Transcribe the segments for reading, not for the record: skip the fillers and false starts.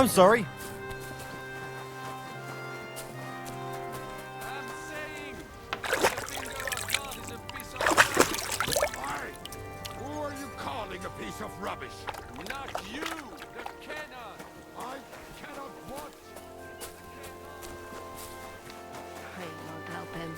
I'm sorry. I'm saying, the finger of God is a piece of rubbish. Why? Who are you calling a piece of rubbish? Not you, the Kenner. I cannot what? Pray Lord help him.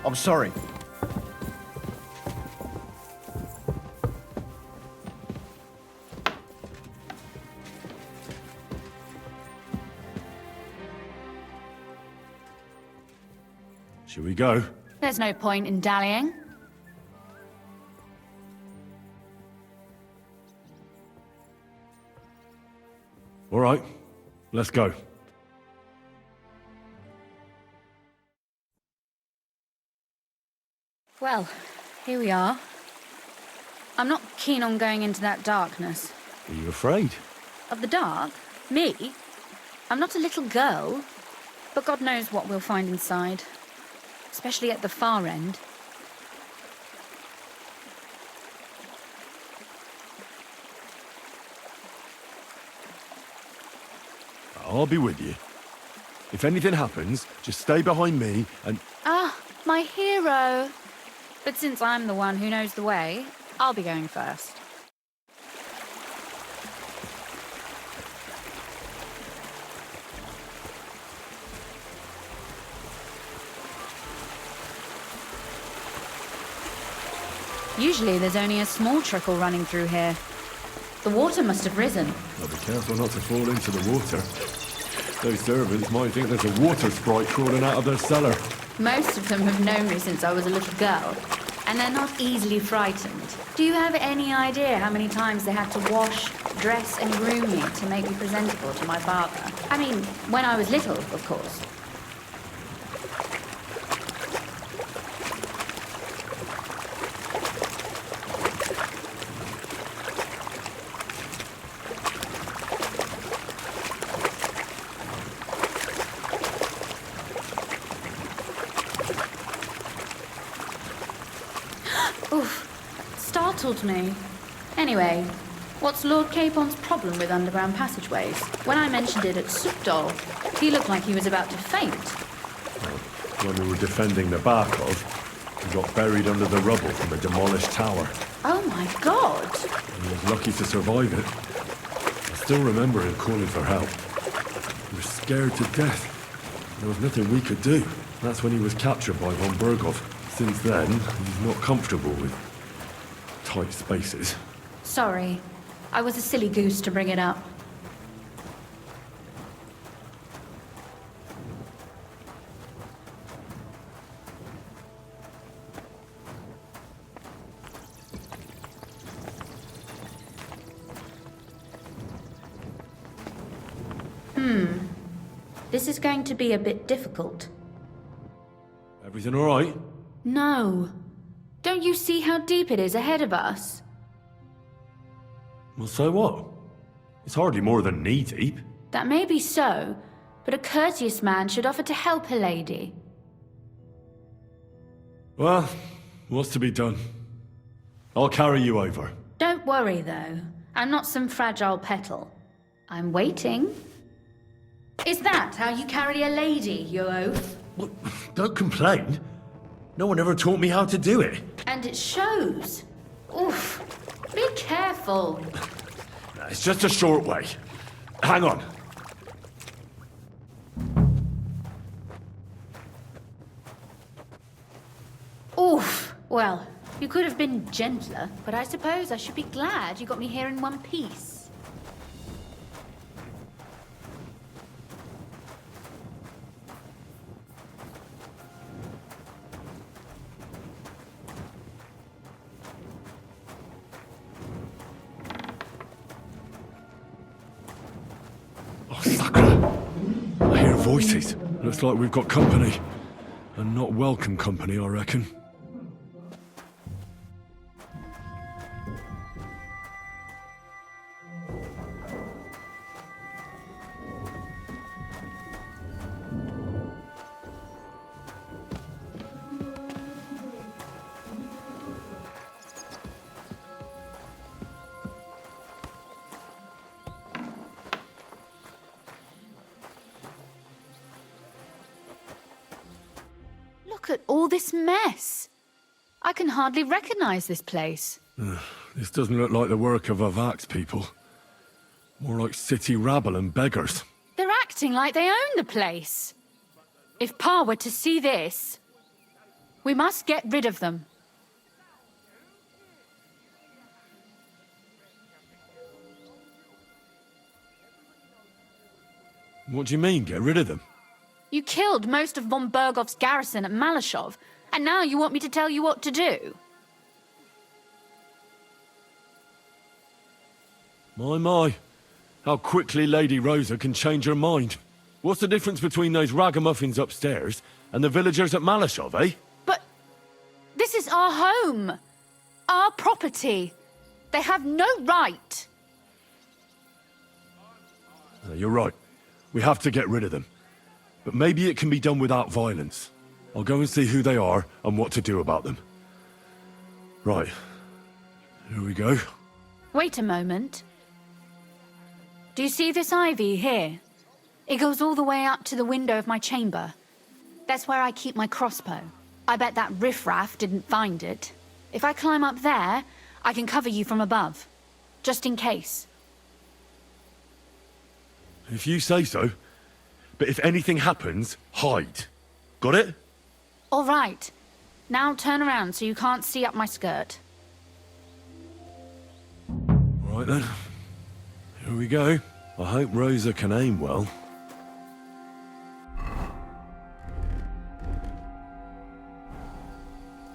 I'm sorry. Shall we go? There's no point in dallying. All right, let's go. Well, here we are. I'm not keen on going into that darkness. Are you afraid? Of the dark? Me? I'm not a little girl. But God knows what we'll find inside. Especially at the far end. I'll be with you. If anything happens, just stay behind me and... Ah, my hero. But since I'm the one who knows the way, I'll be going first. Usually there's only a small trickle running through here. The water must have risen. Well, be careful not to fall into the water. Those servants might think there's a water sprite crawling out of their cellar. Most of them have known me since I was a little girl, and they're not easily frightened. Do you have any idea how many times they had to wash, dress, and groom me to make me presentable to my father? I mean, when I was little, of course. Oof, startled me. Anyway, what's Lord Capon's problem with underground passageways? When I mentioned it at Supdol, he looked like he was about to faint. When we were defending the Barkov, he got buried under the rubble from a demolished tower. Oh my god! And he was lucky to survive it. I still remember him calling for help. We were scared to death. There was nothing we could do. That's when he was captured by von Berghoff. Since then, he's not comfortable with tight spaces. Sorry. I was a silly goose to bring it up. This is going to be a bit difficult. Everything all right? No. Don't you see how deep it is ahead of us? Well, so what? It's hardly more than knee deep. That may be so, but a courteous man should offer to help a lady. Well, what's to be done? I'll carry you over. Don't worry, though. I'm not some fragile petal. I'm waiting. Is that how you carry a lady, your oath? What? Don't complain. No one ever taught me how to do it. And it shows. Oof. Be careful. It's just a short way. Hang on. Oof. Well, you could have been gentler, but I suppose I should be glad you got me here in one piece. voices. Looks like we've got company. And not welcome company, I reckon. Look at all this mess. I can hardly recognize this place. This doesn't look like the work of Avax people. More like city rabble and beggars. They're acting like they own the place. If Pa were to see this, we must get rid of them. What do you mean, get rid of them? You killed most of von Bergov's garrison at Malashov, and now you want me to tell you what to do? My. How quickly Lady Rosa can change her mind. What's the difference between those ragamuffins upstairs and the villagers at Malashov, eh? But this is our home, our property. They have no right. You're right. We have to get rid of them. But maybe it can be done without violence. I'll go and see who they are and what to do about them. Right. Here we go. Wait a moment. Do you see this ivy here? It goes all the way up to the window of my chamber. That's where I keep my crossbow. I bet that riffraff didn't find it. If I climb up there, I can cover you from above. Just in case. If you say so. But if anything happens, hide. Got it? All right. Now turn around so you can't see up my skirt. All right then. Here we go. I hope Rosa can aim well.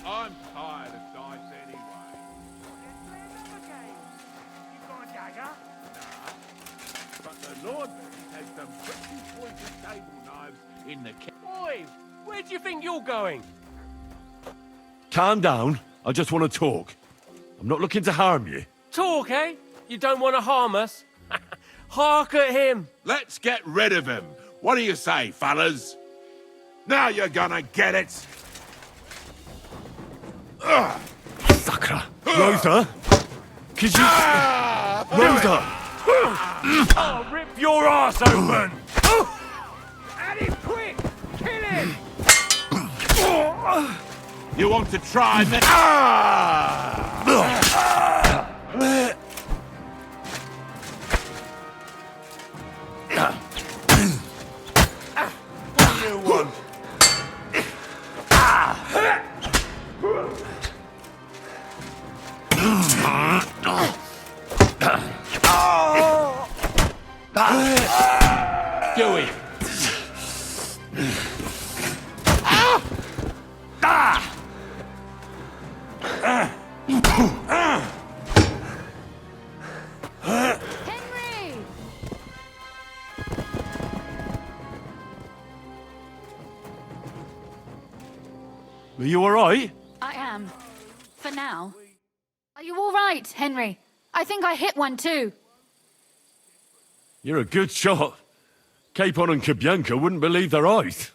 I'm tired of dice anyway. But the Lord has some pretty pointed table knives in the Boy, where do you think you're going? Calm down. I just want to talk. I'm not looking to harm you. Talk, eh? You don't want to harm us? Hark at him. Let's get rid of him. What do you say, fellas? Now you're gonna get it. Sakra. Rosa? Could you... Rosa! I'll rip your ass open. At him quick! Kill him! You want to try me? What do you want? Do it. Henry! Are you all right? I am. For now. Are you all right, Henry? I think I hit one too. You're a good shot. Capon and Kabianka wouldn't believe their eyes.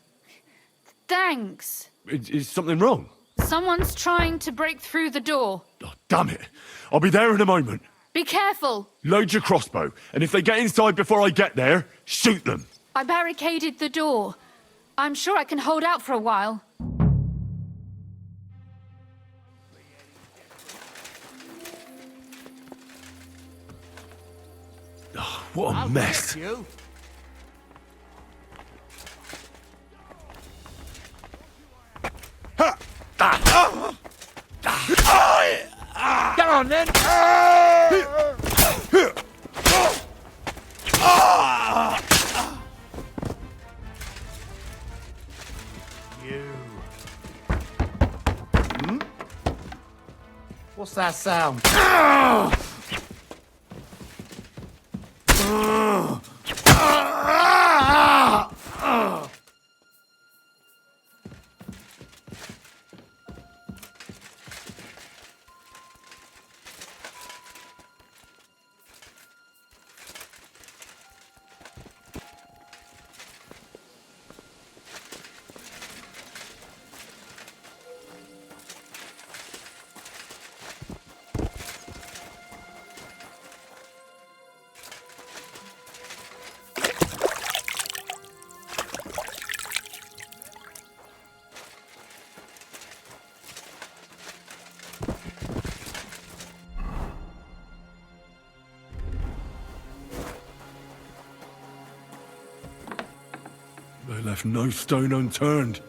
Thanks. Is something wrong? Someone's trying to break through the door. Oh, damn it. I'll be there in a moment. Be careful. Load your crossbow, and if they get inside before I get there, shoot them. I barricaded the door. I'm sure I can hold out for a while. What a mess. You. Come on, then. What's that sound? I left no stone unturned.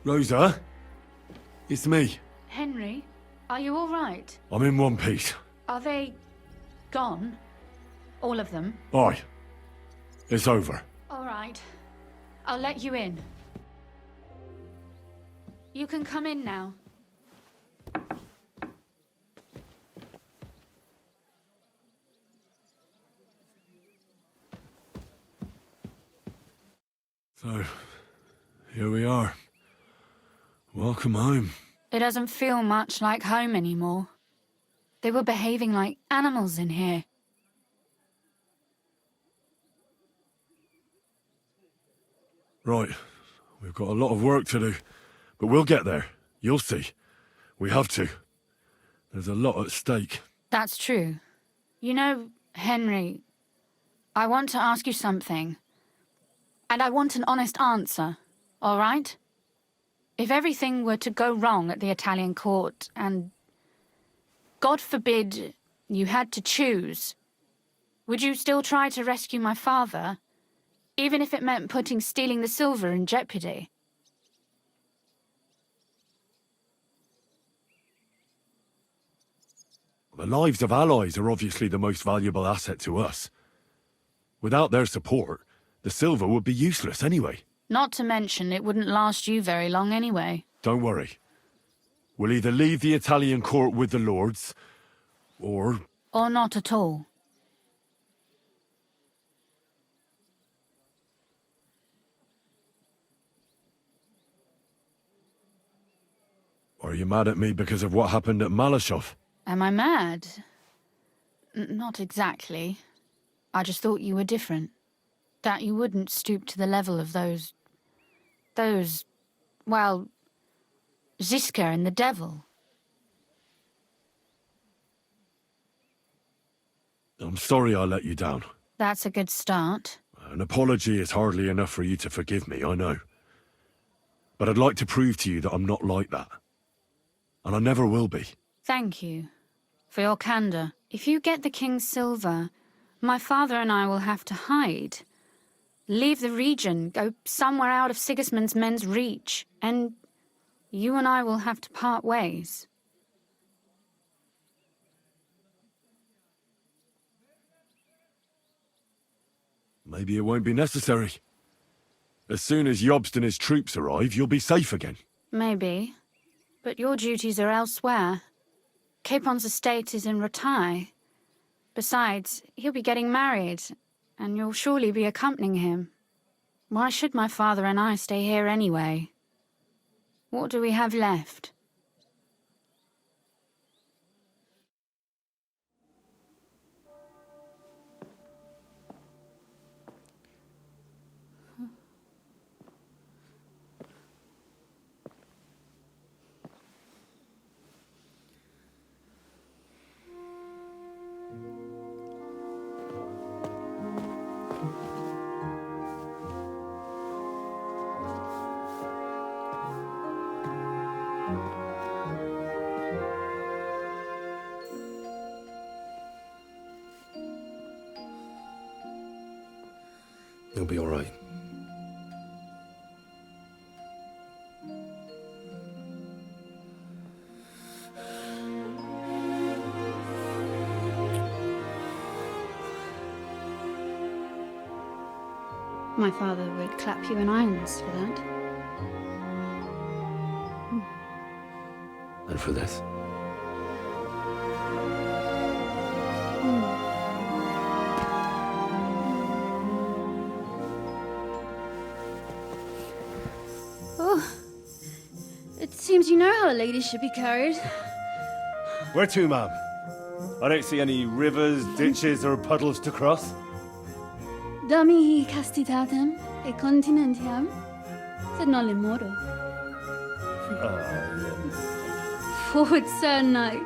Rosa? It's me. Henry, are you all right? I'm in one piece. Are they gone? All of them? Aye. It's over. All right. I'll let you in. You can come in now. So, here we are. Welcome home. It doesn't feel much like home anymore. They were behaving like animals in here. Right. We've got a lot of work to do. But we'll get there. You'll see. We have to. There's a lot at stake. That's true. You know, Henry, I want to ask you something. And I want an honest answer, all right? If everything were to go wrong at the Italian court and, God forbid, you had to choose, would you still try to rescue my father, even if it meant putting stealing the silver in jeopardy? The lives of allies are obviously the most valuable asset to us. Without their support, the silver would be useless anyway. Not to mention, it wouldn't last you very long anyway. Don't worry. We'll either leave the Italian court with the lords, or... Or not at all. Are you mad at me because of what happened at Malashov? Am I mad? Not exactly. I just thought you were different. That you wouldn't stoop to the level of those, well, Ziska and the devil. I'm sorry I let you down. That's a good start. An apology is hardly enough for you to forgive me, I know. But I'd like to prove to you that I'm not like that. And I never will be. Thank you for your candor. If you get the king's silver, my father and I will have to hide. Leave the region, go somewhere out of Sigismund's men's reach, and you and I will have to part ways. Maybe it won't be necessary. As soon as Jobst and his troops arrive, you'll be safe again. Maybe. But your duties are elsewhere. Capon's estate is in Ratai. Besides, he'll be getting married, and you'll surely be accompanying him. Why should my father and I stay here anyway? What do we have left? You'll be all right. My father would clap you in irons for that. And for this? Oh, it seems you know how a lady should be carried. Where to, ma'am? I don't see any rivers, ditches, or puddles to cross. Damihi castitatem e continentiam, sed non le moro. Forward, Sir Knight.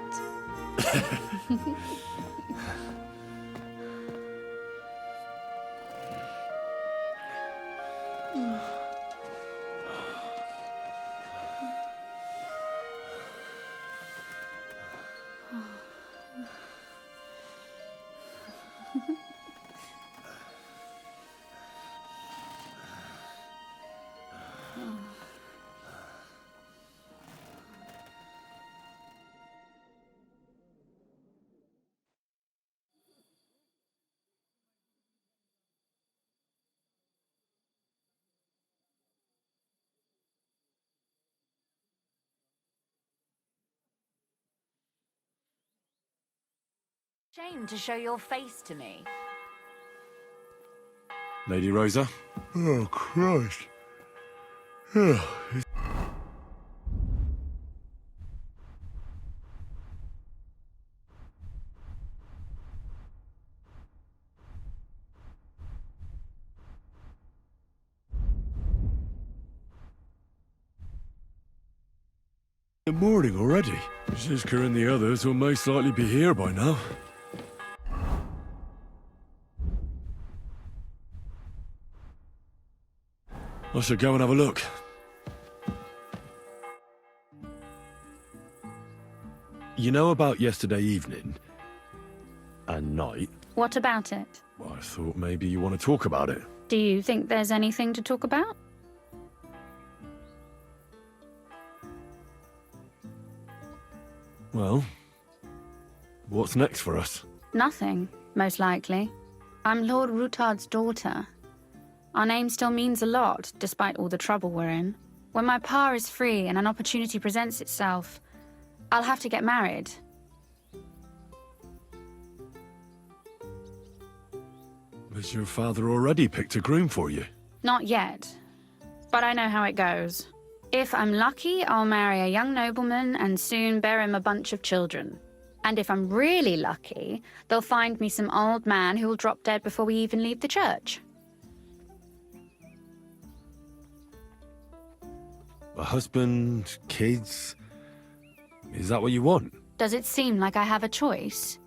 Shame to show your face to me. Lady Rosa? Oh, Christ. Good morning already. Shishka and the others will most likely be here by now. I should go and have a look. You know about yesterday evening? And night? What about it? Well, I thought maybe you want to talk about it. Do you think there's anything to talk about? Well, what's next for us? Nothing, most likely. I'm Lord Rutard's daughter. Our name still means a lot, despite all the trouble we're in. When my pa is free and an opportunity presents itself, I'll have to get married. Has your father already picked a groom for you? Not yet, but I know how it goes. If I'm lucky, I'll marry a young nobleman and soon bear him a bunch of children. And if I'm really lucky, they'll find me some old man who will drop dead before we even leave the church. A husband, kids? Is that what you want? Does it seem like I have a choice?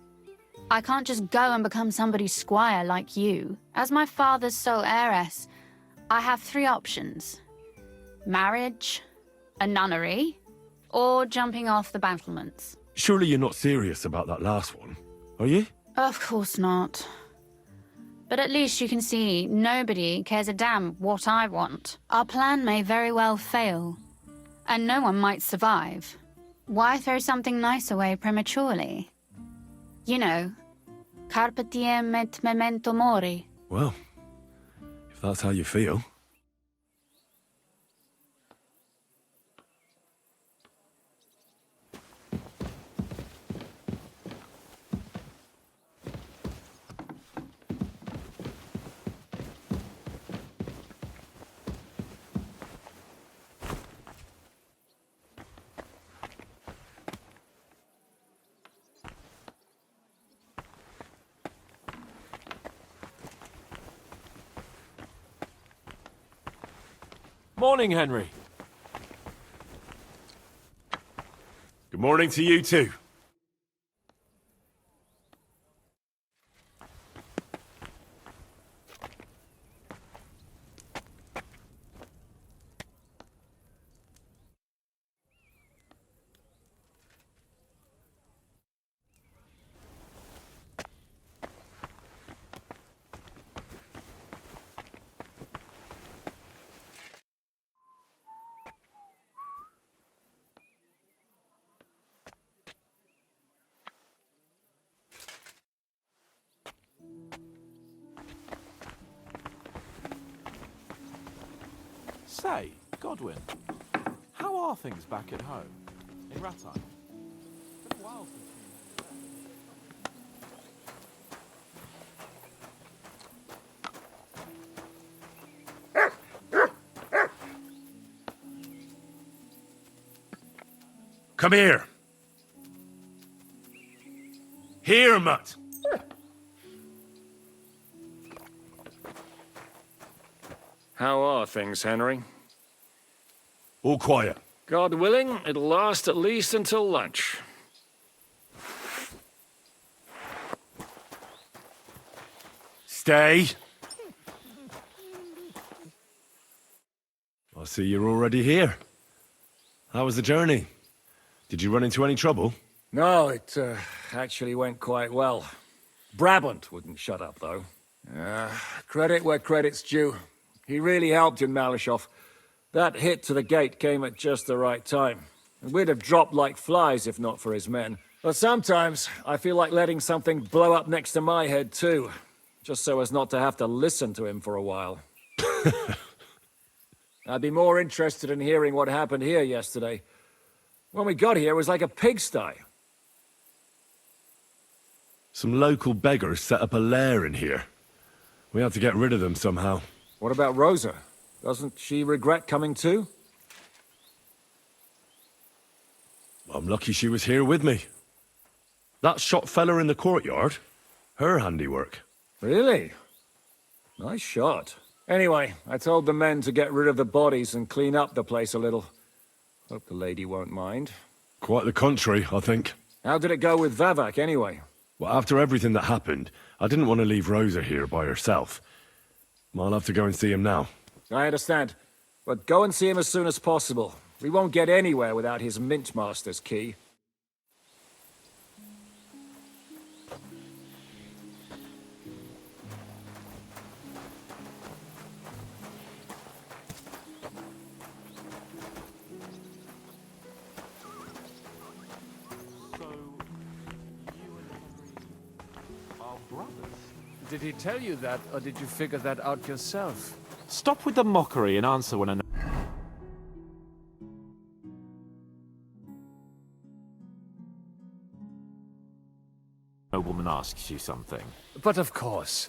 I can't just go and become somebody's squire like you. As my father's sole heiress, I have 3 options. Marriage, a nunnery, or jumping off the battlements. Surely you're not serious about that last one, are you? Of course not. But at least you can see nobody cares a damn what I want. Our plan may very well fail, and no one might survive. Why throw something nice away prematurely? You know, carpe diem et memento mori. Well, if that's how you feel. Morning, Henry. Good morning to you too. Say, Godwin, how are things back at home? In Rattay? It's been a while since Come here. Here, mutt. How are things, Henry? All quiet. God willing, it'll last at least until lunch. Stay. I see you're already here. How was the journey? Did you run into any trouble? No, it actually went quite well. Brabant wouldn't shut up, though. Credit where credit's due. He really helped in Malishov. That hit to the gate came at just the right time. And we'd have dropped like flies if not for his men. But sometimes I feel like letting something blow up next to my head too. Just so as not to have to listen to him for a while. I'd be more interested in hearing what happened here yesterday. When we got here, it was like a pigsty. Some local beggars set up a lair in here. We had to get rid of them somehow. What about Rosa? Doesn't she regret coming too? I'm lucky she was here with me. That shot fella in the courtyard, her handiwork. Really? Nice shot. Anyway, I told the men to get rid of the bodies and clean up the place a little. Hope the lady won't mind. Quite the contrary, I think. How did it go with Vavak, anyway? Well, after everything that happened, I didn't want to leave Rosa here by herself. I'll have to go and see him now. I understand. But go and see him as soon as possible. We won't get anywhere without his Mintmaster's key. Did he tell you that, or did you figure that out yourself? Stop with the mockery and answer when a nobleman asks you something. But of course.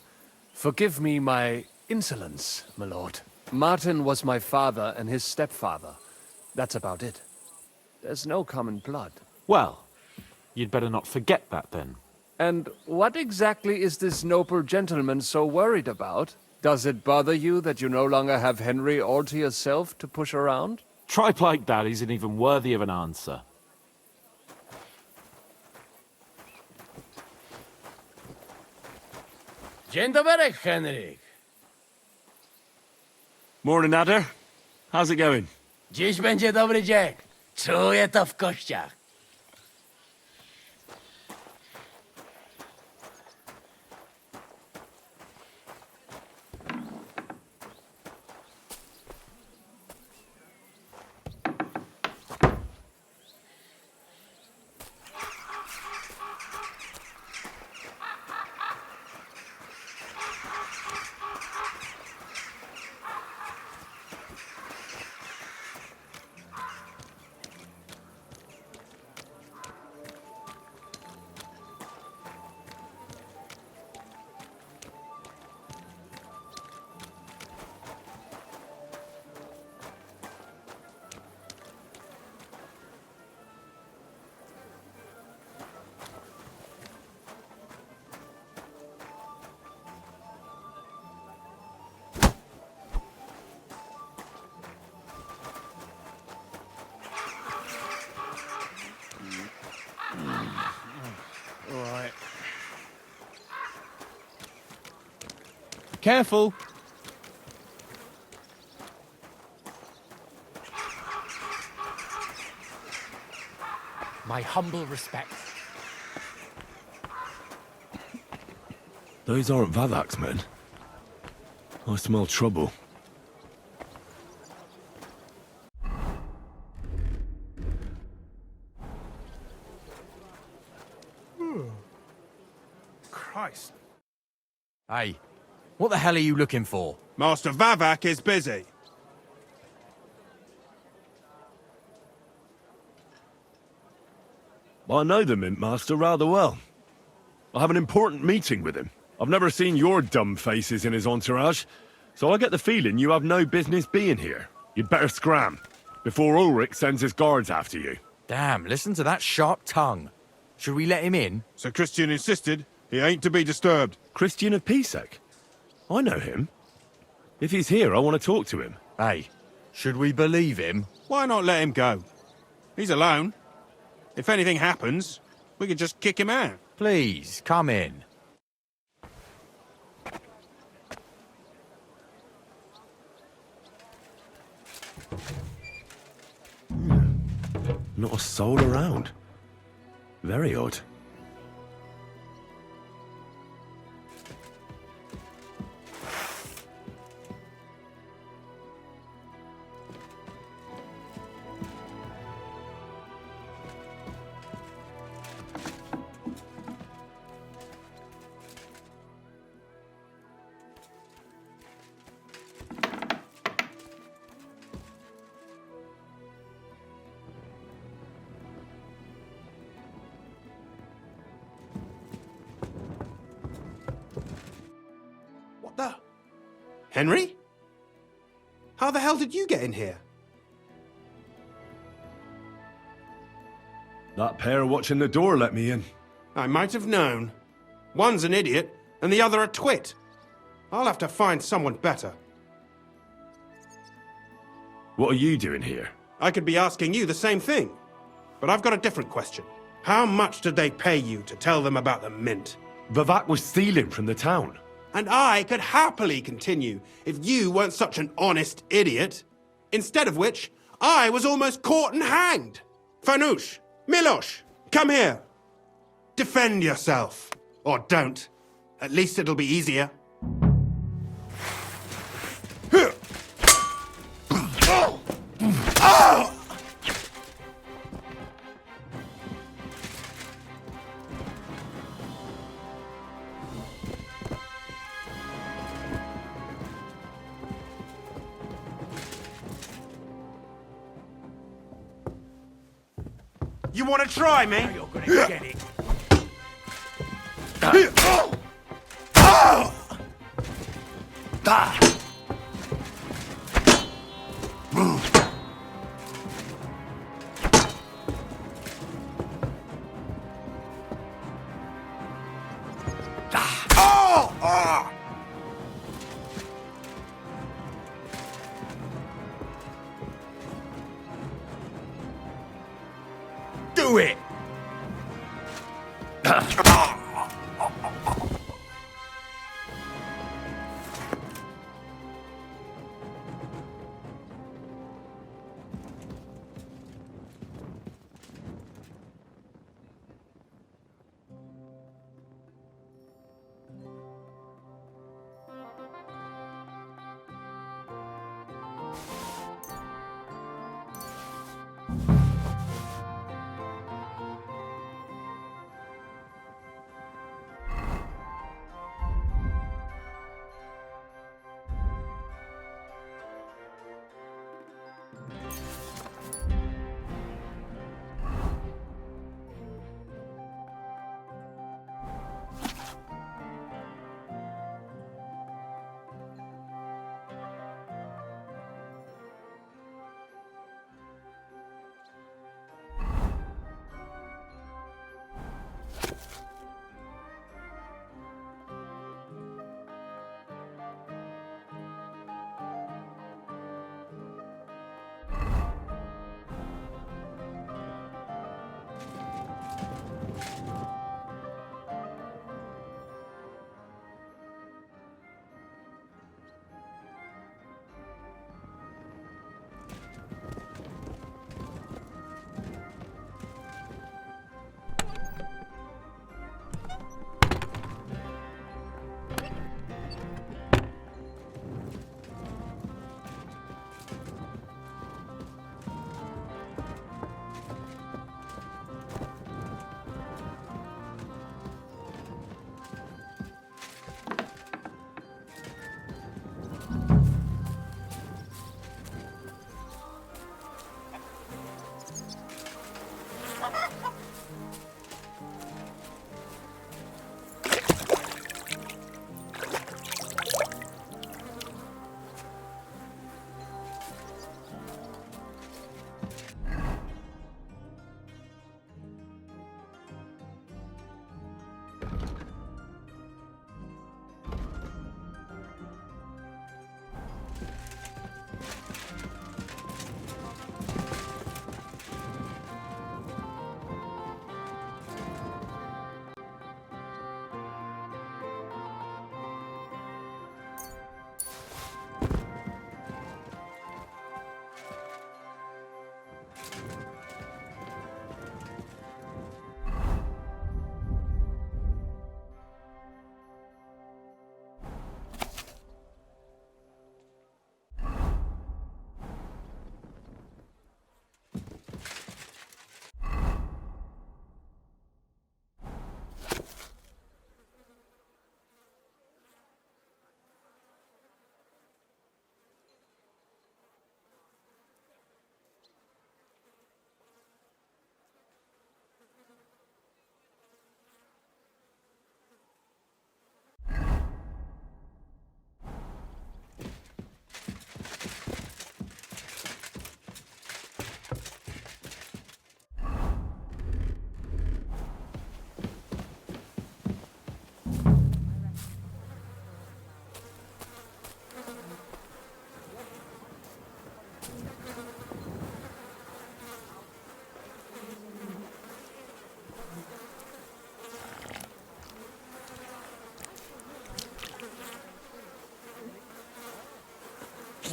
Forgive me my insolence, my lord. Martin was my father and his stepfather. That's about it. There's no common blood. Well, you'd better not forget that then. And what exactly is this noble gentleman so worried about? Does it bother you that you no longer have Henry all to yourself to push around? Tripe like that isn't even worthy of an answer. Dzień dobry, Henryk. Morning, Adder. How's it going? Dziś będzie dobry dzień. Czuję to w kościach. Right. Careful. My humble respects. Those aren't Vavak's men. I smell trouble. Christ. Hey, what the hell are you looking for? Master Vavak is busy. I know the Mint Master rather well. I have an important meeting with him. I've never seen your dumb faces in his entourage, so I get the feeling you have no business being here. You'd better scram, before Ulrich sends his guards after you. Damn, listen to that sharp tongue. Should we let him in? Sir Christian insisted he ain't to be disturbed. Christian of Pisek? I know him. If he's here, I want to talk to him. Hey, should we believe him Why not let him go? He's alone. If anything happens, we could just kick him out. Please, come in. Not a soul around. Very odd. What the? Henry? How the hell did you get in here? That pair watching the door let me in. I might have known. One's an idiot, and the other a twit. I'll have to find someone better. What are you doing here? I could be asking you the same thing. But I've got a different question. How much did they pay you to tell them about the mint? Vivak was stealing from the town. And I could happily continue if you weren't such an honest idiot. Instead of which, I was almost caught and hanged. Fanush, Milosh, come here. Defend yourself. Or don't. At least it'll be easier. You want to try me? You're gonna get it. Do it!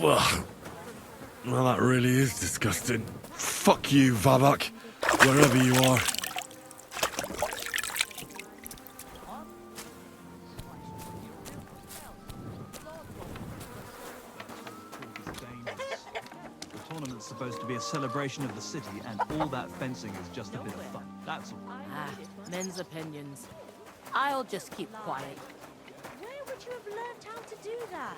Ugh. Well, that really is disgusting. Fuck you, Vavak, wherever you are. The tournament's supposed to be a celebration of the city, and all that fencing is just a bit of fun. That's all. Ah, men's opinions. I'll just keep quiet. Where would you have learned how to do that?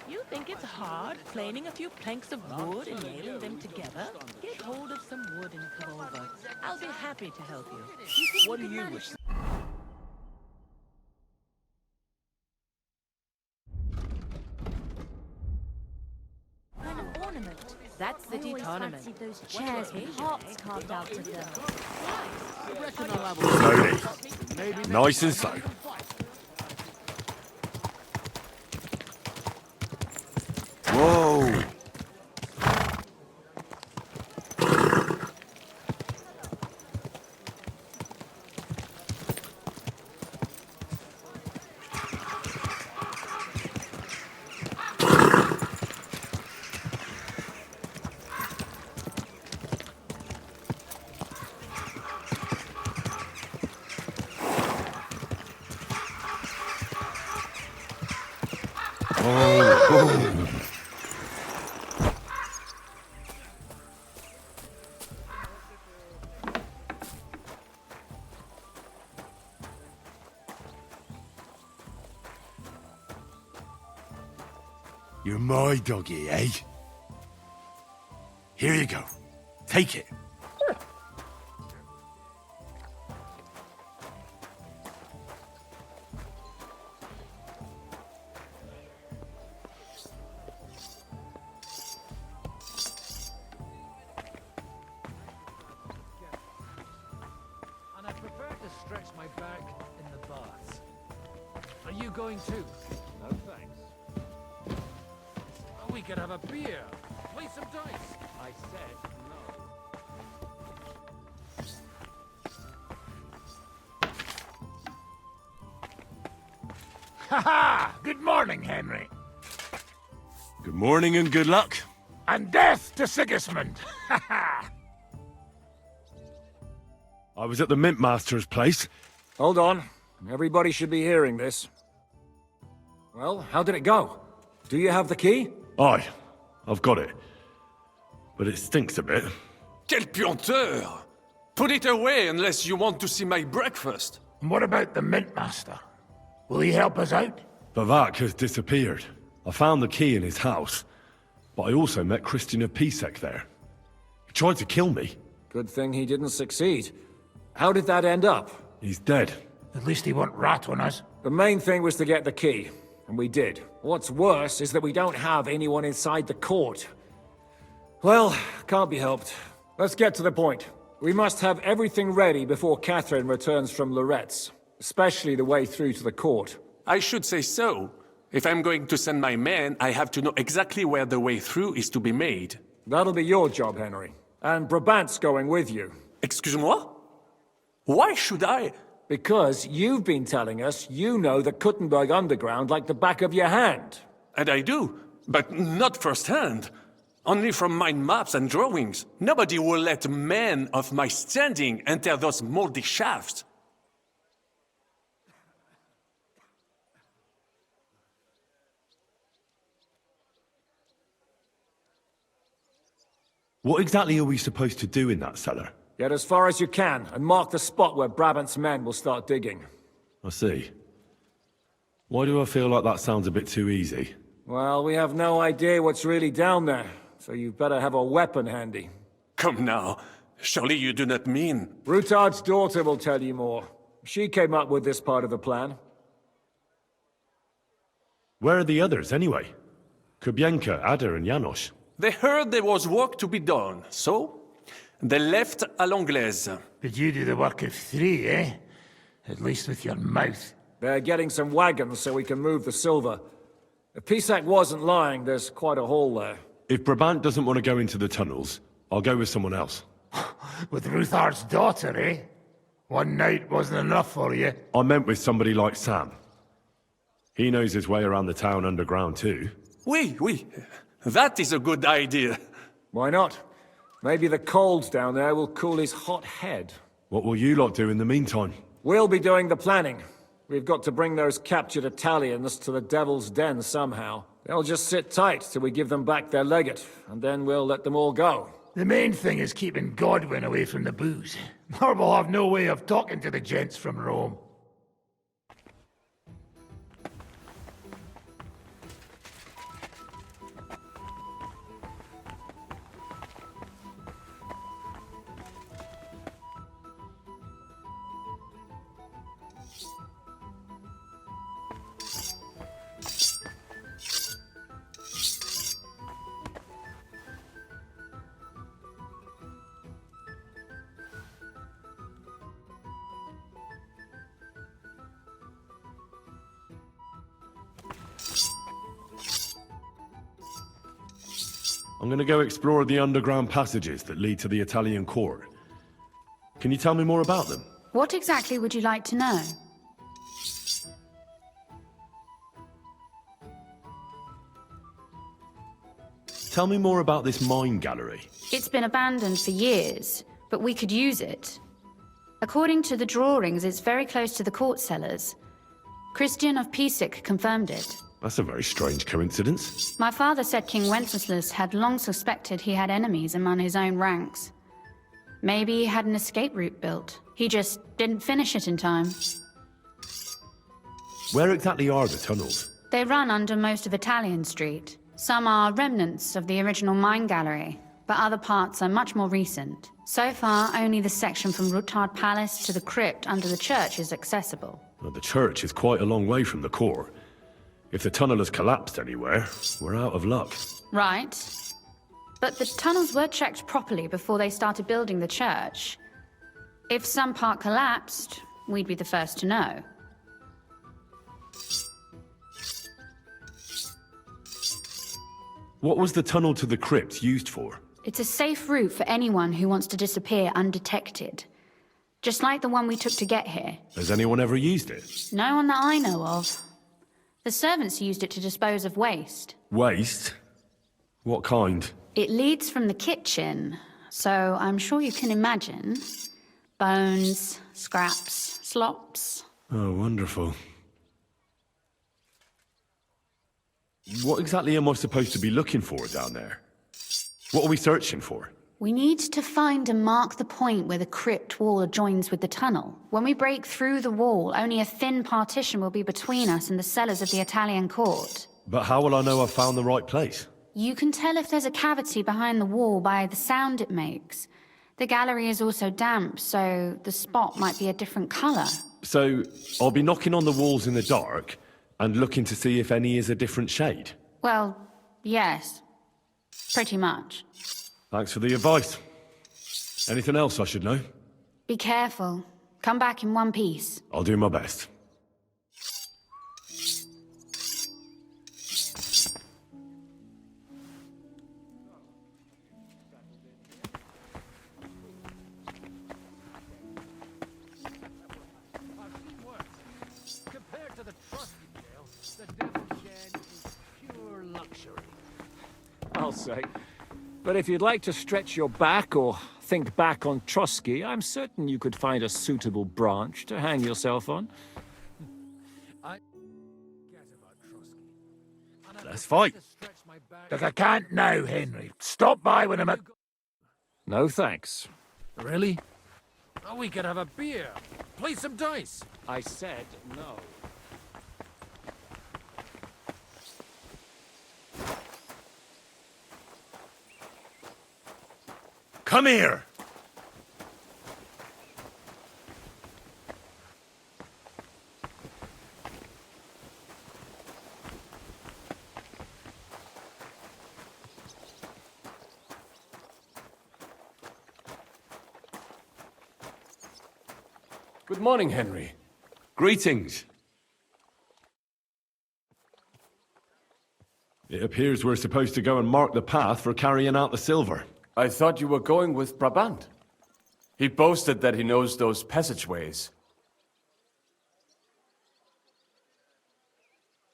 You think it's hard, planing a few planks of wood and nailing them together? Get hold of some wood and come over. I'll be happy to help you. What do you wish? Kind of ornament. That's city always tournament. fancied those chairs with hearts carved out of them. Slowly. Nice and slow. Whoa! You're my doggy, eh? Here you go. Take it. And I prefer to stretch my back in the bath. Are you going too? No thanks. We could have a beer. Play some dice. I said no. Ha ha! Good morning, Henry. Good morning and good luck. And death to Sigismund. Ha ha! I was at the Mint Master's place. Hold on. Everybody should be hearing this. Well, how did it go? Do you have the key? Aye, I've got it. But it stinks a bit. Quel puanteur! Put it away unless you want to see my breakfast. And what about the Mint Master? Will he help us out? Vavak has disappeared. I found the key in his house, but I also met Christina Pisek there. He tried to kill me. Good thing he didn't succeed. How did that end up? He's dead. At least he won't rat on us. The main thing was to get the key, and we did. What's worse is that we don't have anyone inside the court. Well, can't be helped. Let's get to the point. We must have everything ready before Catherine returns from Loretz, especially the way through to the court. I should say so. If I'm going to send my men, I have to know exactly where the way through is to be made. That'll be your job, Henry. And Brabant's going with you. Excuse-moi? Why should I? Because you've been telling us you know the Kuttenberg underground like the back of your hand. And I do, but not firsthand. Only from mind maps and drawings. Nobody will let men of my standing enter those moldy shafts. What exactly are we supposed to do in that cellar? Get as far as you can, and mark the spot where Brabant's men will start digging. I see. Why do I feel like that sounds a bit too easy? Well, we have no idea what's really down there, so you've better have a weapon handy. Come now. Surely you do not mean... Rutard's daughter will tell you more. She came up with this part of the plan. Where are the others, anyway? Kubienka, Ada, and Janos. They heard there was work to be done, so... they left à l'anglaise. But you do the work of 3, eh? At least with your mouth. They're getting some wagons so we can move the silver. If Pisak wasn't lying, there's quite a haul there. If Brabant doesn't want to go into the tunnels, I'll go with someone else. With Ruthard's daughter, eh? One night wasn't enough for you. I meant with somebody like Sam. He knows his way around the town underground too. Oui. That is a good idea. Why not? Maybe the cold down there will cool his hot head. What will you lot do in the meantime? We'll be doing the planning. We've got to bring those captured Italians to the Devil's Den somehow. They'll just sit tight till we give them back their legate, and then we'll let them all go. The main thing is keeping Godwin away from the booze. Or we'll have no way of talking to the gents from Rome. I'm gonna go explore the underground passages that lead to the Italian court. Can you tell me more about them? What exactly would you like to know? Tell me more about this mine gallery. It's been abandoned for years, but we could use it. According to the drawings, it's very close to the court cellars. Christian of Pisac confirmed it. That's a very strange coincidence. My father said King Wenceslas had long suspected he had enemies among his own ranks. Maybe he had an escape route built. He just didn't finish it in time. Where exactly are the tunnels? They run under most of Italian Street. Some are remnants of the original mine gallery, but other parts are much more recent. So far, only the section from Rutard Palace to the crypt under the church is accessible. Well, the church is quite a long way from the core. If the tunnel has collapsed anywhere, we're out of luck. Right. But the tunnels were checked properly before they started building the church. If some part collapsed, we'd be the first to know. What was the tunnel to the crypt used for? It's a safe route for anyone who wants to disappear undetected. Just like the one we took to get here. Has anyone ever used it? No one that I know of. The servants used it to dispose of waste. Waste? What kind? It leads from the kitchen, so I'm sure you can imagine. Bones, scraps, slops. Oh, wonderful. What exactly am I supposed to be looking for down there? What are we searching for? We need to find and mark the point where the crypt wall joins with the tunnel. When we break through the wall, only a thin partition will be between us and the cellars of the Italian court. But how will I know I've found the right place? You can tell if there's a cavity behind the wall by the sound it makes. The gallery is also damp, so the spot might be a different color. So, I'll be knocking on the walls in the dark and looking to see if any is a different shade? Well, yes. Pretty much. Thanks for the advice. Anything else I should know? Be careful. Come back in one piece. I'll do my best. Compared to the Trusky jail, the Devil's Den is pure luxury. I'll say. But if you'd like to stretch your back or think back on Trotsky, I'm certain you could find a suitable branch to hang yourself on. Let's fight. Look, I can't now, Henry. Stop by when I'm at... No thanks. Really? Oh, we could have a beer. Play some dice. I said no. Come here! Good morning, Henry. Greetings. It appears we're supposed to go and mark the path for carrying out the silver. I thought you were going with Brabant. He boasted that he knows those passageways.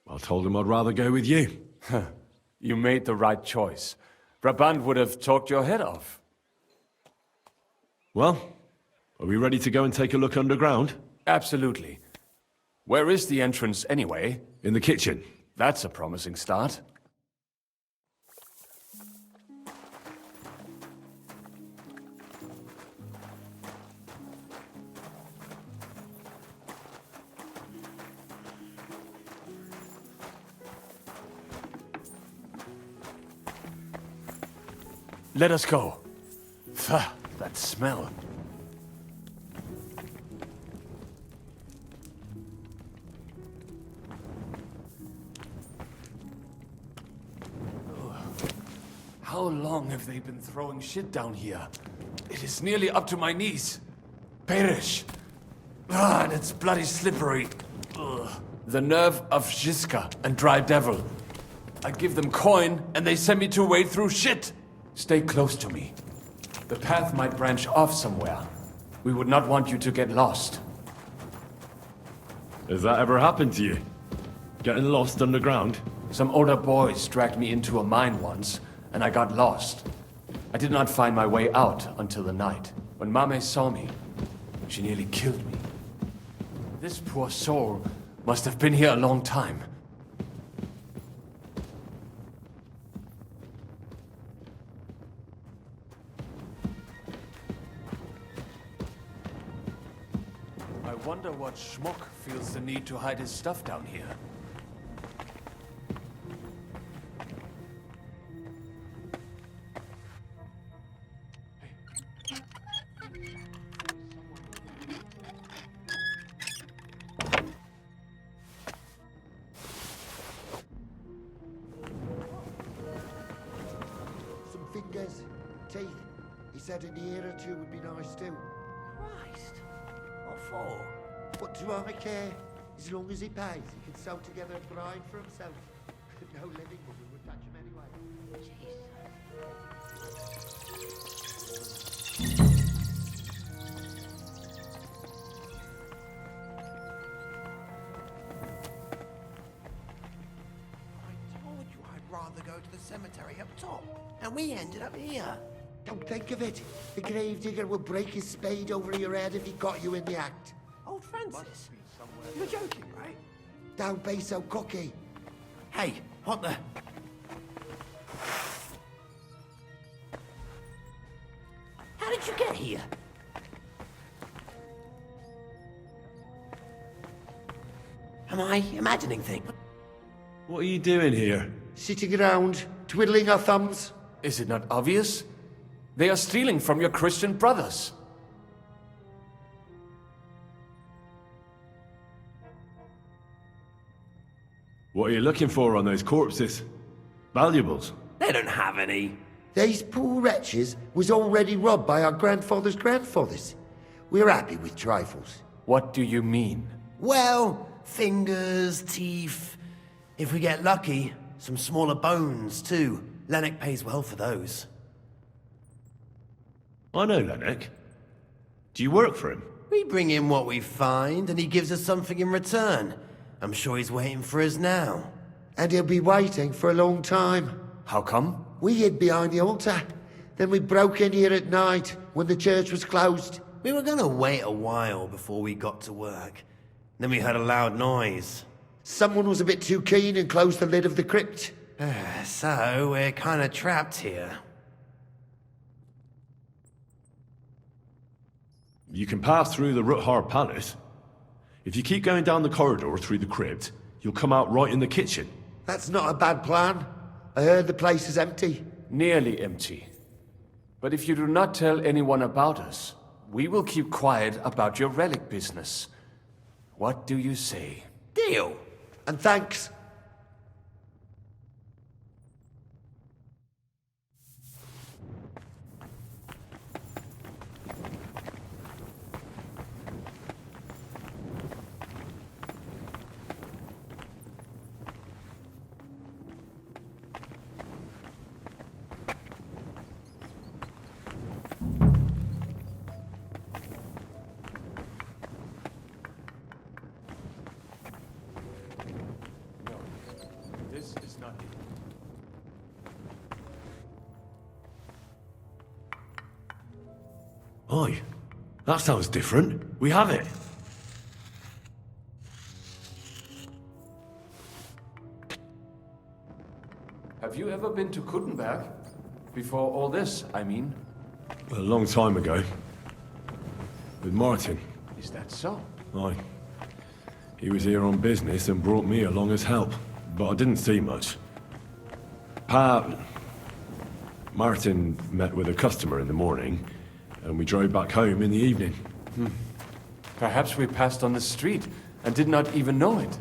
I told him I'd rather go with you. You made the right choice. Brabant would have talked your head off. Well, are we ready to go and take a look underground? Absolutely. Where is the entrance anyway? In the kitchen. That's a promising start. Let us go. Pho, that smell. How long have they been throwing shit down here? It is nearly up to my knees. Perish. Ah, and it's bloody slippery. Ugh. The nerve of Žižka and Dry Devil. I give them coin, and they send me to wade through shit. Stay close to me. The path might branch off somewhere. We would not want you to get lost. Has that ever happened to you? Getting lost underground? Some older boys dragged me into a mine once, and I got lost. I did not find my way out until the night. When Mame saw me, she nearly killed me. This poor soul must have been here a long time. I wonder what schmuck feels the need to hide his stuff down here. Some fingers, teeth. He said an ear or two would be nice too. Christ. What for? What do I care? As long as he pays, he can sew together a bride for himself. No living woman would touch him anyway. Told you I'd rather go to the cemetery up top. And we ended up here. Don't think of it. The gravedigger will break his spade over your head if he got you in the act. Old Francis. You're joking, right? Don't be so cocky. Hey, what the... How did you get here? Am I imagining things? What are you doing here? Sitting around, twiddling our thumbs. Is it not obvious? They are stealing from your Christian brothers. What are you looking for on those corpses? Valuables? They don't have any. These poor wretches was already robbed by our grandfather's grandfathers. We're happy with trifles. What do you mean? Well, fingers, teeth. If we get lucky, some smaller bones too. Lennox pays well for those. I know Lennox. Do you work for him? We bring him what we find, and he gives us something in return. I'm sure he's waiting for us now. And he'll be waiting for a long time. How come? We hid behind the altar. Then we broke in here at night when the church was closed. We were gonna wait a while before we got to work. Then we heard a loud noise. Someone was a bit too keen and closed the lid of the crypt. So, we're kinda trapped here. You can pass through the Ruthar Palace. If you keep going down the corridor through the crypt, you'll come out right in the kitchen. That's not a bad plan. I heard the place is empty. Nearly empty. But if you do not tell anyone about us, we will keep quiet about your relic business. What do you say? Deal. And thanks. This is not it. Aye, that sounds different. We have it. Have you ever been to Kuttenberg? Before all this, I mean. A long time ago. With Martin. Is that so? Aye. He was here on business and brought me along as help, but I didn't see much. Martin met with a customer in the morning, and we drove back home in the evening. Perhaps we passed on the street and did not even know it.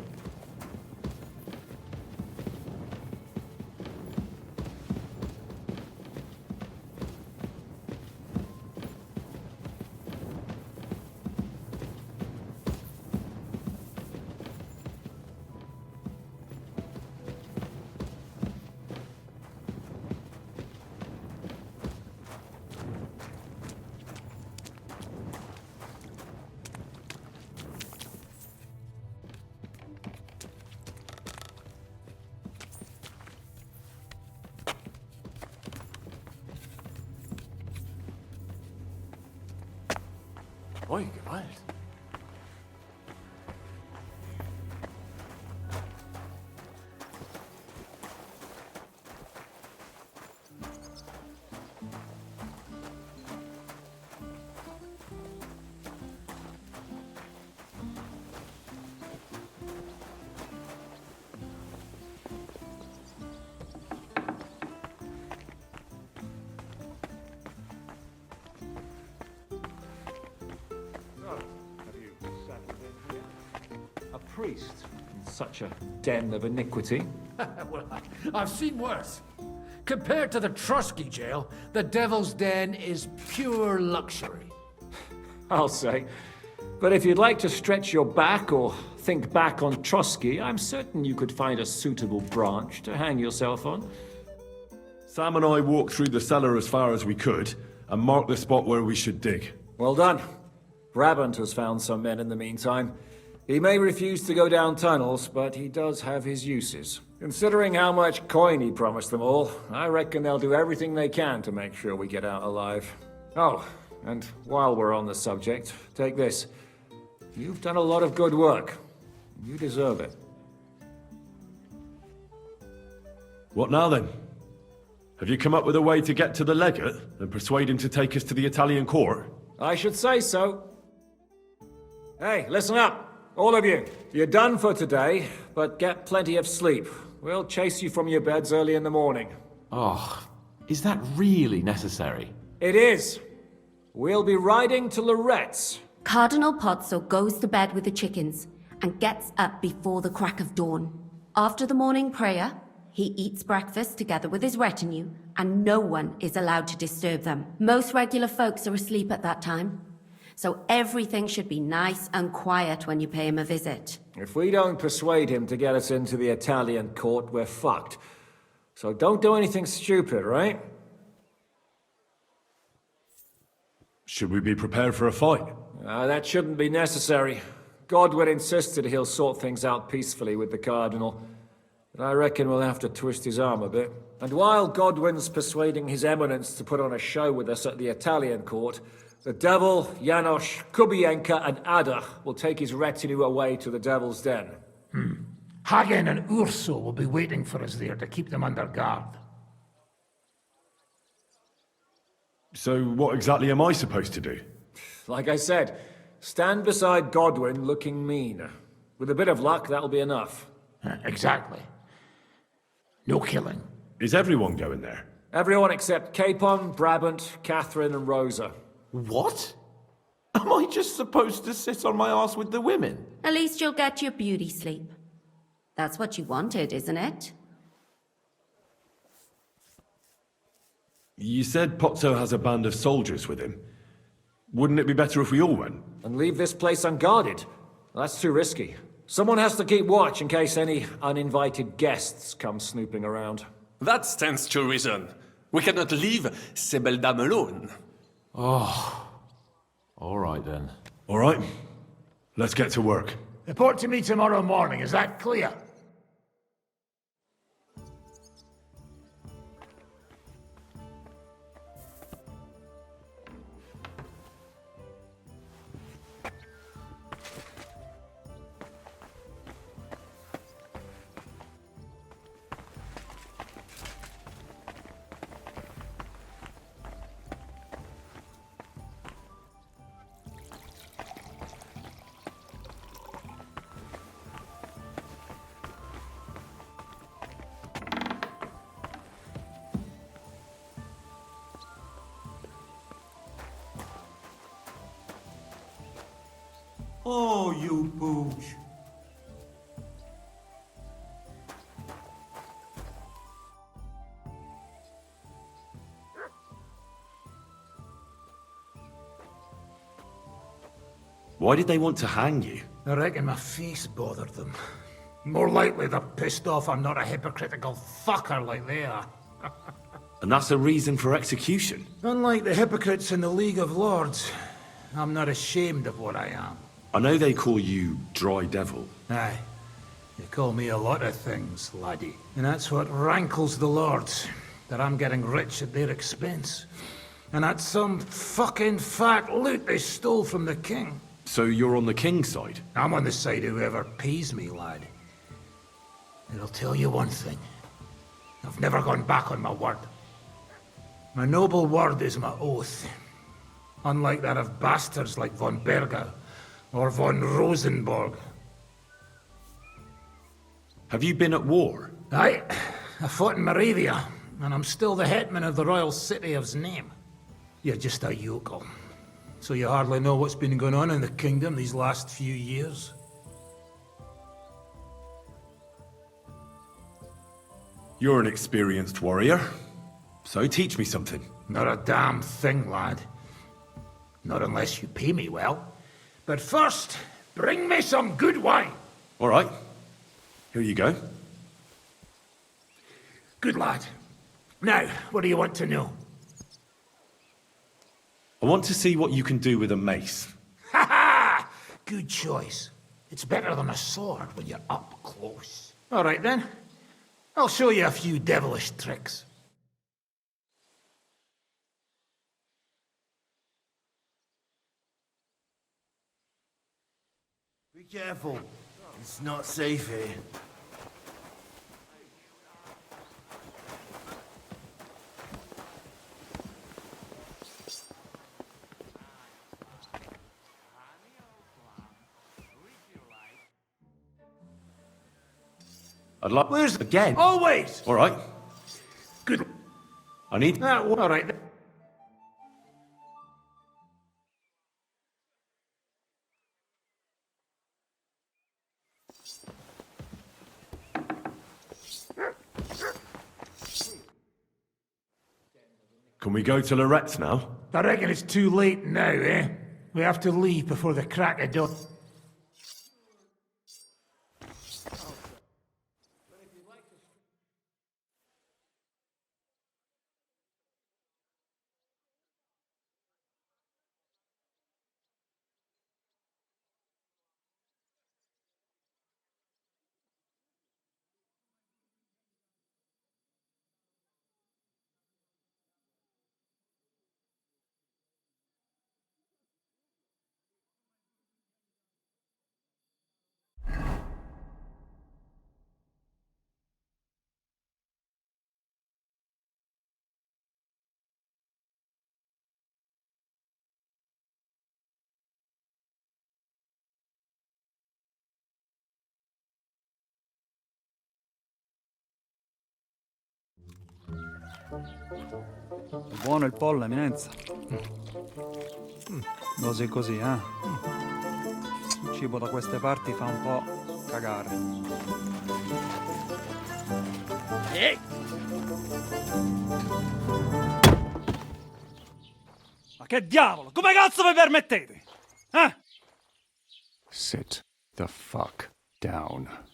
Oi, Gewalt. Priest in such a den of iniquity. Well, I've seen worse. Compared to the Trusky jail, the Devil's Den is pure luxury. I'll say. But if you'd like to stretch your back or think back on Trusky, I'm certain you could find a suitable branch to hang yourself on. Sam and I walked through the cellar as far as we could, and marked the spot where we should dig. Well done. Brabant has found some men in the meantime. He may refuse to go down tunnels, but he does have his uses. Considering how much coin he promised them all, I reckon they'll do everything they can to make sure we get out alive. Oh, and while we're on the subject, take this. You've done a lot of good work. You deserve it. What now then? Have you come up with a way to get to the legate and persuade him to take us to the Italian court? I should say so. Hey, listen up. All of you, you're done for today, but get plenty of sleep. We'll chase you from your beds early in the morning. Oh, is that really necessary? It is. We'll be riding to Loretz. Cardinal Pozzo goes to bed with the chickens and gets up before the crack of dawn. After the morning prayer, he eats breakfast together with his retinue, and no one is allowed to disturb them. Most regular folks are asleep at that time. So everything should be nice and quiet when you pay him a visit. If we don't persuade him to get us into the Italian court, we're fucked. So don't do anything stupid, right? Should we be prepared for a fight? That shouldn't be necessary. Godwin insisted he'll sort things out peacefully with the Cardinal. But I reckon we'll have to twist his arm a bit. And while Godwin's persuading His Eminence to put on a show with us at the Italian court, the Devil, Janos, Kubienka, and Ada will take his retinue away to the Devil's Den. Hagen and Urso will be waiting for us there to keep them under guard. So what exactly am I supposed to do? Like I said, stand beside Godwin looking mean. With a bit of luck, that'll be enough. Exactly. No killing. Is everyone going there? Everyone except Capon, Brabant, Catherine, and Rosa. What? Am I just supposed to sit on my ass with the women? At least you'll get your beauty sleep. That's what you wanted, isn't it? You said Pozzo has a band of soldiers with him. Wouldn't it be better if we all went? And leave this place unguarded? That's too risky. Someone has to keep watch in case any uninvited guests come snooping around. That stands to reason. We cannot leave Sebeldam alone. Oh. All right then. All right. Let's get to work. Report to me tomorrow morning, is that clear? Oh, you pooch. Why did they want to hang you? I reckon my face bothered them. More likely they're pissed off I'm not a hypocritical fucker like they are. And that's a reason for execution? Unlike the hypocrites in the League of Lords, I'm not ashamed of what I am. I know they call you Dry Devil. Aye. They call me a lot of things, laddie. And that's what rankles the Lords, that I'm getting rich at their expense. And that's some fucking fat loot they stole from the king. So you're on the king's side? I'm on the side of whoever pays me, lad. And I'll tell you one thing. I've never gone back on my word. My noble word is my oath. Unlike that of bastards like von Berger or von Rosenborg. Have you been at war? Aye. I fought in Moravia, and I'm still the hetman of the royal city of Znaim. You're just a yokel. So you hardly know what's been going on in the kingdom these last few years? You're an experienced warrior, so teach me something. Not a damn thing, lad. Not unless you pay me well. But first, bring me some good wine. All right. Here you go. Good lad. Now, what do you want to know? I want to see what you can do with a mace. Ha ha! Good choice. It's better than a sword when you're up close. All right then. I'll show you a few devilish tricks. Be careful. It's not safe here. I'd like... Where's... Again? Always! All right. Good. I need... All right then. Can we go to Lorette now? I reckon it's too late now, eh? We have to leave before the crack of dawn. È buono il pollo, eminenza. Così così, eh? Il cibo da queste parti fa un po' cagare. Ma che diavolo? Come cazzo vi permettete? Eh? Sit the fuck down.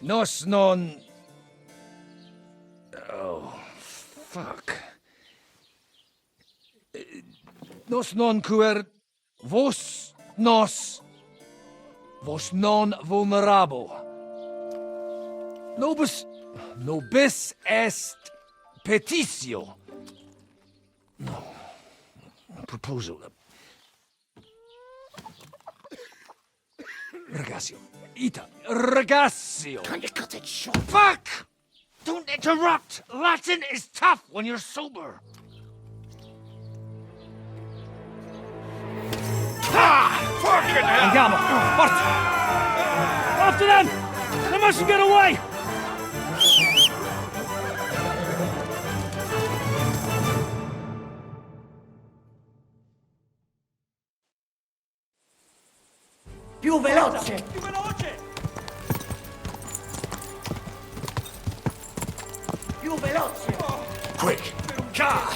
Nos non... Oh, fuck. Nos non quer... Vos nos... Vos non vulnerabo. Nobis... Nobis est petitio. No. Proposal. Ragazio. Ita. Ragazio. Can you cut it short? Fuck! Don't interrupt! Latin is tough when you're sober. Ah! Fucking hell! Andiamo! Forza! After them! They mustn't get away! Più veloce! Più veloce! Più veloce! Quick! Ka!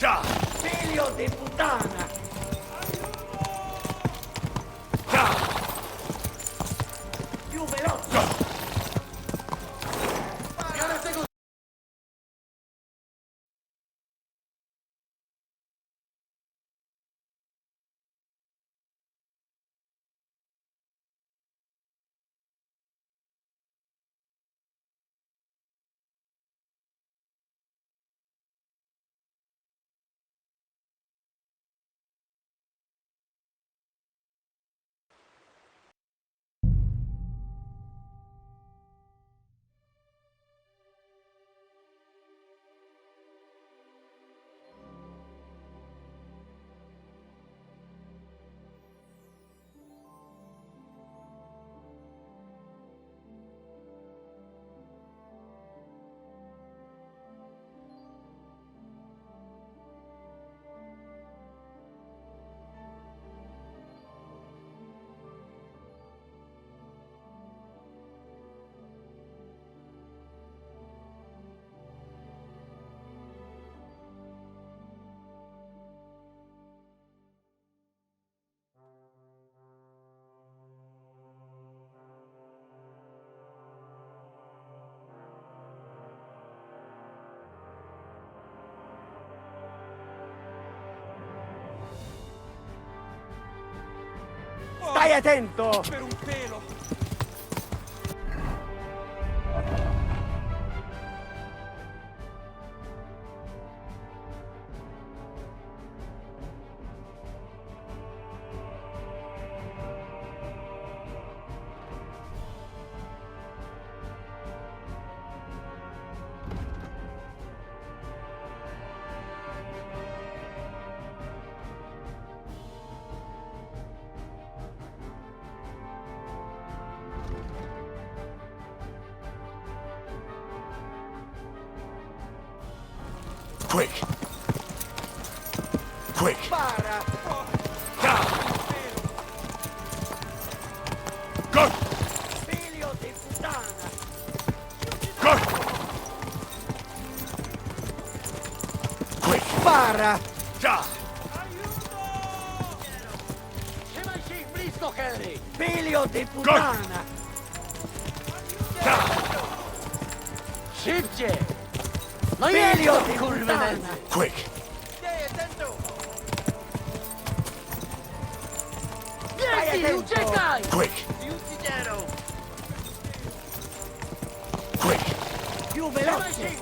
Ka! Figlio di puttana! Ka! Più veloce! Stai attento! Per un pelo! Quick! Quick! Spara! Ka! Go! Figlio di puttana! Go! Quick! Spara! Ka! Figlio di puttana! Szybciej! Figlio di puttana! Quick! Stai attento! Quick! Quick! Più veloce!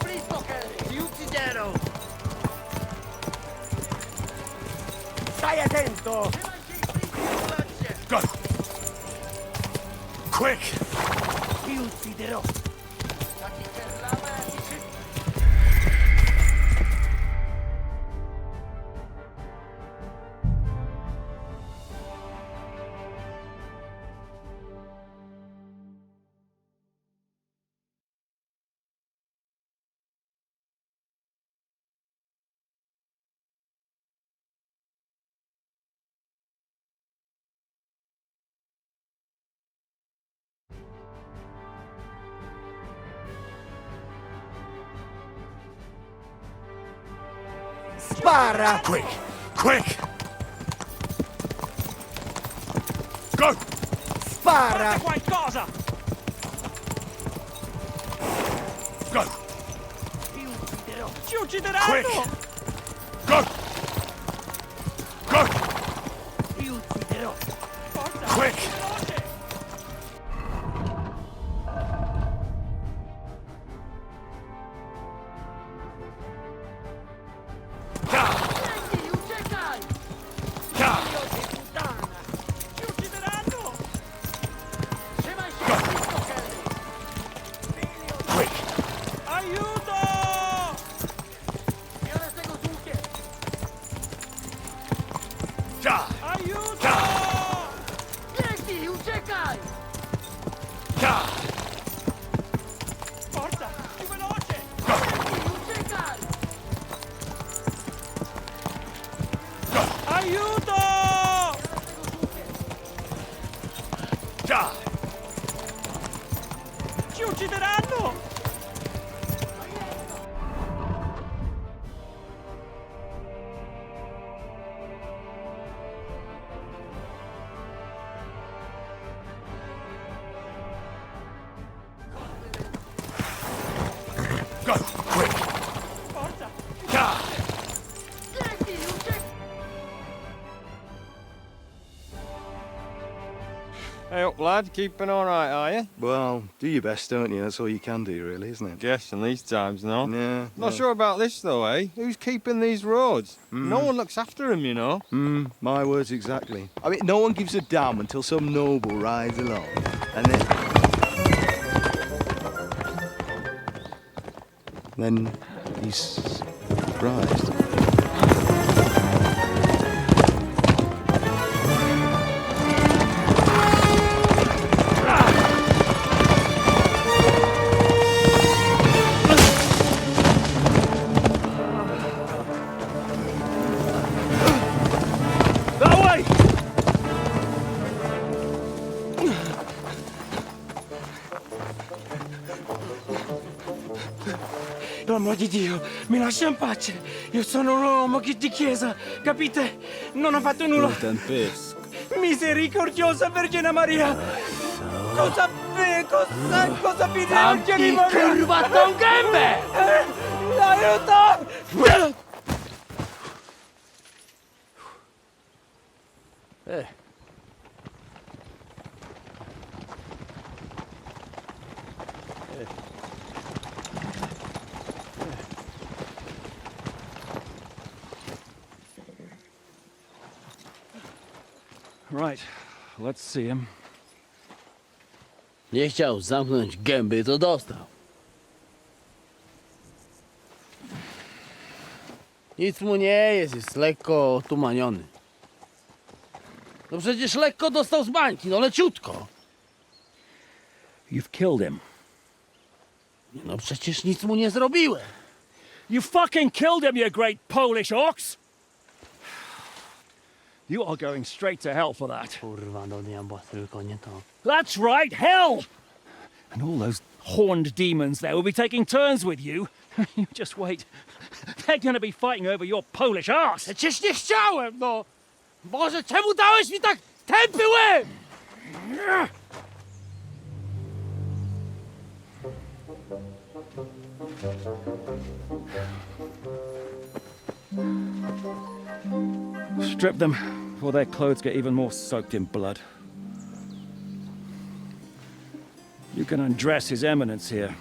Stai attento! Go! Quick! Ti ucciderò! Spara! Quick! Quick! Go! Spara! Qualcosa! Go! Ti ucciderò! Ci uccideranno! Quick! Go! Go! Ti ucciderò! Forza! Quick! Veloce! Ka! Ka! Ci uccideranno! Quick! Aiuto! Ka! Aiuto! Ka! Ka! Forza! Più veloce! lad? Keeping all right, are you? Well, do your best, don't you? That's all you can do, really, isn't it? Guess in these times, no? Yeah. Not sure about this, though, eh? Who's keeping these roads? Mm. No one looks after them, you know. My words exactly. I mean, no one gives a damn until some noble rides along. And then he's surprised. Per amor di Dio, mi lascia in pace. Io sono un uomo di chiesa, capite? Non ho fatto nulla. Misericordiosa Vergine Maria! Cosa pide la Vergine Maria? Ti ho rubato un gambe! Aiuto! Right, let's see him. Nie chciał zamknąć gęby, to dostał. Nic mu nie jest lekko otumaniony. No przecież lekko dostał z bańki, no leciutko. You've killed him. No przecież nic mu nie zrobiłem. You fucking killed him, you great Polish ox! You are going straight to hell for that. Kurwa, do diabła, tylko nie to. That's right, hell! And all those horned demons there will be taking turns with you. You just wait. They're gonna be fighting over your Polish ass. Przecież nie chciałem, no! Boże, czemu dałeś mi tak tępy łeb? Strip them before their clothes get even more soaked in blood. You can undress His Eminence here.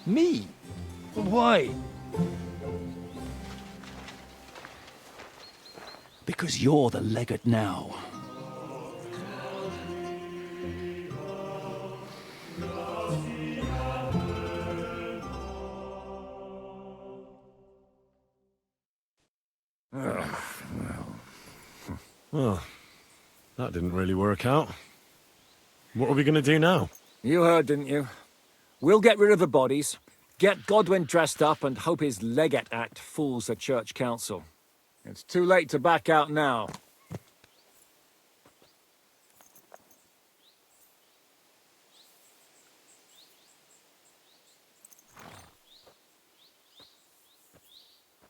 Me? Why? Because you're the legate now. Well, that didn't really work out. What are we going to do now? You heard, didn't you? We'll get rid of the bodies, get Godwin dressed up, and hope his Legate Act fools the Church Council. It's too late to back out now.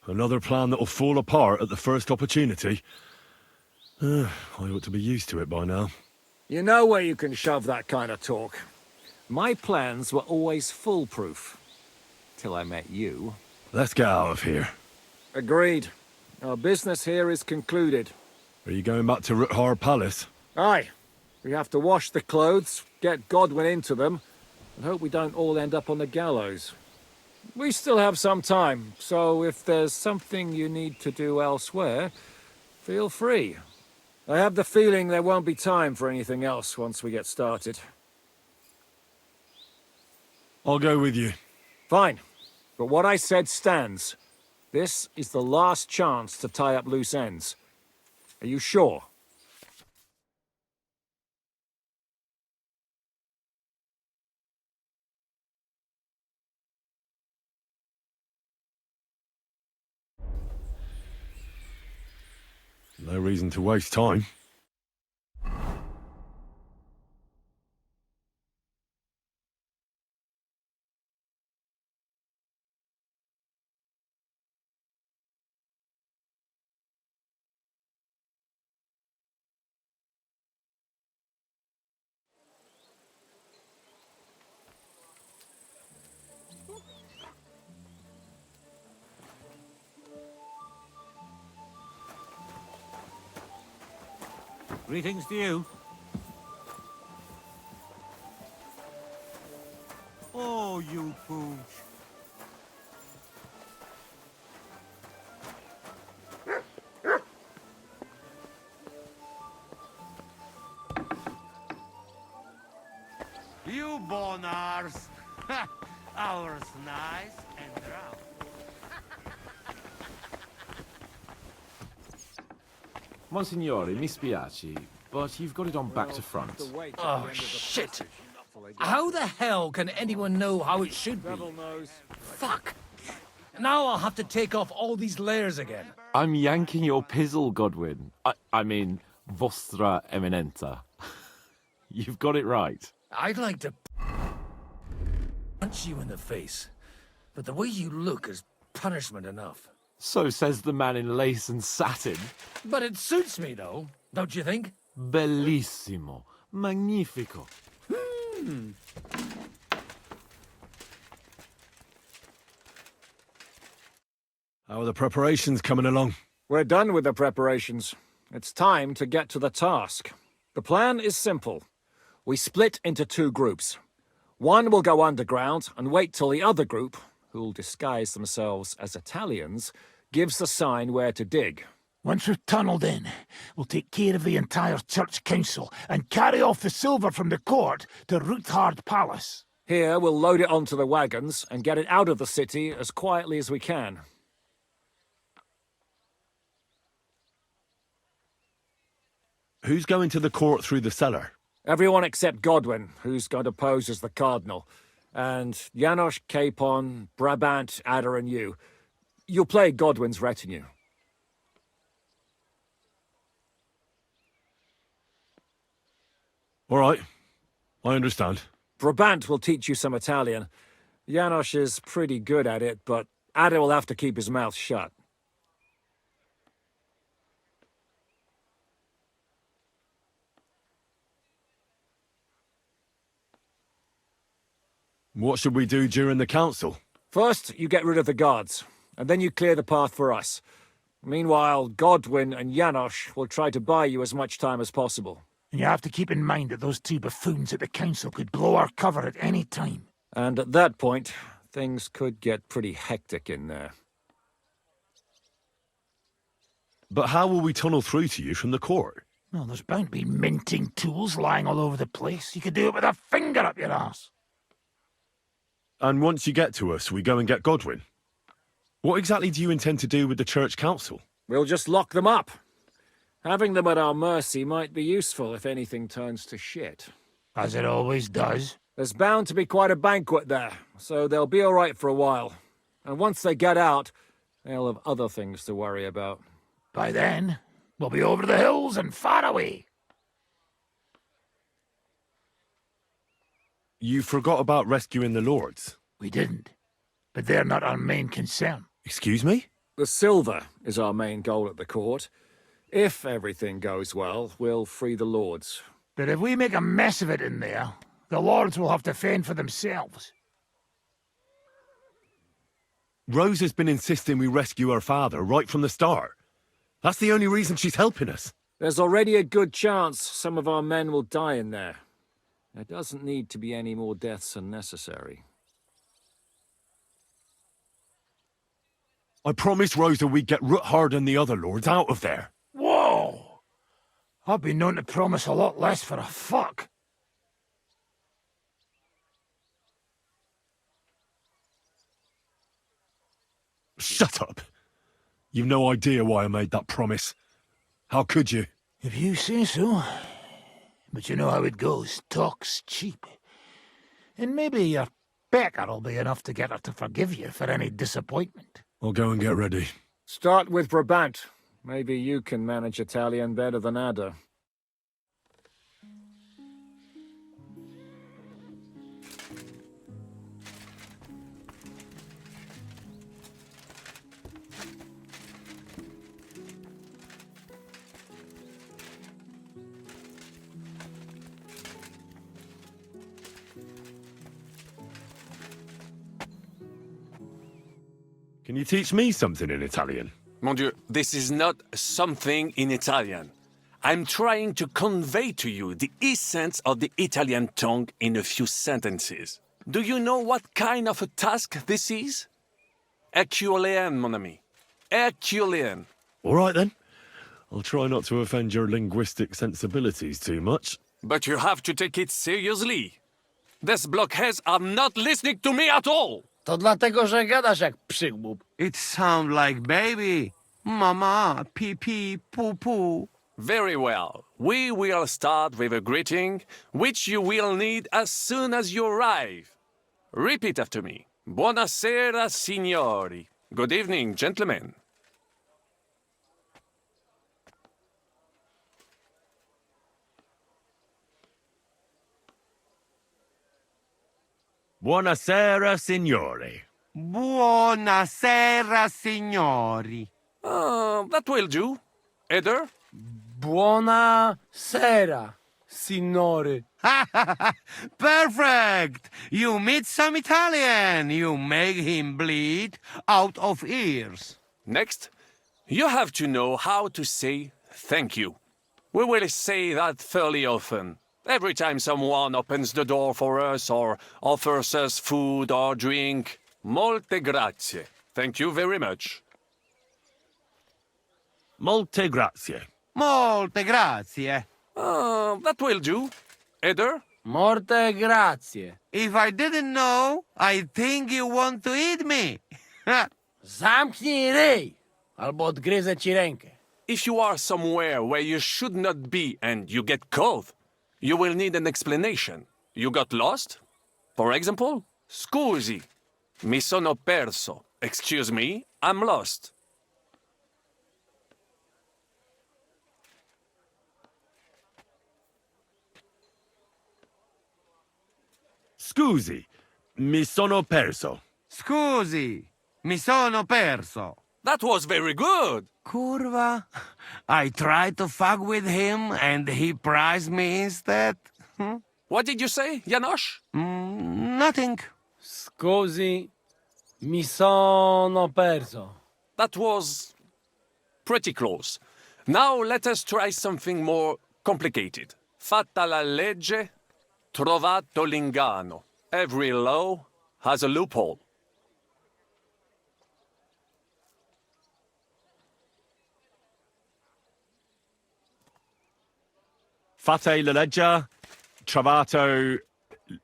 Another plan that'll fall apart at the first opportunity? I ought to be used to it by now. You know where you can shove that kind of talk. My plans were always foolproof. Till I met you. Let's get out of here. Agreed. Our business here is concluded. Are you going back to Ruthar Palace? Aye. We have to wash the clothes, get Godwin into them, and hope we don't all end up on the gallows. We still have some time, so if there's something you need to do elsewhere, feel free. I have the feeling there won't be time for anything else once we get started. I'll go with you. Fine. But what I said stands. This is the last chance to tie up loose ends. Are you sure? No reason to waste time. Greetings to you. Oh, you pooch. You born ours. Ours nice and round. Monsignore, mi spiace, but you've got it on back to front. Oh, shit! How the hell can anyone know how it should be? Fuck! Now I'll have to take off all these layers again. I'm yanking your pizzle, Godwin. I mean, Vostra Eminenta. You've got it right. I'd like to punch you in the face, but the way you look is punishment enough. So says the man in lace and satin. But it suits me, though, don't you think? Bellissimo. Magnifico. How are the preparations coming along? We're done with the preparations. It's time to get to the task. The plan is simple. We split into two groups. One will go underground and wait till the other group, who'll disguise themselves as Italians, gives the sign where to dig. Once we've tunneled in, we'll take care of the entire church council and carry off the silver from the court to Ruthard Palace. Here, we'll load it onto the wagons and get it out of the city as quietly as we can. Who's going to the court through the cellar? Everyone except Godwin, who's going to pose as the cardinal. And Janos, Capon, Brabant, Ada and you. You'll play Godwin's retinue. All right. I understand. Brabant will teach you some Italian. Janos is pretty good at it, but Ada will have to keep his mouth shut. What should we do during the council? First, you get rid of the guards, and then you clear the path for us. Meanwhile, Godwin and Janos will try to buy you as much time as possible. And you have to keep in mind that those two buffoons at the council could blow our cover at any time. And at that point, things could get pretty hectic in there. But how will we tunnel through to you from the court? Well, there's bound to be minting tools lying all over the place. You could do it with a finger up your ass. And once you get to us, we go and get Godwin. What exactly do you intend to do with the church council? We'll just lock them up. Having them at our mercy might be useful if anything turns to shit. As it always does. There's bound to be quite a banquet there, so they'll be all right for a while. And once they get out, they'll have other things to worry about. By then, we'll be over the hills and far away. You forgot about rescuing the lords. We didn't. But they're not our main concern. Excuse me? The silver is our main goal at the court. If everything goes well, we'll free the lords. But if we make a mess of it in there, the lords will have to fend for themselves. Rose has been insisting we rescue her father right from the start. That's the only reason she's helping us. There's already a good chance some of our men will die in there. There doesn't need to be any more deaths than necessary. I promised Rosa we'd get Ruthard and the other lords out of there. Whoa! I've been known to promise a lot less for a fuck. Shut up. You've no idea why I made that promise. How could you? If you say so. But you know how it goes. Talk's cheap. And maybe your becker'll be enough to get her to forgive you for any disappointment. I'll go and get ready. Start with Brabant. Maybe you can manage Italian better than Ada. Can you teach me something in Italian? Mon Dieu, this is not something in Italian. I'm trying to convey to you the essence of the Italian tongue in a few sentences. Do you know what kind of a task this is? Herculean, mon ami. Herculean. All right then. I'll try not to offend your linguistic sensibilities too much. But you have to take it seriously. These blockheads are not listening to me at all. To dlatego, że gadasz jak przygłup. It sounds like baby. Mama, pee pee, poo poo. Very well. We will start with a greeting, which you will need as soon as you arrive. Repeat after me. Buonasera, signori. Good evening, gentlemen. Buonasera, signori. Buonasera, signori. That will do. Eder? Buona sera, signori. Perfect! You meet some Italian. You make him bleed out of ears. Next, you have to know how to say thank you. We will say that fairly often. Every time someone opens the door for us or offers us food or drink. Molte grazie. Thank you very much. Molte grazie. Molte grazie. That will do. Eder? Morte grazie. If I didn't know, I'd think you want to eat me. Zamknij ryj, albo odgryzę ci rękę. If you are somewhere where you should not be and you get cold, you will need an explanation. You got lost? For example, scusi, mi sono perso. Excuse me, I'm lost. Scusi, mi sono perso. Scusi, mi sono perso. That was very good. Curva. I tried to fuck with him and he prized me instead. What did you say, Janosch? Nothing. Scusi, mi sono perso. That was pretty close. Now let us try something more complicated. Fatta la legge, trovato l'inganno. Every law has a loophole. Fate la legge, trovato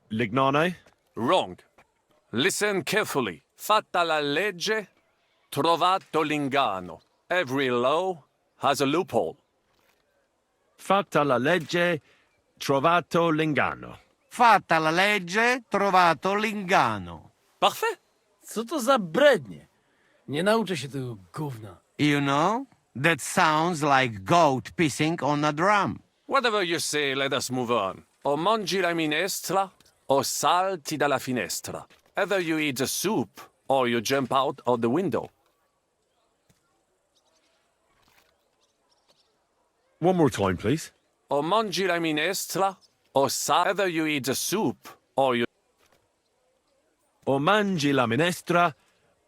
l'inganno. Wrong. Listen carefully. Fatta la legge, trovato l'inganno. Every law has a loophole. Fatta la legge, trovato l'inganno. Fatta la legge, trovato l'inganno. Parfait. Co to za brednie? Nie nauczę się tego gówna. You know, that sounds like goat pissing on a drum. Whatever you say, let us move on. O mangi la minestra, o salti dalla finestra. Either you eat the soup, or you jump out of the window. One more time, please. O mangi la minestra, o either you eat the soup, or you... O mangi la minestra,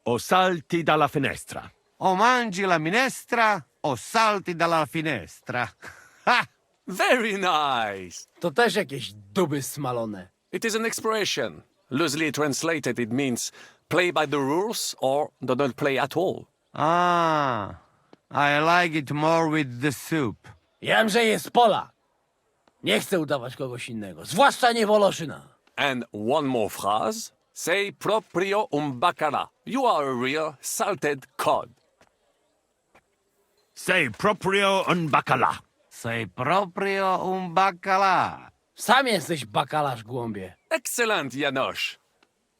o salti dalla finestra. O mangi la minestra, o salti dalla finestra. Ha! Very nice! To też jakieś duby smalone. It is an expression. Loosely translated, it means play by the rules or do not play at all. Ah, I like it more with the soup. Jam, że jest Polak. Nie chcę udawać kogoś innego, zwłaszcza nie Woloszyna. And one more phrase. Say proprio un baccara. You are a real salted cod. Say proprio un bacala. Say proprio un baccalà. Sam jesteś bakalarz, głąbie. Excellent, Janosch.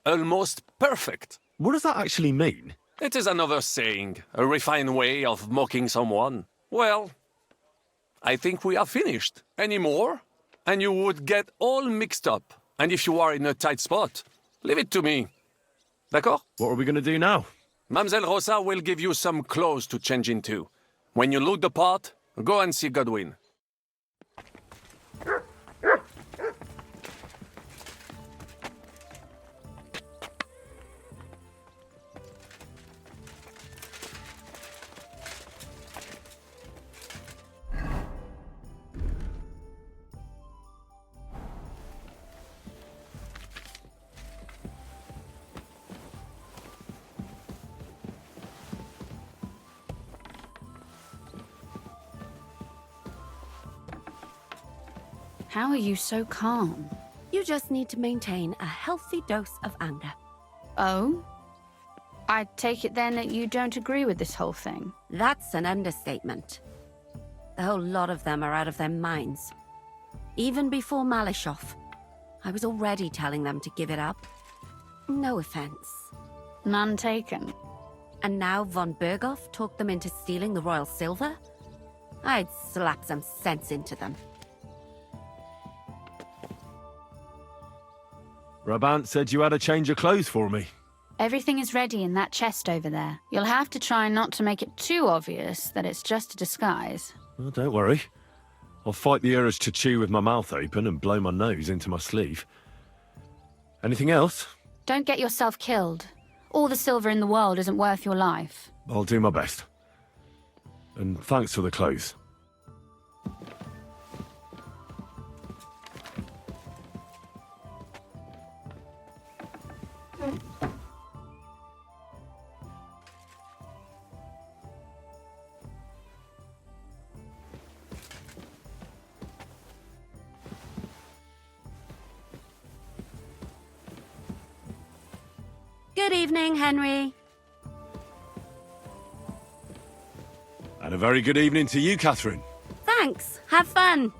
Almost perfect. What does that actually mean? It is another saying, a refined way of mocking someone. Well, I think we are finished. Any more? And you would get all mixed up. And if you are in a tight spot, leave it to me. D'accord? What are we going to do now? Mamselle Rosa will give you some clothes to change into. When you look the part, go and see Godwin. How are you so calm? You just need to maintain a healthy dose of anger. Oh? I take it then that you don't agree with this whole thing? That's an understatement. The whole lot of them are out of their minds. Even before Malishoff, I was already telling them to give it up. No offense. None taken. And now von Berghoff talked them into stealing the royal silver? I'd slap some sense into them. Brabant said you had a change of clothes for me. Everything is ready in that chest over there. You'll have to try not to make it too obvious that it's just a disguise. Well, don't worry. I'll fight the urge to chew with my mouth open and blow my nose into my sleeve. Anything else? Don't get yourself killed. All the silver in the world isn't worth your life. I'll do my best. And thanks for the clothes. Good evening, Henry. And a very good evening to you, Catherine. Thanks. Have fun.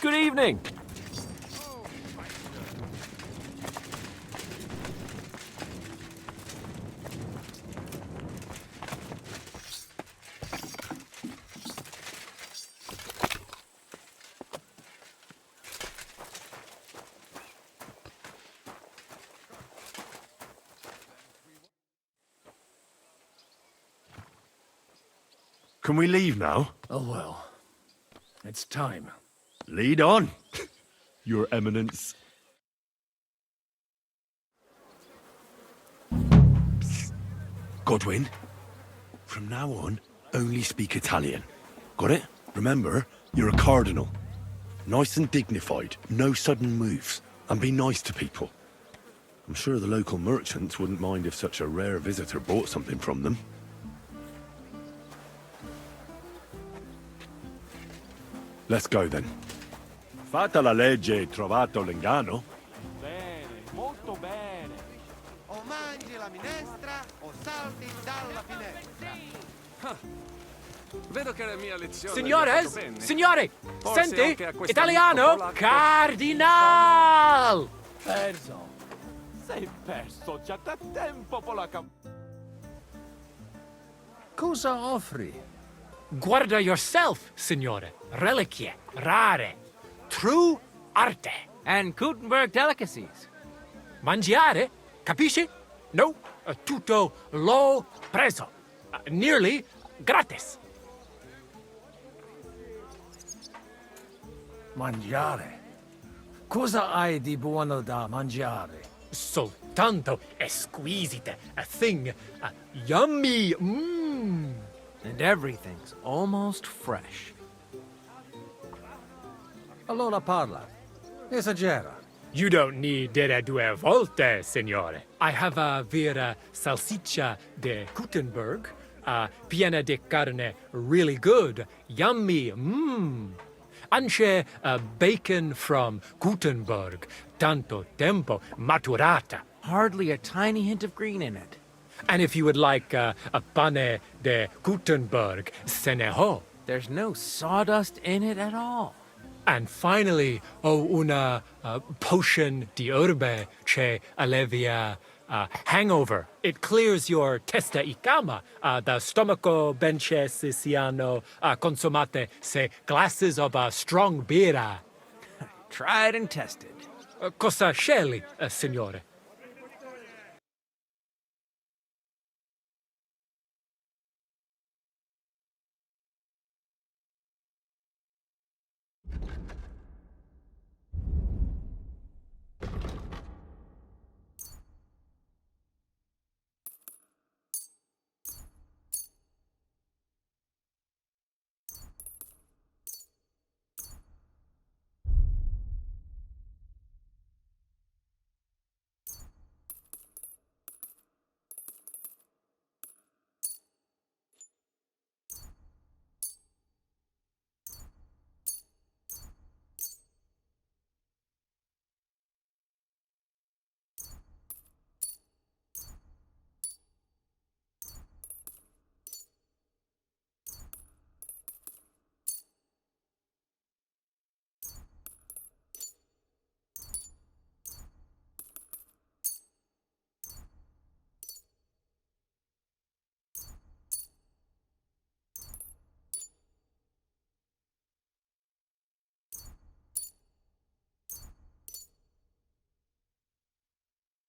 Good evening. Can we leave now? Oh well. It's time. Lead on, Your Eminence. Godwin, from now on, only speak Italian. Got it? Remember, you're a cardinal. Nice and dignified, no sudden moves, and be nice to people. I'm sure the local merchants wouldn't mind if such a rare visitor bought something from them. Let's go then. Fatta la legge, trovato l'inganno. Bene, molto Vedo che la mia lezione vi ha Signores, fatto bene. signore, Forse senti, anche a questo italiano, amico polacco. Cardinal! Perso. Sei perso già da tempo, polacca. Cosa offri? Guarda yourself, signore. Reliquie, rare, true arte. And Gutenberg delicacies. Mangiare, capisci? No, tutto l'ho preso. Nearly gratis. Mangiare? Cosa hai di buono da mangiare? Soltanto esquisite, a thing, yummy, mmm. And everything's almost fresh. Allora parla. Esagera. You don't need dire due volte, signore. I have a vera salsiccia de Gutenberg, piena di carne, really good, yummy, mmm. Anche bacon from Gutenberg, tanto tempo maturata. Hardly a tiny hint of green in it. And if you would like a pane de Gutenberg, se ne ho. There's no sawdust in it at all. And finally, una potion di herbe che allevia hangover. It clears your testa y cama, the stomaco benche siciliano consumate se glasses of strong beer. Tried and tested. Cosa scegli, signore?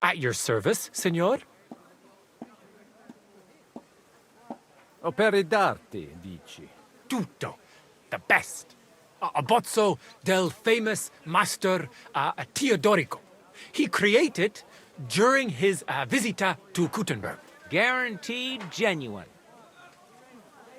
At your service, signor? Opere d'arte, dici? Tutto. The best. A bozzo del famous master Teodorico. He created during his visita to Gutenberg. Guaranteed genuine.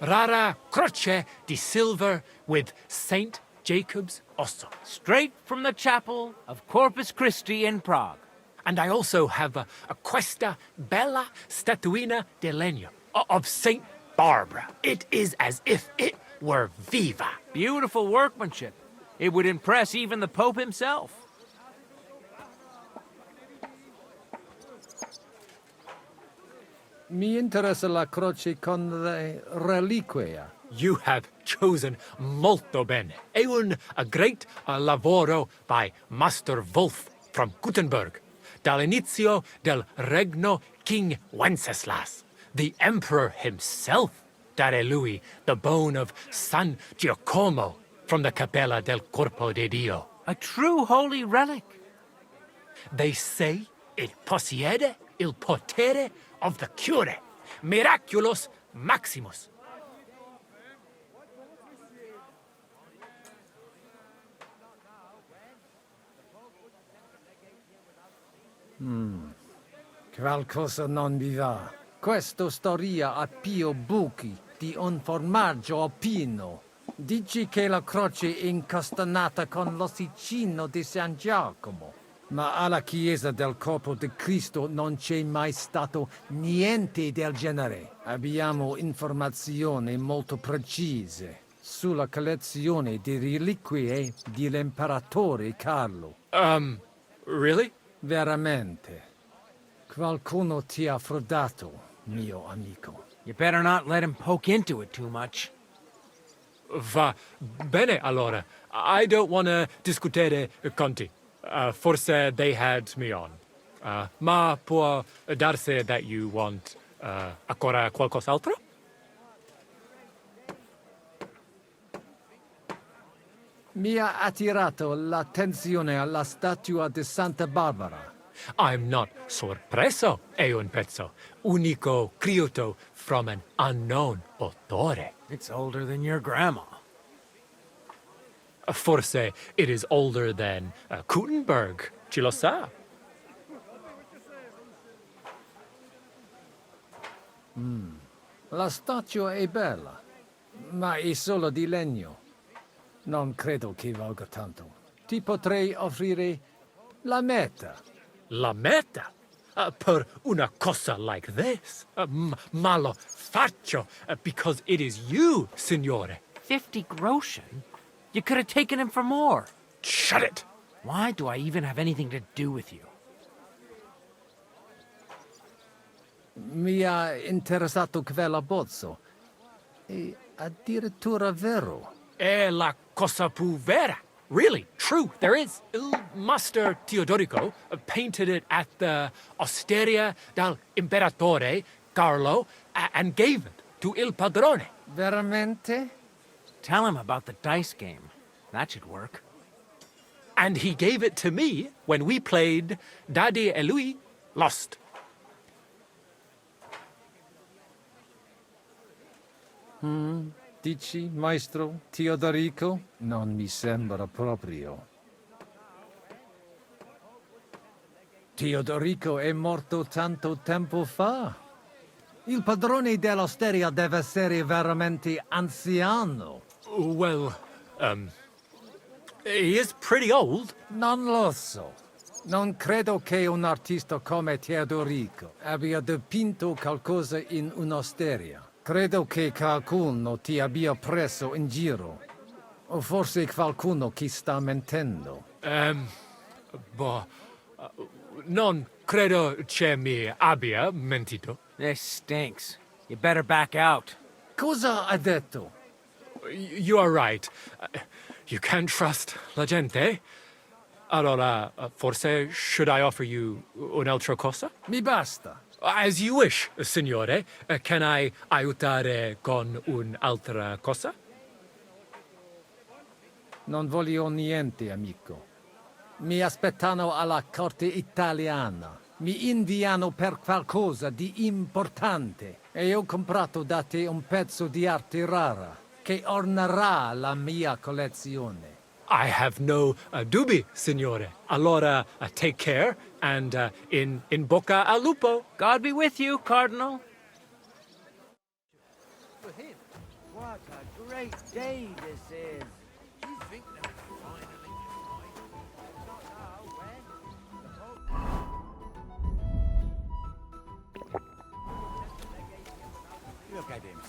Rara croce di silver with St. Jacob's osso. Straight from the chapel of Corpus Christi in Prague. And I also have a questa bella statuina de legno of St. Barbara. It is as if it were viva. Beautiful workmanship. It would impress even the Pope himself. Mi interessa la croce con le reliquie. You have chosen molto bene. È a great lavoro by Master Wolf from Gutenberg. Dall'inizio del regno King Wenceslas, the emperor himself, dare lui the bone of San Giacomo from the Capella del Corpo de Dio. A true holy relic. They say it possiede il potere of the cure, miraculous maximus. Qualcosa non vi va. Questa storia ha più buchi di un formaggio alpino. Dici che la croce è incastenata con l'ossicino di San Giacomo. Ma alla chiesa del Corpo di Cristo non c'è mai stato niente del genere. Abbiamo informazioni molto precise sulla collezione di reliquie dell'imperatore Carlo. Really? Veramente. Qualcuno ti ha frodato, mio amico. You better not let him poke into it too much. Va bene, allora. I don't want to discutere conti. Forse they had me on. Ma può darsi that you want ancora qualcos'altro? Mi ha attirato l'attenzione alla statua di Santa Barbara. I'm not sorpreso, è un pezzo. Unico creato from an unknown autore. It's older than your grandma. Forse it is older than Gutenberg. Ci lo sa? La statua è bella, ma è solo di legno. Non credo che valga tanto. Ti potrei offrire la metà. La metà? Per una cosa like this? Ma lo faccio because it is you, signore. 50 groschen? You could have taken him for more. Shut it! Why do I even have anything to do with you? Mi ha interessato quell'abbozzo. È addirittura vero. È la cosa più vera. Really, true, there is. Il Master Teodorico painted it at the Osteria del Imperatore Carlo and gave it to Il Padrone. Veramente? Tell him about the dice game. That should work. And he gave it to me when we played Daddy e lui Lost. Dici, maestro Teodorico? Non mi sembra proprio. Teodorico è morto tanto tempo fa. Il padrone dell'osteria deve essere veramente anziano. Well, he is pretty old. Non lo so. Non credo che un artista come Teodorico abbia dipinto qualcosa in un'osteria. Credo che qualcuno ti abbia preso in giro. O forse qualcuno che sta mentendo. Non credo che mi abbia mentito. This stinks. You better back out. Cosa ha detto? You are right. You can't trust la gente. Allora, forse should I offer you un'altra cosa? Mi basta. As you wish, signore. Can I aiutare con un'altra cosa? Non voglio niente, amico. Mi aspettano alla corte italiana. Mi inviano per qualcosa di importante. E ho comprato da te un pezzo di arte rara che ornerà la mia collezione. I have no dubbi, signore. Allora, take care, and in bocca al lupo. God be with you, Cardinal. What a great day this is. Look at him.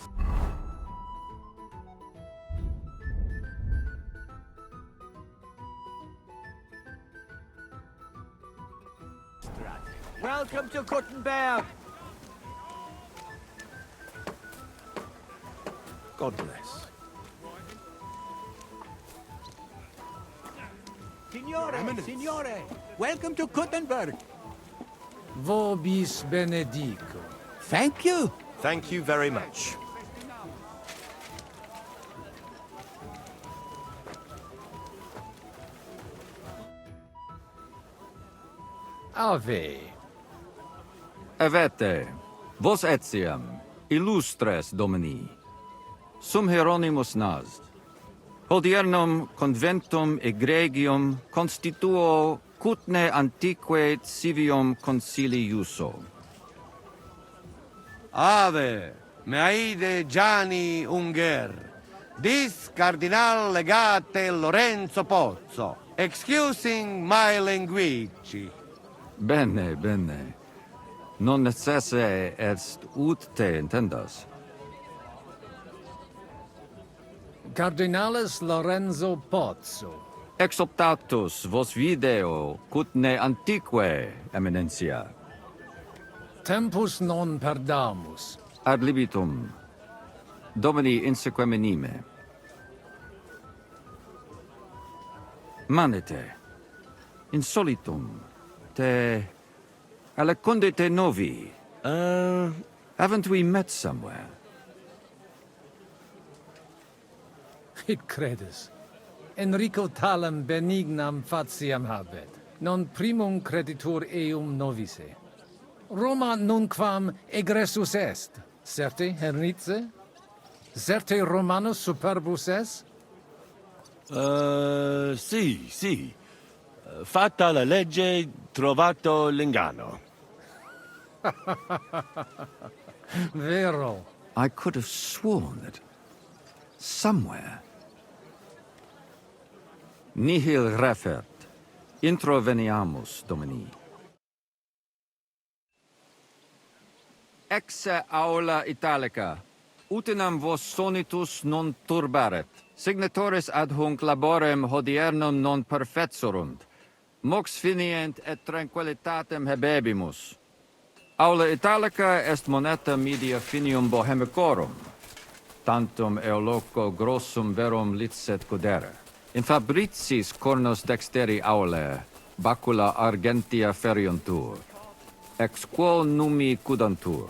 Welcome to Gutenberg. God bless. Signore, welcome to Gutenberg. Vobis benedico. Thank you. Thank you very much. Ave. Evete, vos etiam, illustres domini, sum Hieronymus Nast, hodiernum conventum egregium constituo cutne antique civium concili iuso. Ave, Meaide Gianni Unger, dis Cardinal Legate Lorenzo Pozzo, excusing my language. Bene, bene. Non necesse est ut te intendas. Cardinalis Lorenzo Pozzo. Exoptatus vos video cutne antique, eminencia. Tempus non perdamus. ad libitum, Domini insequem anime. Manete, insolitum, te aliquunde te novi. Haven't we met somewhere? Id credes. Enrico talam benignam fatiam habet, non primum creditur eum novice. Roma nunquam egressus est, certe, Hernice? Certe Romanus superbus est? Sì. Fatta la legge, trovato l'ingano. Vero. I could have sworn that somewhere. Nihil refert. Introveniamus, Domini. Exe aula italica. Utinam vos sonitus non turbaret. Signatoris ad hunc laborem hodiernum non perfetsurunt. Mox finient et tranquillitatem habebimus. Aula italica est moneta media finium bohemicorum. Tantum eoloco grossum verum licet godere. In fabricis cornos dexteri aulae, bacula argentia feriuntur. Ex quo numi cudantur.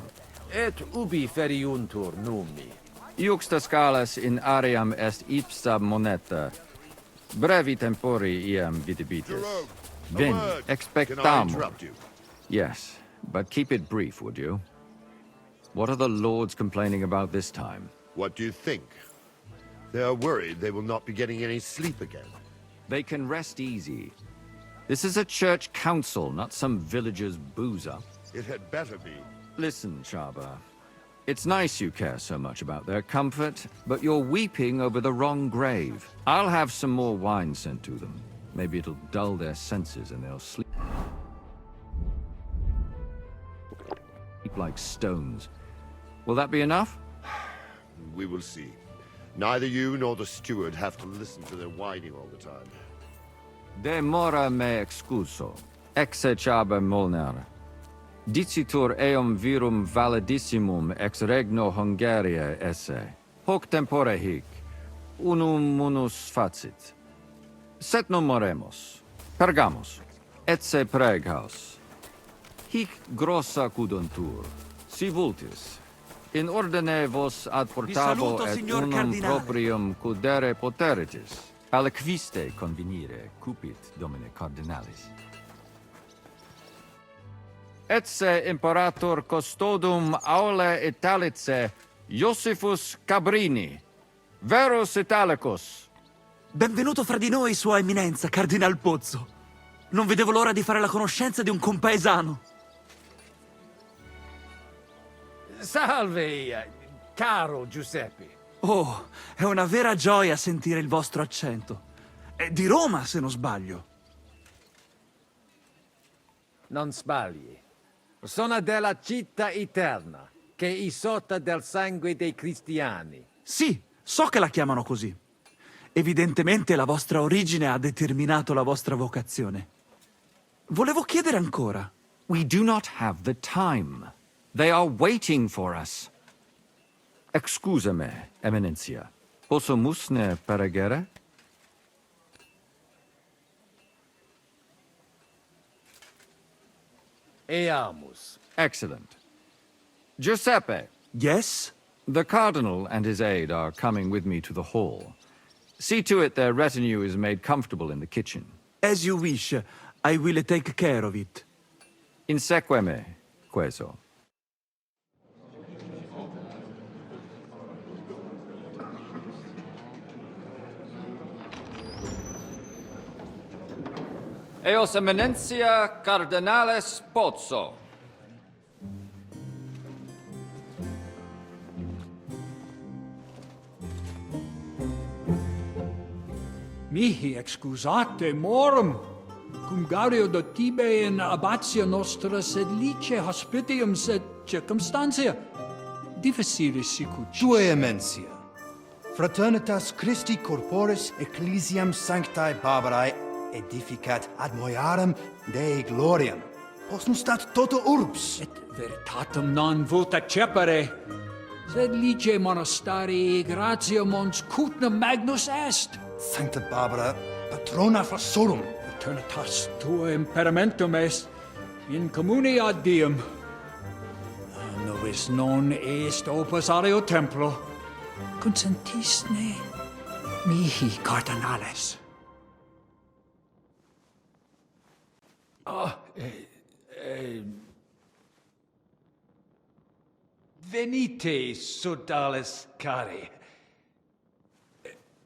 Et ubi feriuntur numi? Iuxta scalas in aream est ipsa moneta. Brevi tempori iam vidibitis. Vin, expectamus. Yes, but keep it brief, would you? What are the lords complaining about this time? What do you think? They are worried they will not be getting any sleep again. They can rest easy. This is a church council, not some villager's boozer. It had better be. Listen, Chaba. It's nice you care so much about their comfort, but you're weeping over the wrong grave. I'll have some more wine sent to them. Maybe it'll dull their senses and they'll sleep like stones. Will that be enough? We will see. Neither you nor the steward have to listen to their whining all the time. De mora me excuso. Exe Chaba Molnar. Dicitur eum virum validissimum ex regno Hungaria esse. Hoc tempore hic. Unum munus facit. Set non moremus. Pergamus. Etse preghaus. Hic grossa cuduntur. Si vultis. In ordine vos ad portavo et unum proprium cudere poteritis. Aliquiste convenire cupit, Domine Cardinalis. Etse imperator custodum aule Italice, Iosifus Cabrini. Verus Italicus. Benvenuto fra di noi, Sua Eminenza, Cardinal Pozzo. Non vedevo l'ora di fare la conoscenza di un compaesano. Salve, caro Giuseppe. Oh, è una vera gioia sentire il vostro accento. È di Roma, se non sbaglio. Non sbagli. Sono della città eterna, che è isotta del sangue dei cristiani. Sì, so che la chiamano così. Evidentemente la vostra origine ha determinato la vostra vocazione. Volevo chiedere ancora. We do not have the time. They are waiting for us. Excusame, Eminencia. Posso musne peregere? Eamus. Excellent. Giuseppe. Yes? The Cardinal and his aide are coming with me to the hall. See to it their retinue is made comfortable in the kitchen. As you wish. I will take care of it. Insequeme, queso. Eos Eminencia Cardinales Pozzo. Mihi excusate morum, cum gaudio do tibe in abatia nostra sed lice hospitium sed circumstantia difficilis sicut. Tue Emencia, fraternitas Christi corporis ecclesiam sanctae Barbarae edificat ad moiarem Dei gloriam. Postum stat toto urbs. Et veritatem non vult accepere. Sed lice monasterii gratia mons cutna magnus est. Sancta Barbara, patrona Fossorum. Eternitas tua imperamentum est in communi ad diem. Novis non est opus aleo templo. Consentisne mihi cardinales. Venite, sodales cari.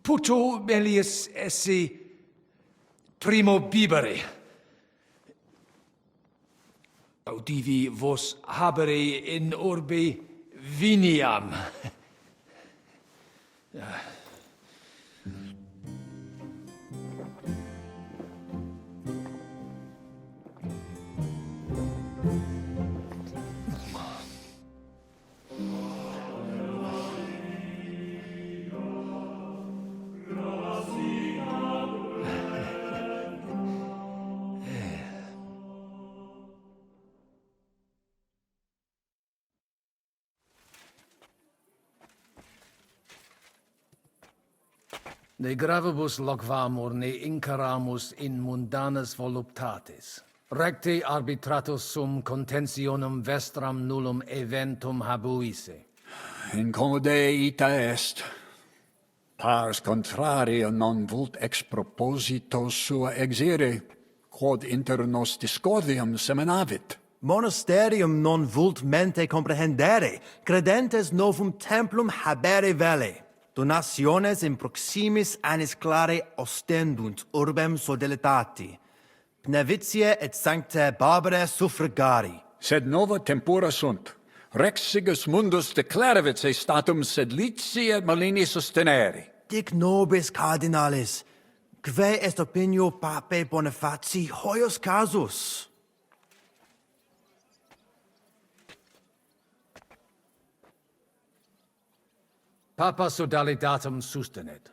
Puto melius esse primo bibere. Audivi vos habere in orbe viniam. Ne gravibus loquamur ne incaramus in mundanas voluptatis. Recte arbitratus sum contentionum vestram nullum eventum habuisse. Incomode ita est. Pars contrario non vult ex proposito sua exire, quod inter nos discordium seminavit. Monasterium non vult mente comprehendere, credentes novum templum habere vele. Donationes in proximis annis clare ostendunt urbem sodelitati. Pnevitiae et sanctae Barbarae suffragari. Sed nova tempora sunt. Rex sigus mundus declaravit se statum sed lici et malini sostenere. Dic nobis cardinalis, kve est opinio pape Bonifaci hoius casus? Papa sodalidatum sustenet.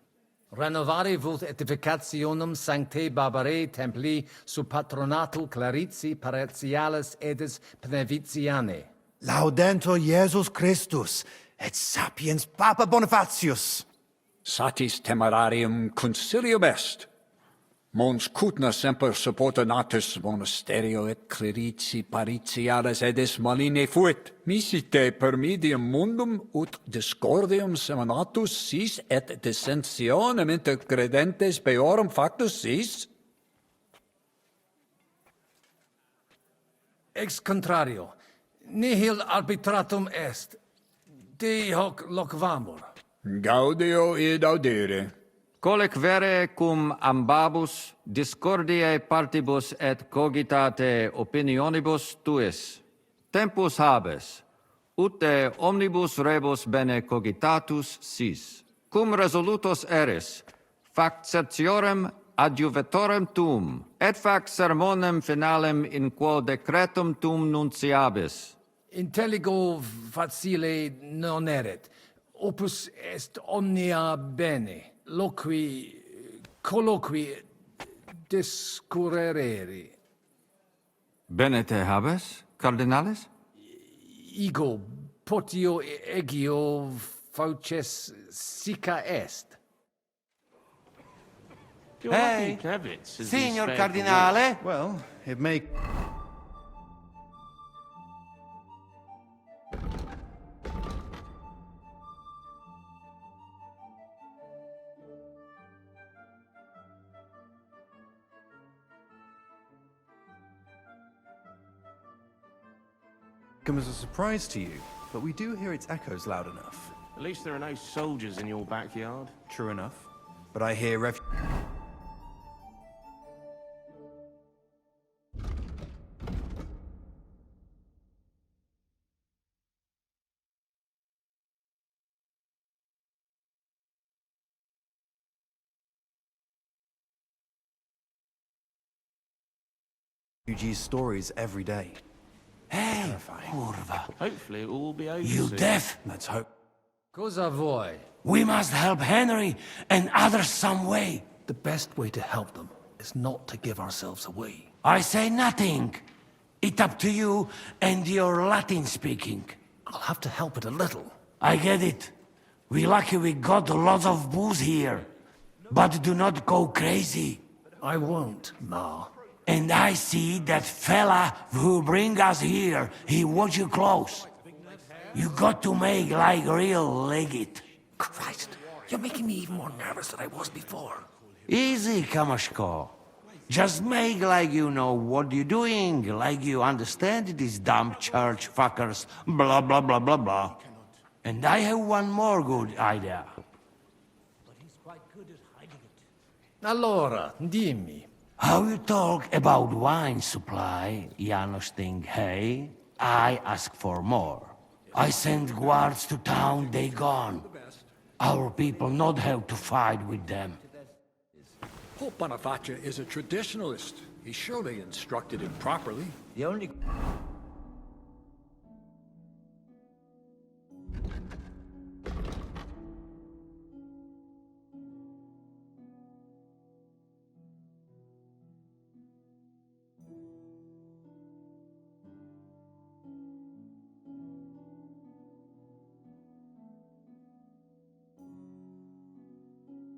Renovare vult edificationum Sanctae Barbarae Templi sub patronato Clarici Paretialis edis Pnevitianae. Laudentur Jesus Christus, et sapiens Papa Bonifacius. Satis temerarium concilium est. Mons cutna semper supportatus monasterio et clerici paritialis edis maline fuit. Misite per medium mundum ut discordium seminatus sis et dissensionem inter credentes peorum factus sis? Ex contrario, nihil arbitratum est. De hoc loquamur. Gaudio id audire. Colec vere cum ambabus discordiae partibus et cogitate opinionibus tuis. Tempus habes, ute omnibus rebus bene cogitatus sis. Cum resolutos eris, fac certiorem adjuvetorem tuum, et fac sermonem finalem in quo decretum tuum nunciabis. Intelligo facile non erit. Opus est omnia bene. Loqui, colloqui, discurrere. Bene te habes, cardinalis? Ego, potio egio fauces sica est. Hey, Signor Cardinale. Well, it may... Come as a surprise to you, but we do hear its echoes loud enough. At least there are no soldiers in your backyard. True enough. But I hear refugees' stories every day. Hey, curva. Hopefully it will all be over You soon. deaf? Let's hope. Cosa vuoi? We must help Henry and others some way. The best way to help them is not to give ourselves away. I say nothing. It's up to you and your Latin speaking. I'll have to help it a little. I get it. We lucky we got a lot of booze here. But do not go crazy. I won't, Ma. And I see that fella who bring us here, he watch you close. You got to make like real legit. Christ, you're making me even more nervous than I was before. Easy, Kamashko. Just make like you know what you're doing, like you understand these dumb church fuckers, blah blah blah blah blah. And I have one more good idea. Allora, dimmi. How you talk about wine supply, Janos think, hey? I ask for more. I send guards to town, they gone. Our people not have to fight with them. Pope Boniface is a traditionalist. He surely instructed him properly. The only...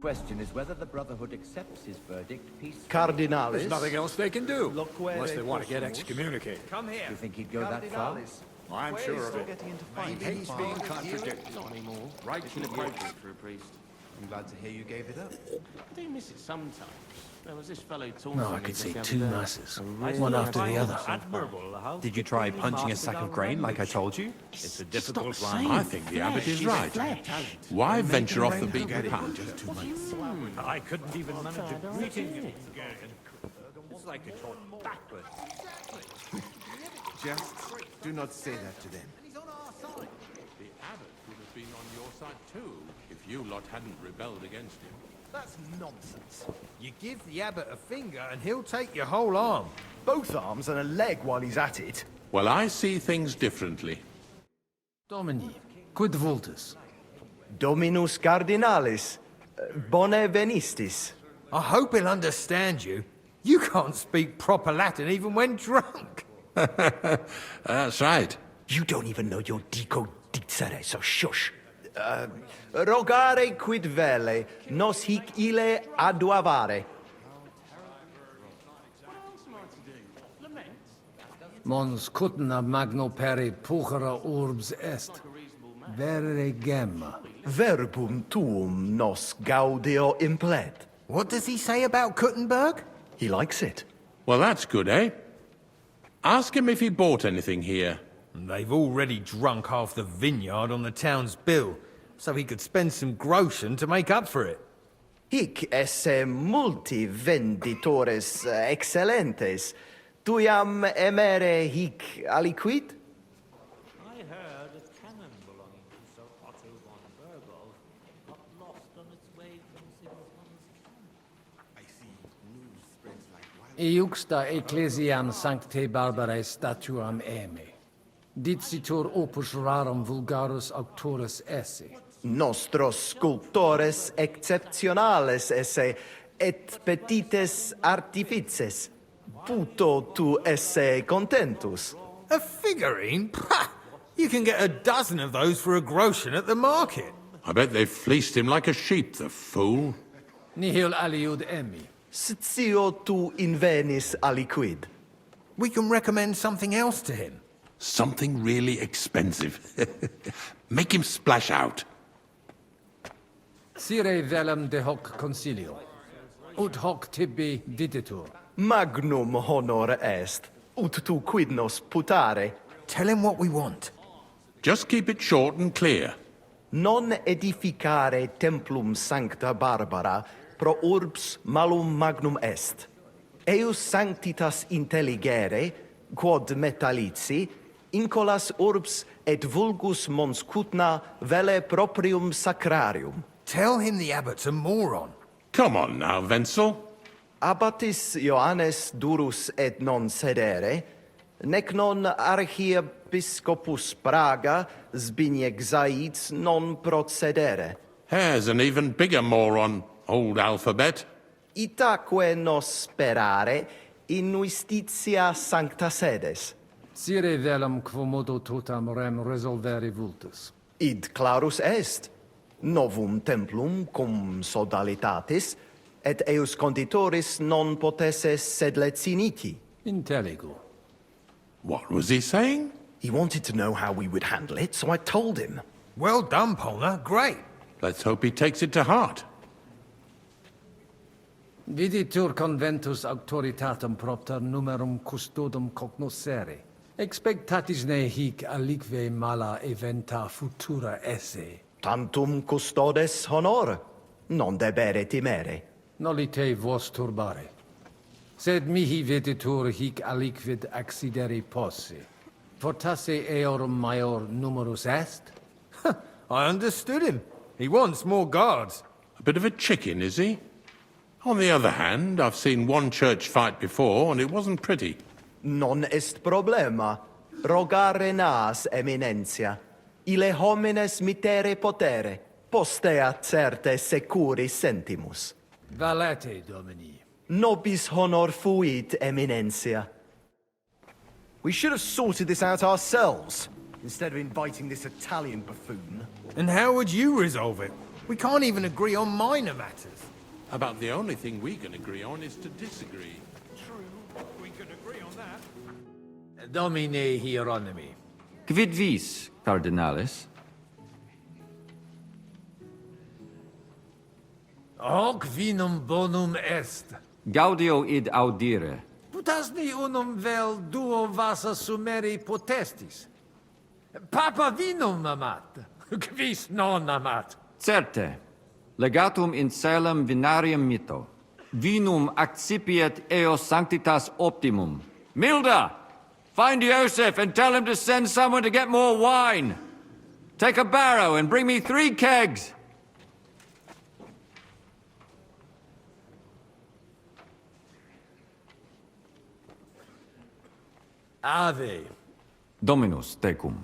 question is whether the Brotherhood accepts his verdict peacefully. Cardinalis. There's nothing else they can do, unless they want to get excommunicated. Come here. You think he'd go that far? I'm sure of it. He hates being contradicted. Not anymore. Right It's to the inappropriate point. for a priest. I'm glad to hear you gave it up. I do miss it sometimes. There was this fellow talking No, to I me could just say the other 2 day. masses, I really one had after to the find other. myself. Did you try punching a sack of grain like I told you? It's a difficult one. I I think the abbot is right. Why venture off the beaten path? I couldn't even manage a greeting. It's like a short backwards. Just do not say that to them. The abbot would have been on your side too, if you lot hadn't rebelled against him. That's nonsense. You give the abbot a finger and he'll take your whole arm. Both arms and a leg while he's at it. Well, I see things differently. Domini, quid vultus? Dominus Cardinalis. Bone venistis. I hope he'll understand you. You can't speak proper Latin even when drunk. That's right. You don't even know your dico dicere, so shush. Rogare quid vele, nos hic ille aduavare. Mons cutna magno peri puchera urbs est. Vere gemma. Verbum tuum nos gaudio implet. What does he say about Kuttenberg? He likes it. Well, that's good, eh? Ask him if he bought anything here. They've already drunk half the vineyard on the town's bill, so he could spend some groschen to make up for it. Hic esse multi venditores excellentes. Tuiam emere hic aliquid? I heard a cannon belonging to Sir Otto von Bergolf got lost on its way from Sigismund's camp. I see news spreads like wild. Iuxta ecclesiam sancte barbarae statuam eme. Dicitur opus rarum vulgarus auctorus esse. Nostros sculptores exceptionales esse, et petites artifices. Puto tu esse contentus. A figurine? Pah! You can get a dozen of those for a groschen at the market. I bet they fleeced him like a sheep, the fool. Nihil aliud emi. Scio tu invenis aliquid. We can recommend something else to him. Something really expensive. Make him splash out. Sire velum de hoc concilio. Ut hoc tibi diditur. Magnum honor est, ut tu quid nos putare. Tell him what we want. Just keep it short and clear. Non edificare templum sancta Barbara pro urbs malum magnum est. Eius sanctitas intelligere, quod metallici, incolas urbs et vulgus mons cutna vele proprium sacrarium. Tell him the abbot's a moron. Come on now, Wenzel. Abbatis Ioannes durus et non sedere, nec non archiepiscopus Praga Zbigniew Zaitz non procedere. Here's an even bigger moron, old alphabet. Itaque nos sperare in justitia sancta sedes. Sire velum quomodo totam rem resolvere vultus. Id clarus est. Novum templum cum sodalitatis, et eus conditoris non potesses sed leciniti. Intelligo. What was he saying? He wanted to know how we would handle it, so I told him. Well done, Polna. Great. Let's hope he takes it to heart. Viditur conventus auctoritatem propter numerum custodum cognoscere. Expectatis ne hic alique mala eventa futura esse. Tantum custodes honor, non debere timere. Nolite vos turbare. Sed mihi viditur hic aliquid accidere posse. Fortasse eorum maior numerus est? I understood him. He wants more guards. A bit of a chicken, is he? On the other hand, I've seen one church fight before, and it wasn't pretty. Non est problema. Rogare nas, eminentia. Ile homines mitere potere. Postea certe securi sentimus. Valete, Domini. Nobis honor fuit, eminentia. We should have sorted this out ourselves, instead of inviting this Italian buffoon. And how would you resolve it? We can't even agree on minor matters. About the only thing we can agree on is to disagree. True, we can agree on that. Domine Hieronymi. Quid vis, cardinalis? Hoc vinum bonum est. Gaudio id audire. Putasni unum vel duo vasa sumeri potestis. Papa vinum amat, quis non amat. Certe. Legatum in caelum vinarium mito. Vinum accipiet eos sanctitas optimum. Milda! Find Joseph and tell him to send someone to get more wine. Take a barrow and bring me 3 kegs. Ave. Dominus tecum.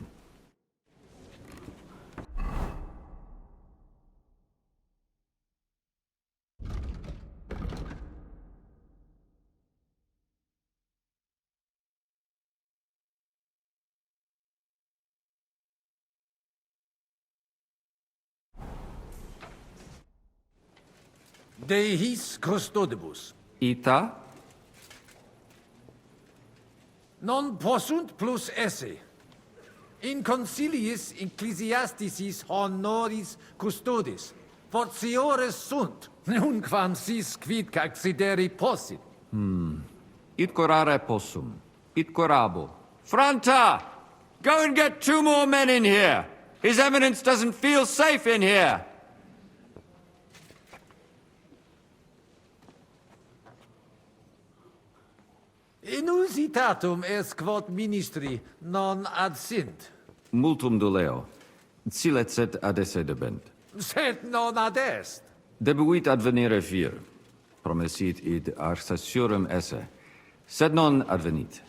De his custodibus. Ita? Non possunt plus esse. In conciliis ecclesiasticis honoris custodis. Fortiores sunt, nunquam sis quid accideri possit. It corare possum. It corabo. Franta! Go and get 2 more men in here! His Eminence doesn't feel safe in here! Inusitatum est quod ministri non ad sint. Multum doleo. Silecet ad esse debent. Sed non ad est. Debuit advenire 4. Promesit id arsaciorem esse. Sed non advenit.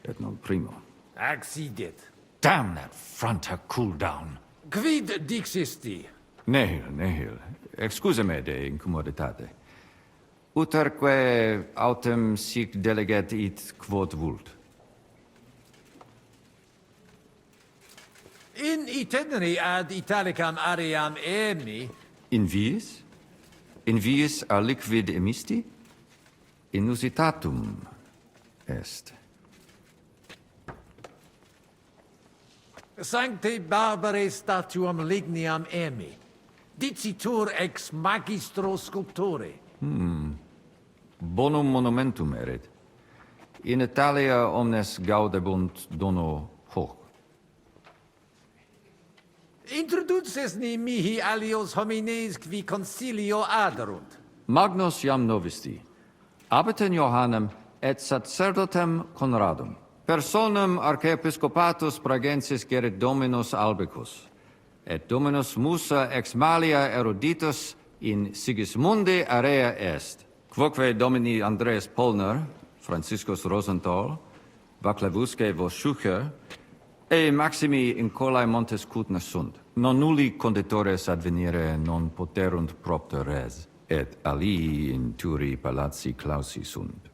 Et non primo. Accidit. Damn that Franta cool down. Quid dixisti? Nihil. Excuse me de incommoditate. Uterque autem sic delegat it quod vult. In itinere ad Italicam aream emni. In viis? In viis aliquid emisti? Inusitatum est. Sancte Barbare statuam ligniam emi. Dicitur ex magistro sculptore. Bonum monumentum erit. In Italia omnes gaudebunt dono hoc. Introduces ni mihi alios homines qui concilio aderunt. Magnus jam novisti. Abitem Johannem et sacerdotem Conradum. Personam archiepiscopatus Pragensis gerit Dominus Albicus. Et Dominus Musa ex malia eruditus in Sigismundi area est. Quoque Domini Andreas Polner, Franciscus Rosenthal, Vaclavusque vos Schucher, e maximi in colae montes cutna sunt. Non nulli conditores advenire non poterunt propter res, et alii in turi palazzi clausi sunt.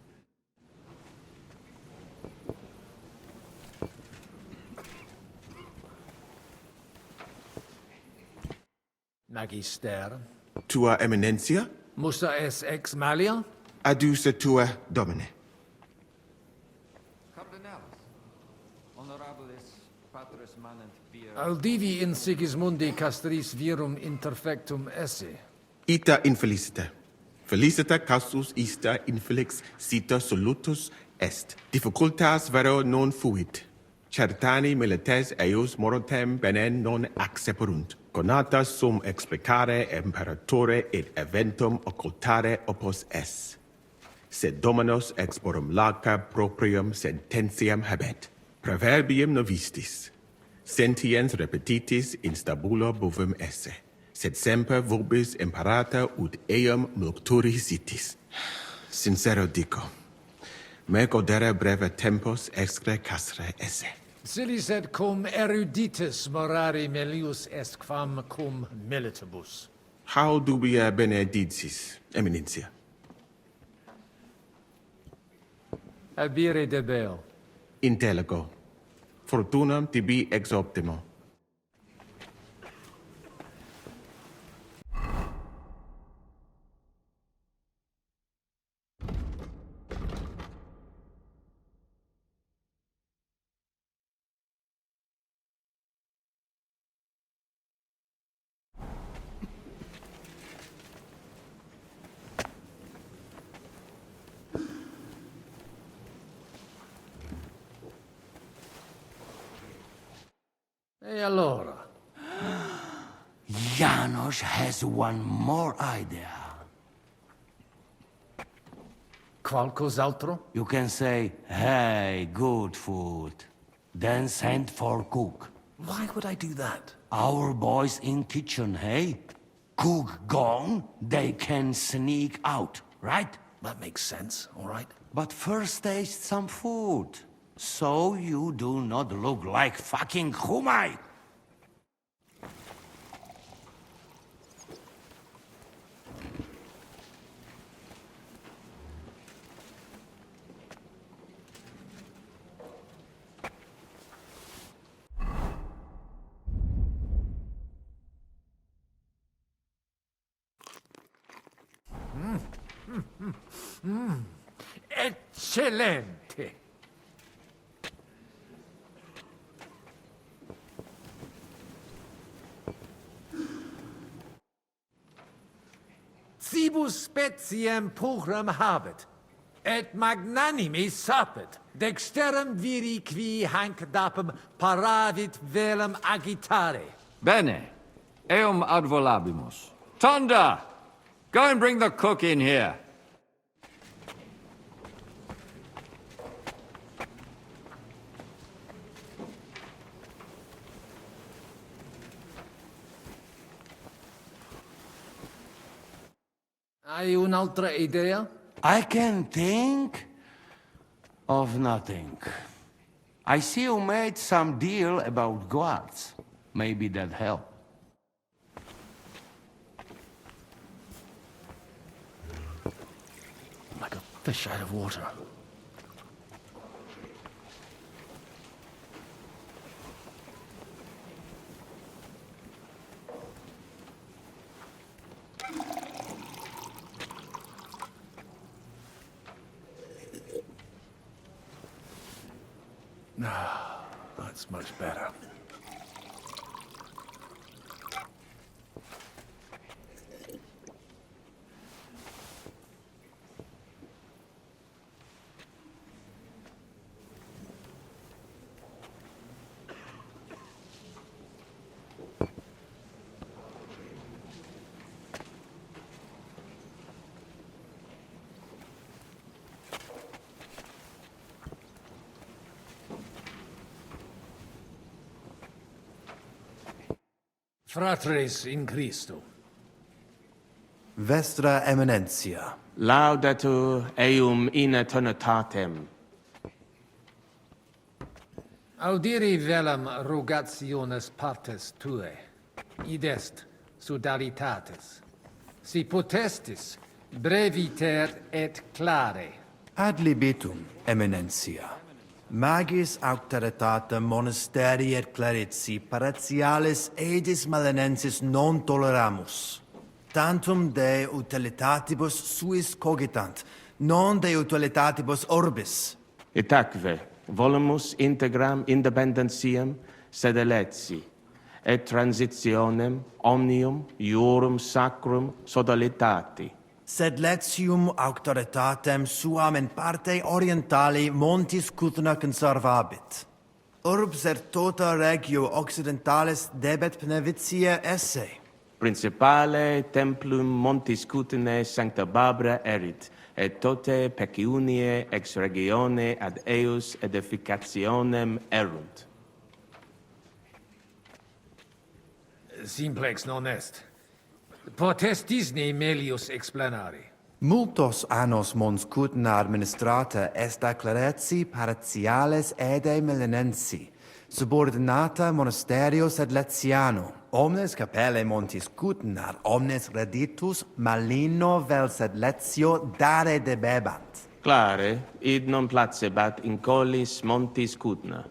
Magister. Tua Eminencia? Musa es ex malia? Adusa tua Domine. Cardinalis, honorabilis patris manent via... Aldivi in Sigismundi castris virum interfectum esse. Ita infelicita. Felicita casus ista infelix cita solutus est. Difficultas vero non fuit. Certani milites eius morotem benen non acceperunt. Conata sum explicare imperatore et eventum occultare opus es. Sed Dominus exporum laca proprium sententiam habet. Proverbium novistis. Sentiens repetitis in stabula bovum esse. Sed semper vobis imparata ut eum multuri sitis. Sincero dico, me godere breve tempus excre castre esse. Silis et cum eruditus morari melius est quam cum militibus. How dubia benedictis, Eminencia? Abire debeo. Intellego. Fortunam tibi ex optimo. E allora? Janos has one more idea. Qualcos'altro? You can say, hey, good food. Then send for cook. Why would I do that? Our boys in kitchen, hey? Cook gone, they can sneak out, right? That makes sense, all right. But first taste some food. So you do not look like fucking Humai. Eccellente! Cibus speciem puram habet, et magnanimi sapet, dexterum viri qui hanc dapum paravit velum agitare. Bene, eum ad volabimus. Tonda! Go and bring the cook in here. Hai un'altra idea? I can think of nothing. I see you made some deal about guards. Maybe that help. Like a fish out of water. That's much better. Fratres in Christo. Vestra Eminencia. Laudatur eum in eternitatem. Audiri velam rogationes partes tue, id est sodalitatis. Si potestis, breviter et clare. Ad libitum, Eminencia. Magis auctoritatem monasteri et clerici paratialis edis malenensis non toleramus. Tantum de utilitatibus suis cogitant, non de utilitatibus orbis. Itaque, volumus integram independentiam sedeletsi, et transitionem omnium iurum sacrum sodalitati. Sed letium auctoritatem suam in parte orientali montis Cutna conservabit. Urbs et tota regio occidentalis debet pnevitia esse. Principale templum montis Cutnae sancta Barbara erit, et tote peciunie ex regione ad eius edificationem erunt. Simplex non est. Potestis ne melius explanari. Multos annos mons Cutna administrata est a clerici paratiales ede milenensi, subordinata monasterio sed letiano. Omnes capelle montis Cutnar, omnes reditus malino vel sed letio dare debebant. Clare, id non placebat in collis montis Cutna,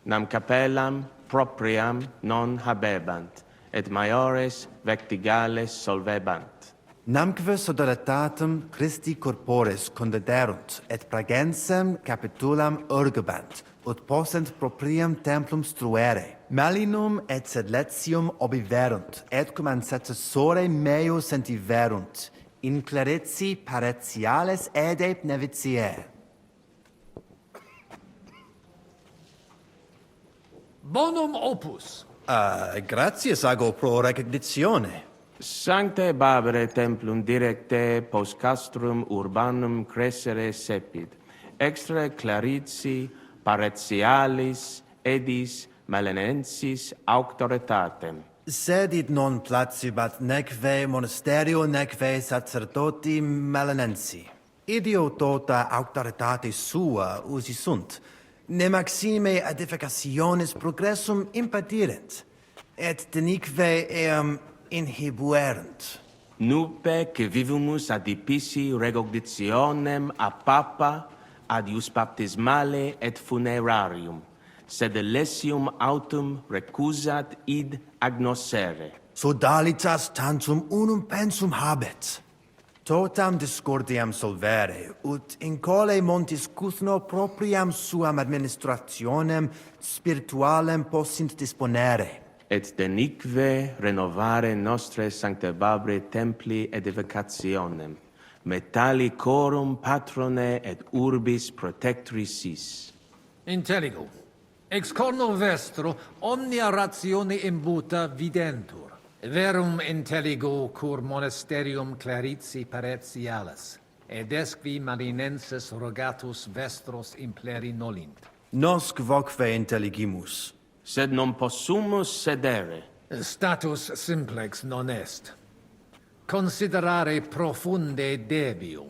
nam capellam propriam non habebant, et maiores vectigales solvebant. Namque sodalitatem Christi corporis condederunt, et pragensem capitulam urgebant, ut possent propriam templum struere. Malinum et sed letium obiverunt, et cum ancestore meo sentiverunt, in clerici paratiales ede pnevitiae. Bonum opus. Gratias ago pro recognizione. Sancte Barbarae templum directe post castrum urbanum crescere sepid, extra clarici paratialis edis malenensis auctoritatem. Sed id non placibat neque monasterio neque sacerdoti malenensi. Idio tota auctoritate sua usi sunt, ne maxime edificationis progressum impedirent, et denique eam inhibuerent. Nupe que vivumus adipici recognitionem a papa ad ius baptismale et funerarium, sed lesium autum recusat id agnoscere. Sodalitas tantum unum pensum habet. Totam discordiam solvere, ut in cole montis Cuthno propriam suam administrationem spiritualem possint disponere. Et denique renovare nostre Sancta Barbarae templi edificationem, metali corum patrone et urbis protectricis. Intelligo. Ex corno vestro omnia ratione imbuta videntur. Verum intelligo cur monasterium clerici paratialis, ed esqui marinenses rogatus vestros impleri nolint. Nosc voque intelligimus. Sed non possumus sedere. Status simplex non est. Considerare profunde debio.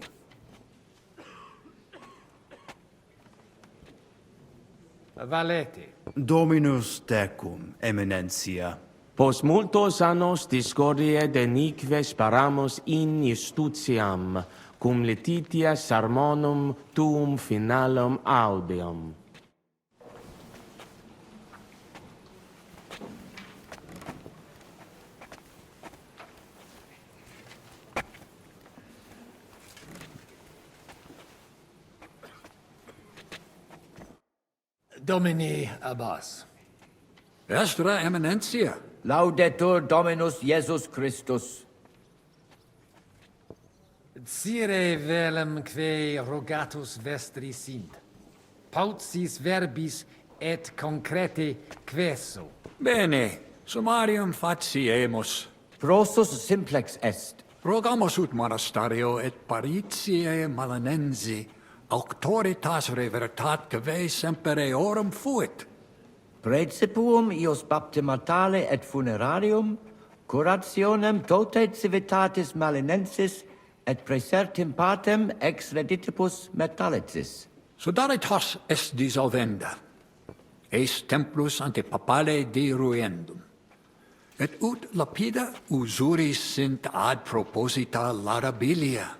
Valete. Dominus tecum, eminentia. Post multos annos discordie denique sparamus in justitiam, cum lititia sermonum tuum finalum audeum. Domini Abbas. Vestra Eminentia. Laudetur Dominus Iesus Christus. Cire velum que rogatus vestri sint. Paucis verbis et concrete queso. Bene, summarium faciemus. Prosus simplex est. Rogamus ut monasterio et paritiae malanensi, auctoritas reveritat que semper eorum fuit. Praecipuum ius baptimatale et funerarium, curationem tote civitatis malinensis, et praesertim patem ex reditibus metallicis. Sodalitas est dissolvenda. Eis templus ante papale deruendum. Et ut lapida usuris sint ad proposita larabilia.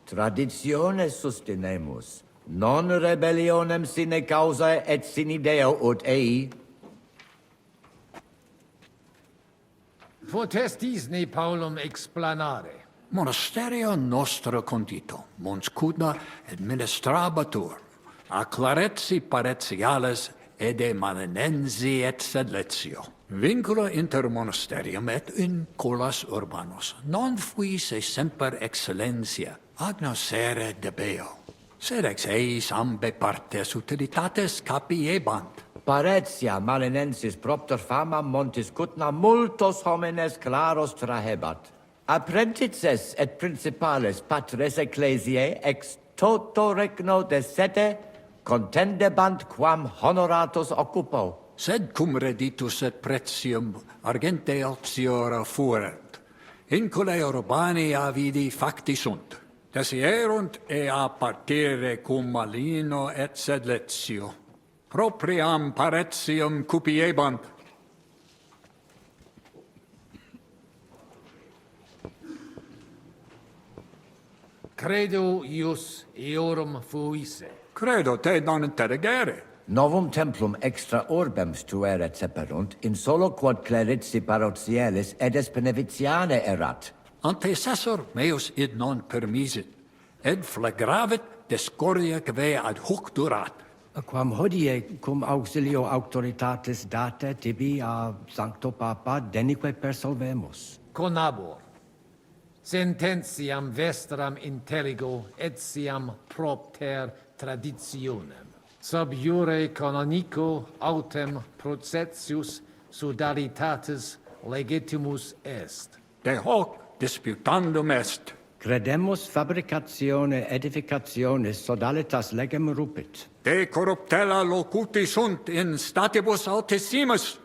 Traditione sustenemus, Non rebellionem sine causa et sine Deo ut ei. Potestisne Paulum explanare. Monasterio nostro condito, mons cudna administrabatur, a clareti paretiales ede malinensi et sedletio. Vincula inter monasterium et in colas urbanos, non fuisse semper excellentia, agnoscere debeo, sed ex eis ambe partes utilitates capiebant. Paretia malinensis propter fama montis cutna multos homines claros trahebat. Apprentices et principales patres ecclesiae ex toto regno de sete contendebant quam honoratus occupo. Sed cum reditus et pretium argente optiora fuerent, inculae urbani avidi facti sunt, desierunt ea partire cum malino et sedletio, propriam paretium cupiebant. Credo ius eorum fuisse. Credo te non interrogere. Novum templum extra orbem stueret seperunt, in solo quod clerici parotialis edes beneficiane erat. Antecessor meus id non permisit, ed flagravit discordia que ad hoc durat. Quam hodie cum auxilio auctoritatis data tibi a Sancto Papa denique persolvemus. Conabor. Sententiam vestram intelligo etiam propter traditionem. Sub iure canonico autem processius sodalitatis legitimus est. De hoc disputandum est. Credemus fabricatione edificationis sodalitas legem rupit. De corruptella locuti sunt in statibus altissimus,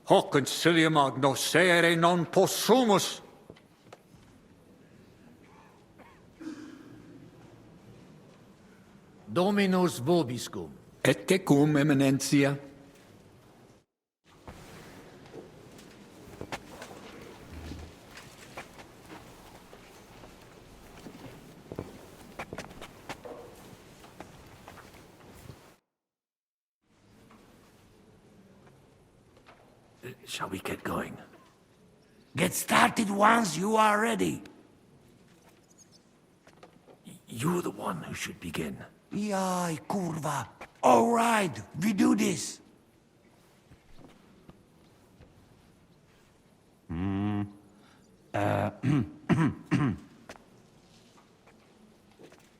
hoc concilium agnoscere non possumus. Dominus vobiscum. Et tecum, eminentia. Shall we get going? Get started once you are ready. You're the one who should begin. Yai, kurva. All right, we do this.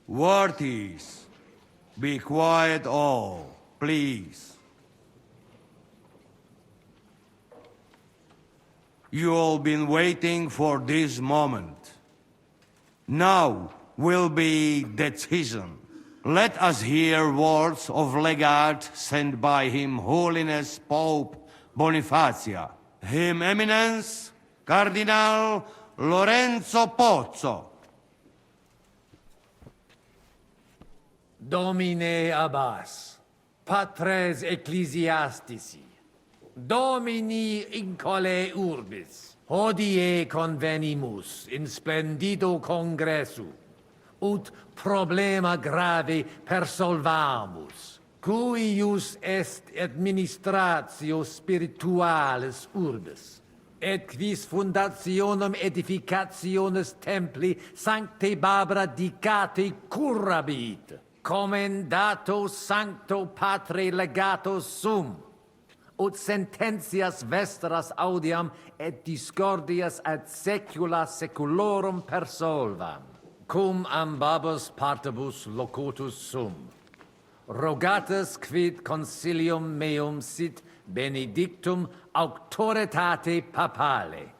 Worthies, be quiet all, please. You all been waiting for this moment. Now will be decision. Let us hear words of legate sent by Him Holiness Pope Bonifacia, Him Eminence Cardinal Lorenzo Pozzo. Domine Abbas, patres ecclesiastici, Domini incole urbis, hodie convenimus in splendido congressu, ut problema grave persolvamus, cuius est administratio spiritualis urbis, et quis fundationem edificationes templi Sancte Barbara dicate currabit, commendato Sancto Patre legato sum, ut sententias vestras audiam et discordias ad secula seculorum persolvam, cum ambabus partibus locutus sum. Rogatus quid consilium meum sit benedictum auctoritate papale.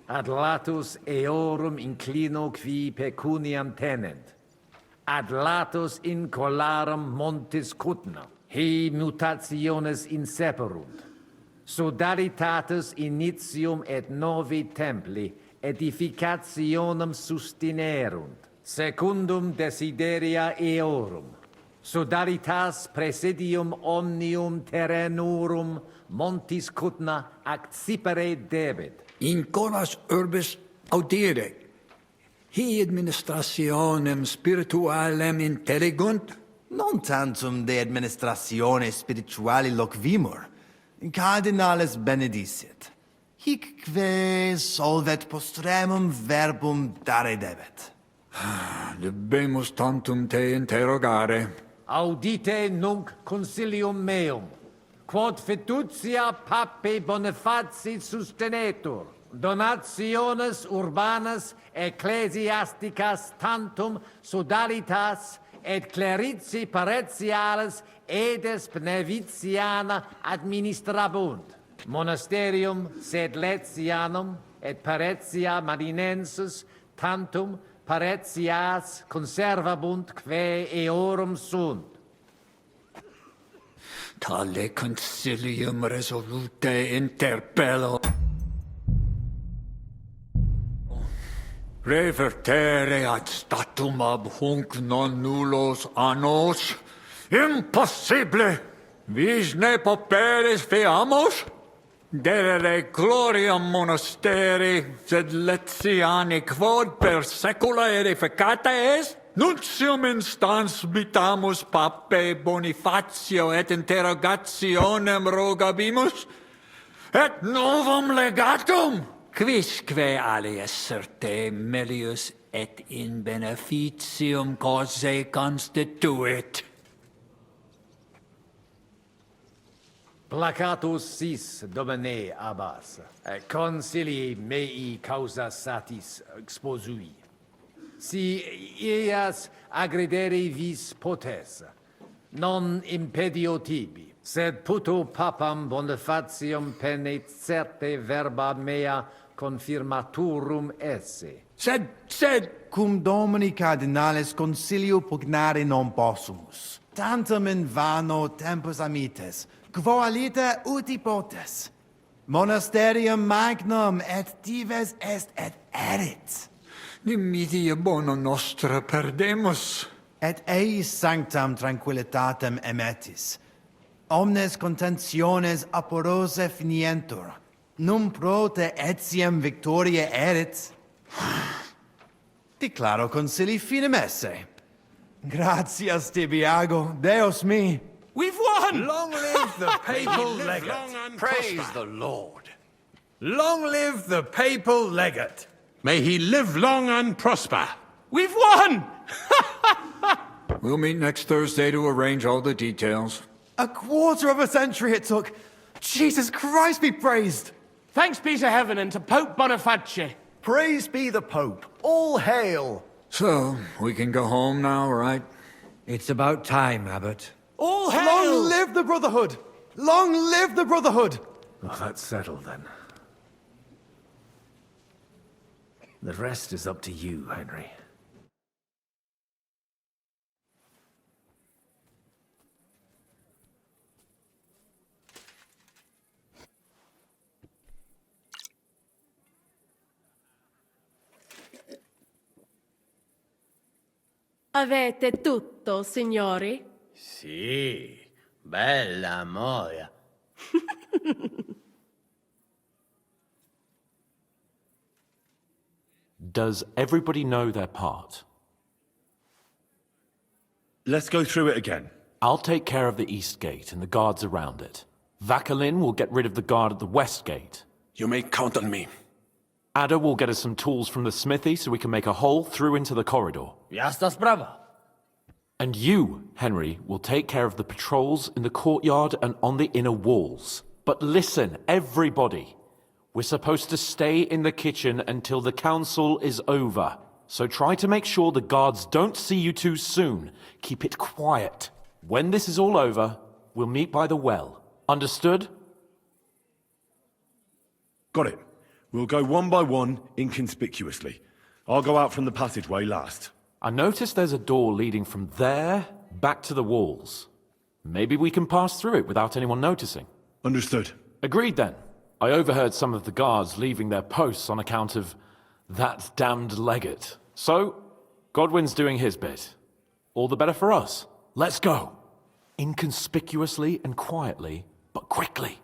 Ad latus eorum inclino qui pecuniam tenent. Ad latus incolarum montis cutna. He mutationes inseperunt. Sodalitatis initium et novi templi edificationem sustinerunt. Secundum desideria eorum. Sodalitas presidium omnium terrenurum montis cutna accipere debet. In coras urbis audire. Hi administrationem spiritualem intellegunt. Non tantum de administratione spirituali loquimur. Cardinalis benedicit. Hic que solvet postremum verbum dare debet. Debemus tantum te interrogare. Audite nunc consilium meum, quod fiducia pape Bonifaci sustenetur, donationes urbanas ecclesiasticas tantum sodalitas et clerici paretiales edes Benevitiana administrabunt. Monasterium sed Letianum et Paretia Marinensis tantum Paretias conservabunt quae eorum sunt. Tale concilium resolute interpello. Revertere ad statum ab hunc non nullos annos? Impossible! Vis ne pauperes feamos? Derere gloriam monasteri, sed Letiani quod per secula edificata est? Nuntium instans mitamus pape Bonifacio et interrogationem rogabimus? Et novum legatum? Quisque alias certe melius et in beneficium causae constituit. Placatus sis, Domine Abbas, consilii mei causa satis exposui. Si ias agredere vis potes, non impedio tibi, sed puto papam Bonifacium penet certe verba mea confirmaturum esse. Sed, cum Domini Cardinalis consilio pugnare non possumus. Tantum in vano tempus amites, quo alita uti potes. Monasterium magnum et dives est et erit. Dimitia bono nostra perdemus. Et eis sanctam tranquillitatem emetis. Omnes contentiones aporose finientur. Num prote etiam victoria erit. Declaro concili finem esse. Gratias tibiago, Deus mi. We've won! Long live the papal legate. Praise the Lord. Long live the papal legate. May he live long and prosper. We've won! We'll meet next Thursday to arrange all the details. A quarter of a century it took. Jesus Christ be praised. Thanks be to heaven and to Pope Boniface. Praise be the Pope. All hail. So, we can go home now, right? It's about time, Abbot. All hail! Long live the Brotherhood! Long live the Brotherhood! Well, that's settled then. The rest is up to you, Henry. Avete tutto, signori? Sì, bella moia. Does everybody know their part? Let's go through it again. I'll take care of the east gate and the guards around it. Vakalin will get rid of the guard at the west gate. You may count on me. Ada will get us some tools from the smithy so we can make a hole through into the corridor. Ja sta sprava. And you, Henry, will take care of the patrols in the courtyard and on the inner walls. But listen, everybody. We're supposed to stay in the kitchen until the council is over. So try to make sure the guards don't see you too soon. Keep it quiet. When this is all over, we'll meet by the well. Understood? Got it. We'll go one by one, inconspicuously. I'll go out from the passageway last. I noticed there's a door leading from there back to the walls. Maybe we can pass through it without anyone noticing. Understood. Agreed then. I overheard some of the guards leaving their posts on account of that damned legate. So, Godwin's doing his bit. All the better for us. Let's go. Inconspicuously and quietly, but quickly.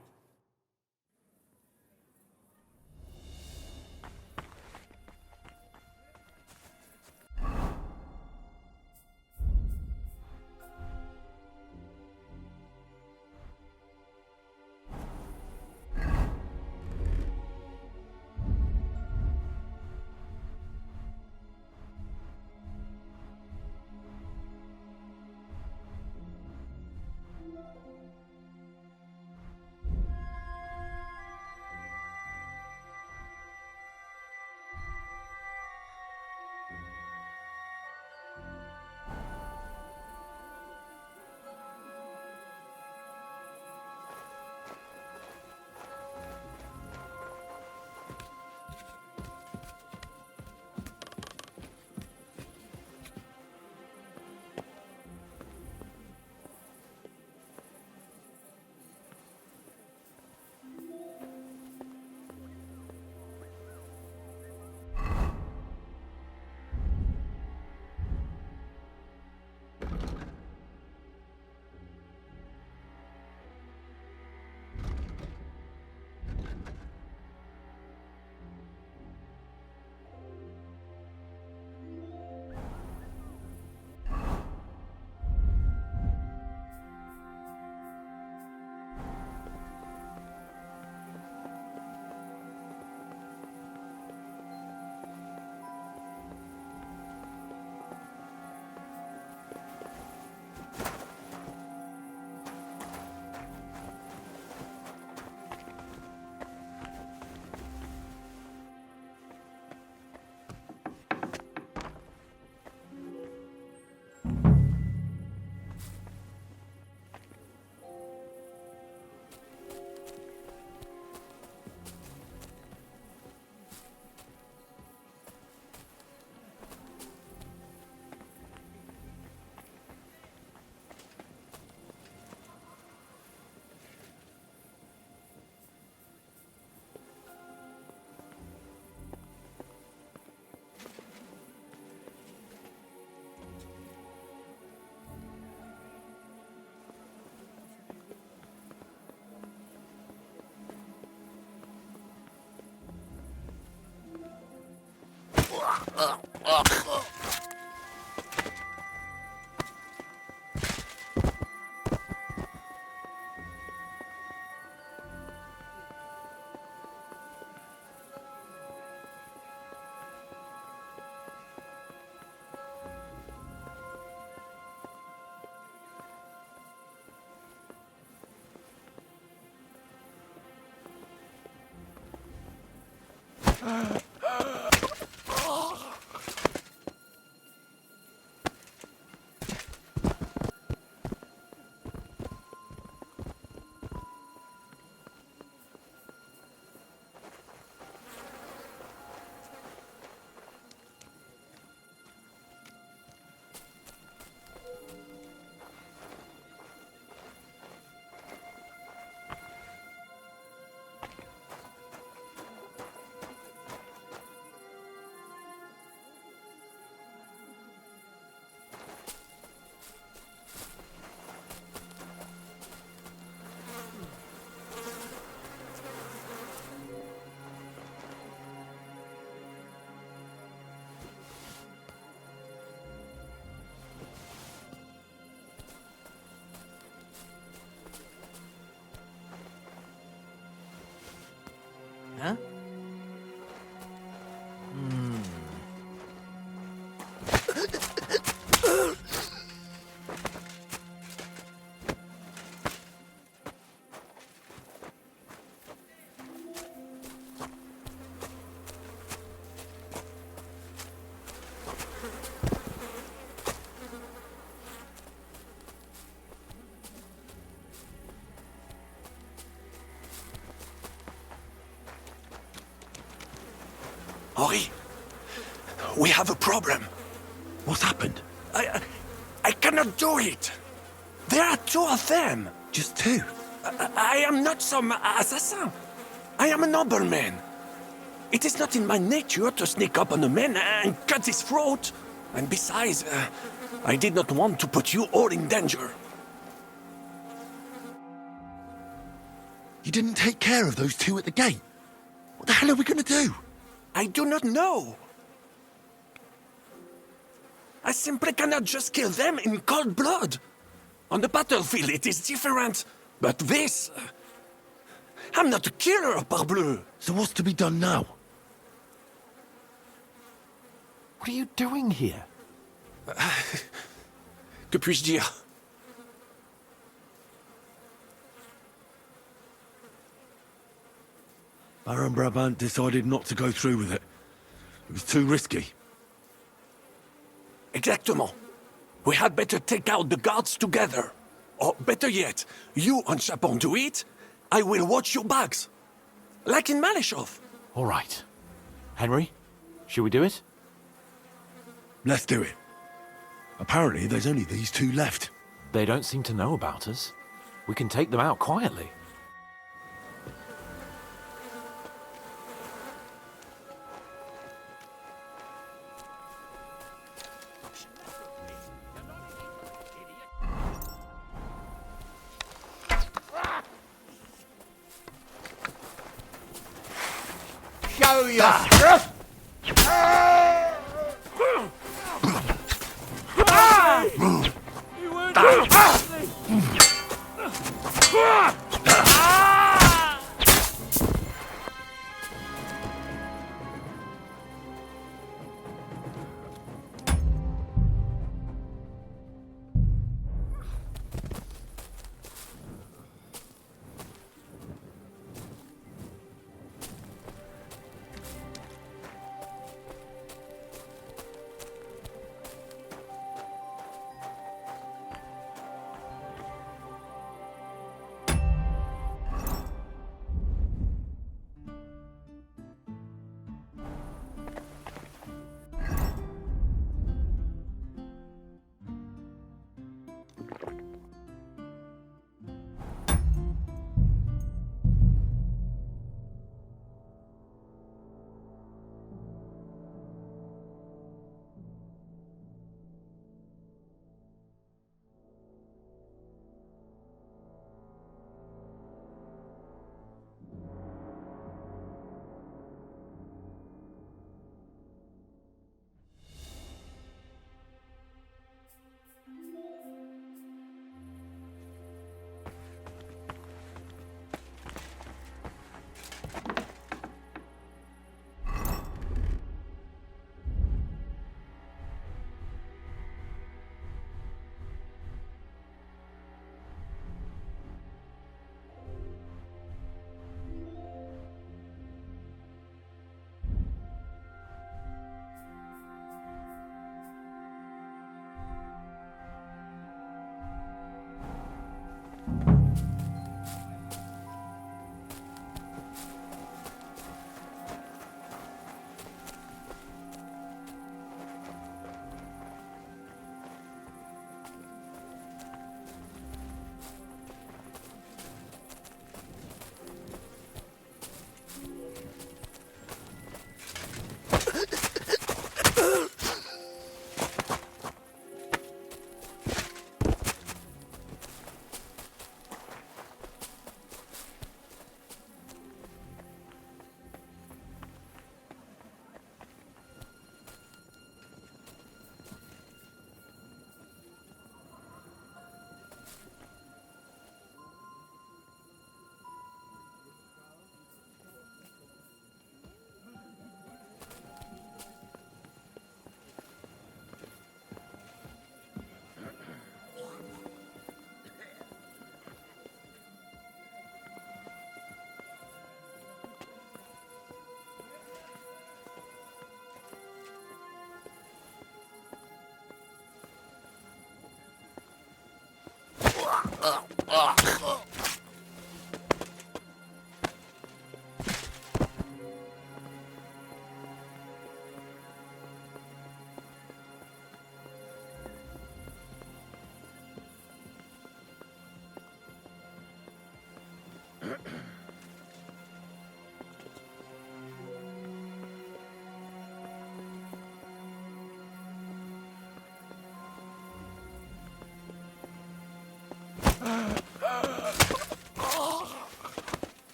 Huh? Henri, we have a problem. What's happened? I cannot do it. There are two of them. Just two? I am not some assassin. I am a nobleman. It is not in my nature to sneak up on a man and cut his throat. And besides, I did not want to put you all in danger. You didn't take care of those two at the gate? What the hell are we going to do? I do not know. I simply cannot just kill them in cold blood. On the battlefield, it is different. But this... I'm not a killer, parbleu. So what's to be done now? What are you doing here? Que puis-je dire? Baron Brabant decided not to go through with it. It was too risky. Exactement. We had better take out the guards together. Or better yet, you and Chapon do it, I will watch your backs. Like in Malishov. All right. Henry, should we do it? Let's do it. Apparently, there's only these two left. They don't seem to know about us. We can take them out quietly. Show yourself!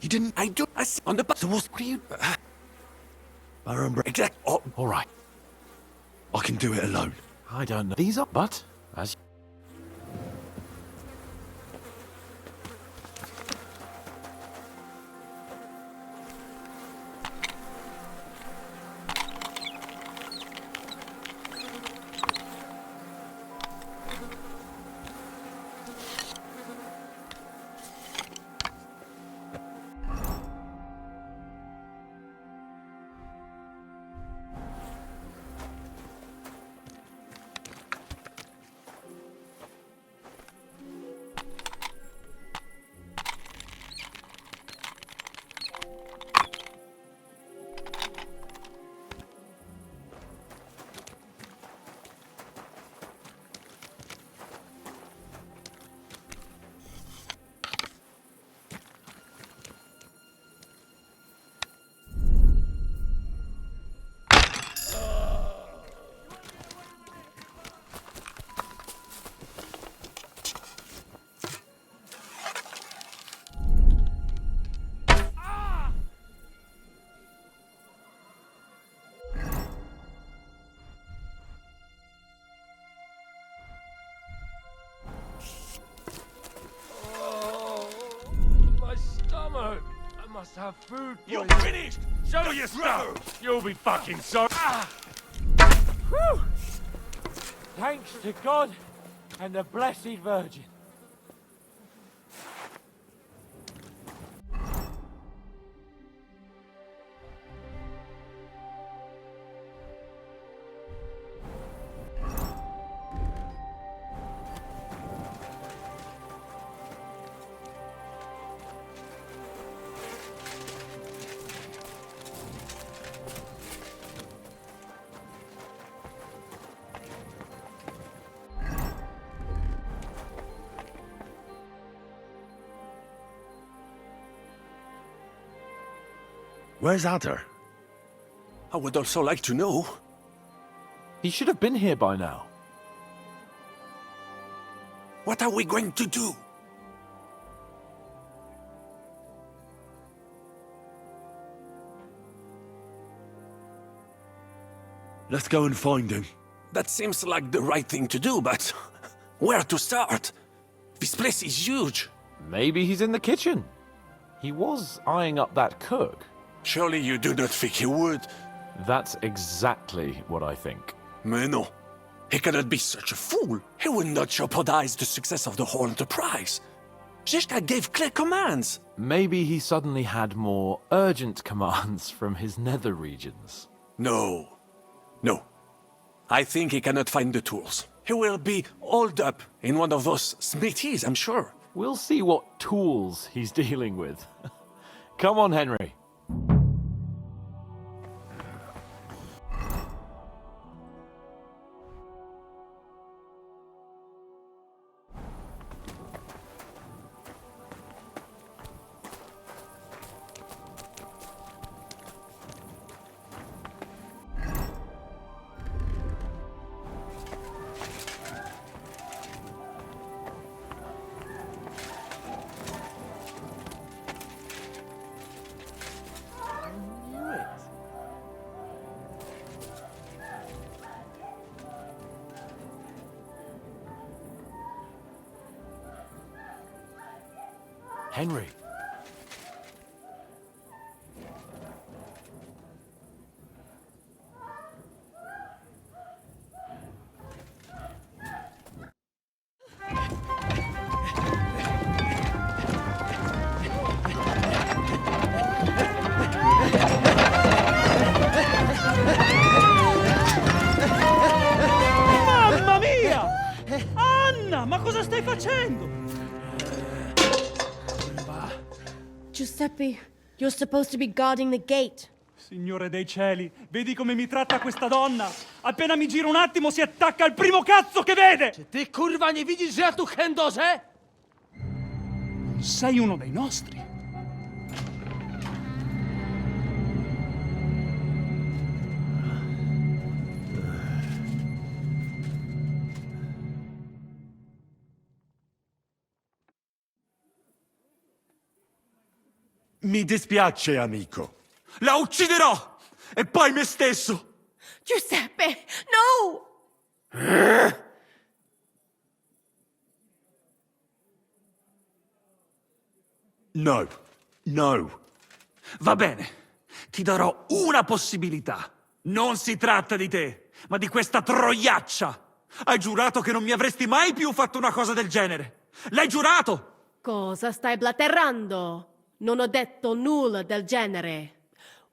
You didn't... I do. I see on the... So what do you... Baron Exact. Oh, All right. I can do it alone. I don't know. These are, but as my stomach. I must have food. you're finished. Show your stuff. You'll be fucking sorry. Whew. Thanks to God and the Blessed Virgin. Where's Adder? I would also like to know. he should have been here by now. What are we going to do? Let's go and find him. That seems like the right thing to do, but where to start? This place is huge. Maybe he's in the kitchen. He was eyeing up that cook. Surely you do not think he would? That's exactly what I think. Mais non. He cannot be such a fool. He will not jeopardize the success of the whole enterprise. Zizka gave clear commands. Maybe he suddenly had more urgent commands from his nether regions. No. No. I think he cannot find the tools. He will be holed up in one of those smithies, I'm sure. We'll see what tools he's dealing with. Come on, Henry. Henry. Mamma mia! Anna, ma cosa stai facendo? Giuseppe, you're supposed to be guarding the gate. Signore dei cieli, vedi come mi tratta questa donna? Appena mi giro un attimo si attacca al primo cazzo che vede! Ty kurwa nie widzisz, że ja tu chędożę? Sei uno dei nostri. Mi dispiace, amico. La ucciderò! E poi me stesso! Giuseppe, no! No, no. Va bene, ti darò una possibilità. Non si tratta di te, ma di questa troiaccia. Hai giurato che non mi avresti mai più fatto una cosa del genere. L'hai giurato! Cosa stai blatterando? Non ho detto nulla del genere.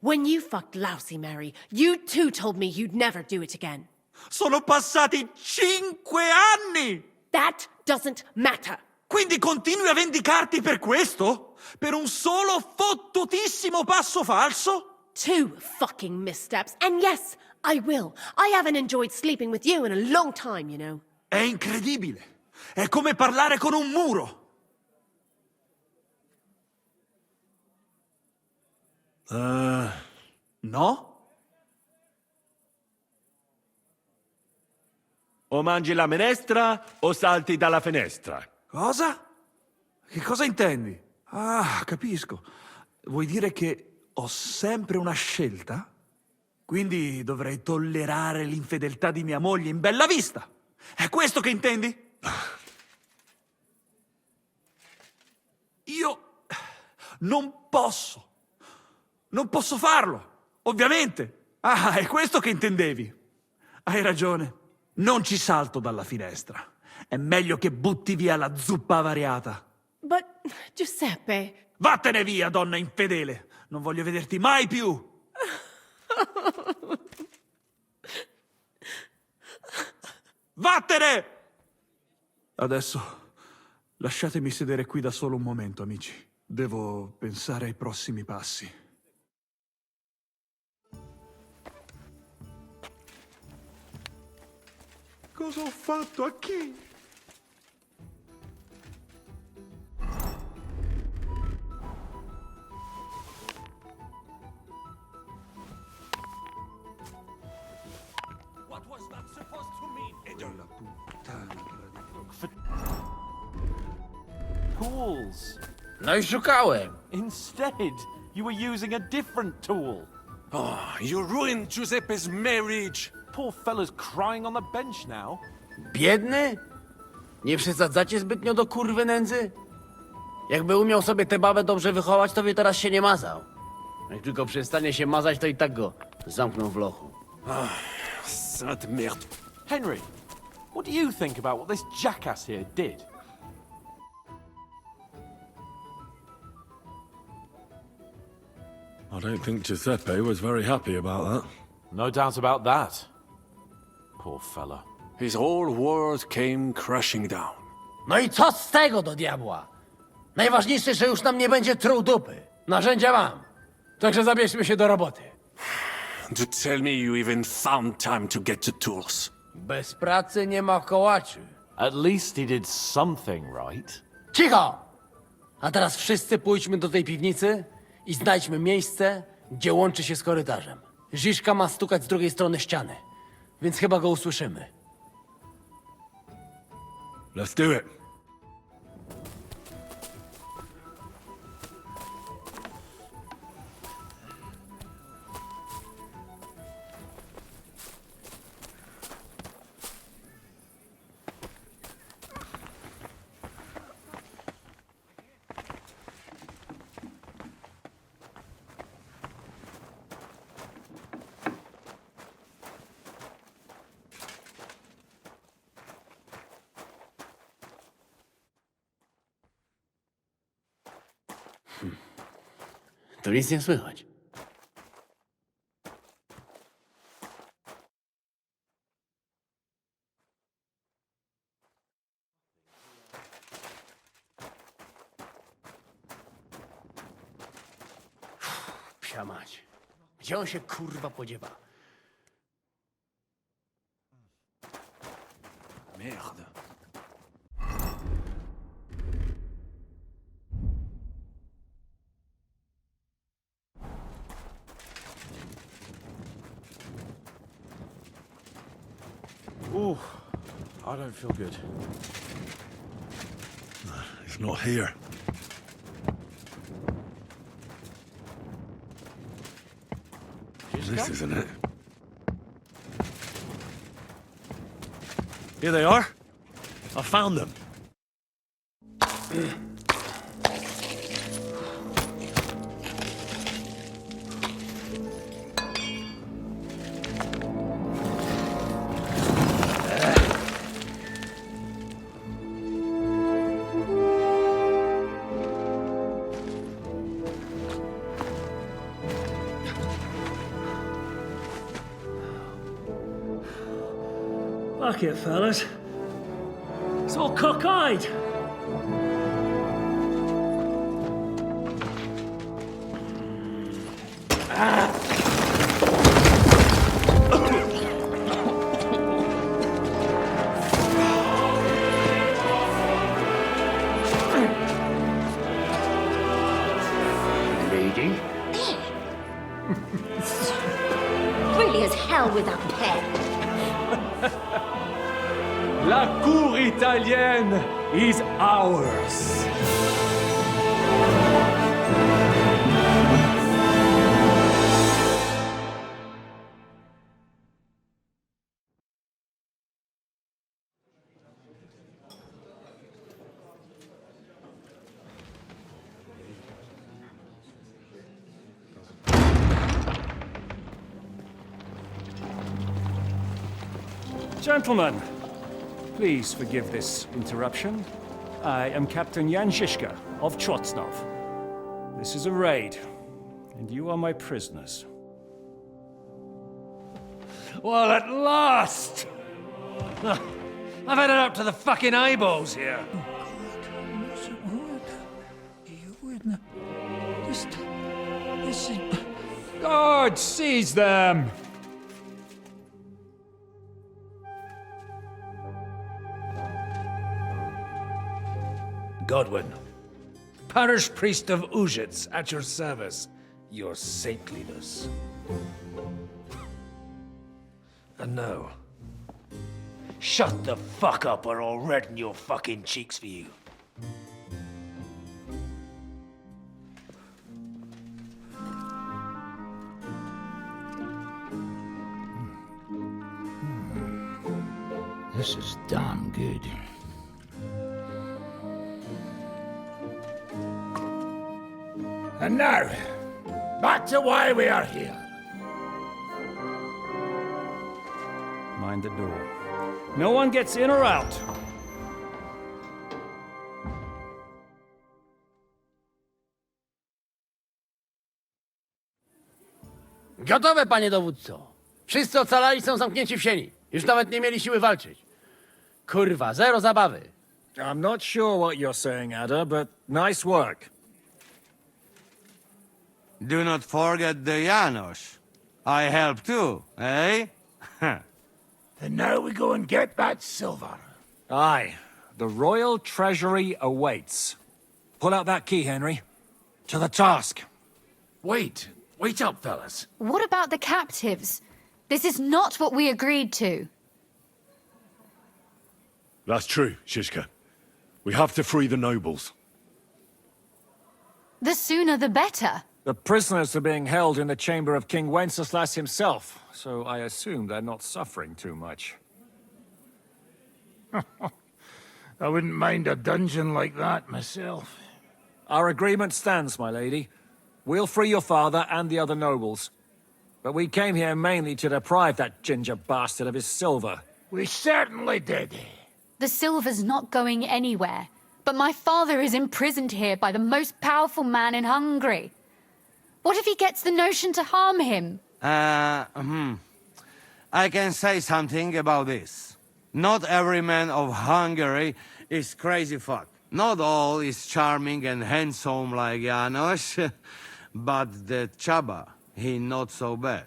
When you fucked Lousy Mary, you too told me you'd never do it again. Sono passati 5 anni! That doesn't matter. Quindi continui a vendicarti per questo? Per un solo fottutissimo passo falso? 2 fucking missteps, and yes, I will. I haven't enjoyed sleeping with you in a long time, you know. È incredibile. È come parlare con un muro. No? O mangi la minestra o salti dalla finestra. Cosa? Che cosa intendi? Ah, capisco. Vuoi dire che ho sempre una scelta? Quindi dovrei tollerare l'infedeltà di mia moglie in bella vista. È questo che intendi? Io non posso. Non posso farlo, ovviamente. Ah, è questo che intendevi. Hai ragione. Non ci salto dalla finestra. È meglio che butti via la zuppa avariata. But, Giuseppe... Vattene via, donna infedele. Non voglio vederti mai più. Vattene! Adesso lasciatemi sedere qui da solo un momento, amici. Devo pensare ai prossimi passi. Cosa ho fatto a chi? What was that supposed to mean? La puttana Tools. No i szukałem. Instead, you were using a different tool. Oh, you ruined Giuseppe's marriage. Poor fella's crying on the bench now. Biedny? Nie przesadzacie zbytnio do kurwy nędzy? Jakby umiał sobie tę babę dobrze wychować, to by teraz się nie mazał. Jak tylko przestanie się mazać, to i tak go zamkną w lochu. Sainte merde. Henry, what do you think about what this jackass here did? I don't think Giuseppe was very happy about that. No doubt about that. Poor fella. His whole world came crashing down. No i co z tego do diabła? Najważniejsze, że już nam nie będzie truł dupy. Narzędzia mam. Także zabierzmy się do roboty. To tell me you even found time to get the tools. Bez pracy nie ma kołaczy. At least he did something right. Cicho! A teraz wszyscy pójdźmy do tej piwnicy i znajdźmy miejsce, gdzie łączy się z korytarzem. Ziszka ma stukać z drugiej strony ściany, więc chyba go usłyszymy. Let's do it. Tu nic nie słychać. Psia mać. Gdzie on się kurwa podziewa? Merde. Ooh, I don't feel good. He's not here. This isn't it. Here they are. I found them. Fuck it, fellas. It's all cockeyed. Lady? Really as hell with that pen. La cour italienne is ours. Gentlemen, please forgive this interruption. I am Captain Jan Žižka of Trotznov. This is a raid, and you are my prisoners. Well, at last! I've had it up to the fucking eyeballs here. This is... Guard, seize them! Godwin, parish priest of Uzhitz, at your service, your saintliness. And now, shut the fuck up or I'll redden your fucking cheeks for you. This is damn good. And now, back to why we are here. Mind the door. No one gets in or out. Gotowe, panie dowódco. Wszyscy ocalali są zamknięci w sieni. Już nawet nie mieli siły walczyć. Kurwa, zero zabawy. I'm not sure what you're saying, Ada, but nice work. Do not forget the Janos. I help too, eh? And now we go and get that silver. Aye, the royal treasury awaits. Pull out that key, Henry. To the task. Wait up, fellas. What about the captives? This is not what we agreed to. That's true, Shishka. We have to free the nobles. The sooner the better. The prisoners are being held in the chamber of King Wenceslas himself, so I assume they're not suffering too much. I wouldn't mind a dungeon like that myself. Our agreement stands, my lady. We'll free your father and the other nobles. But we came here mainly to deprive that ginger bastard of his silver. We certainly did. The silver's not going anywhere. But my father is imprisoned here by the most powerful man in Hungary. What if he gets the notion to harm him? I can say something about this. Not every man of Hungary is crazy fuck. Not all is charming and handsome like Janos, but the Chaba, he not so bad.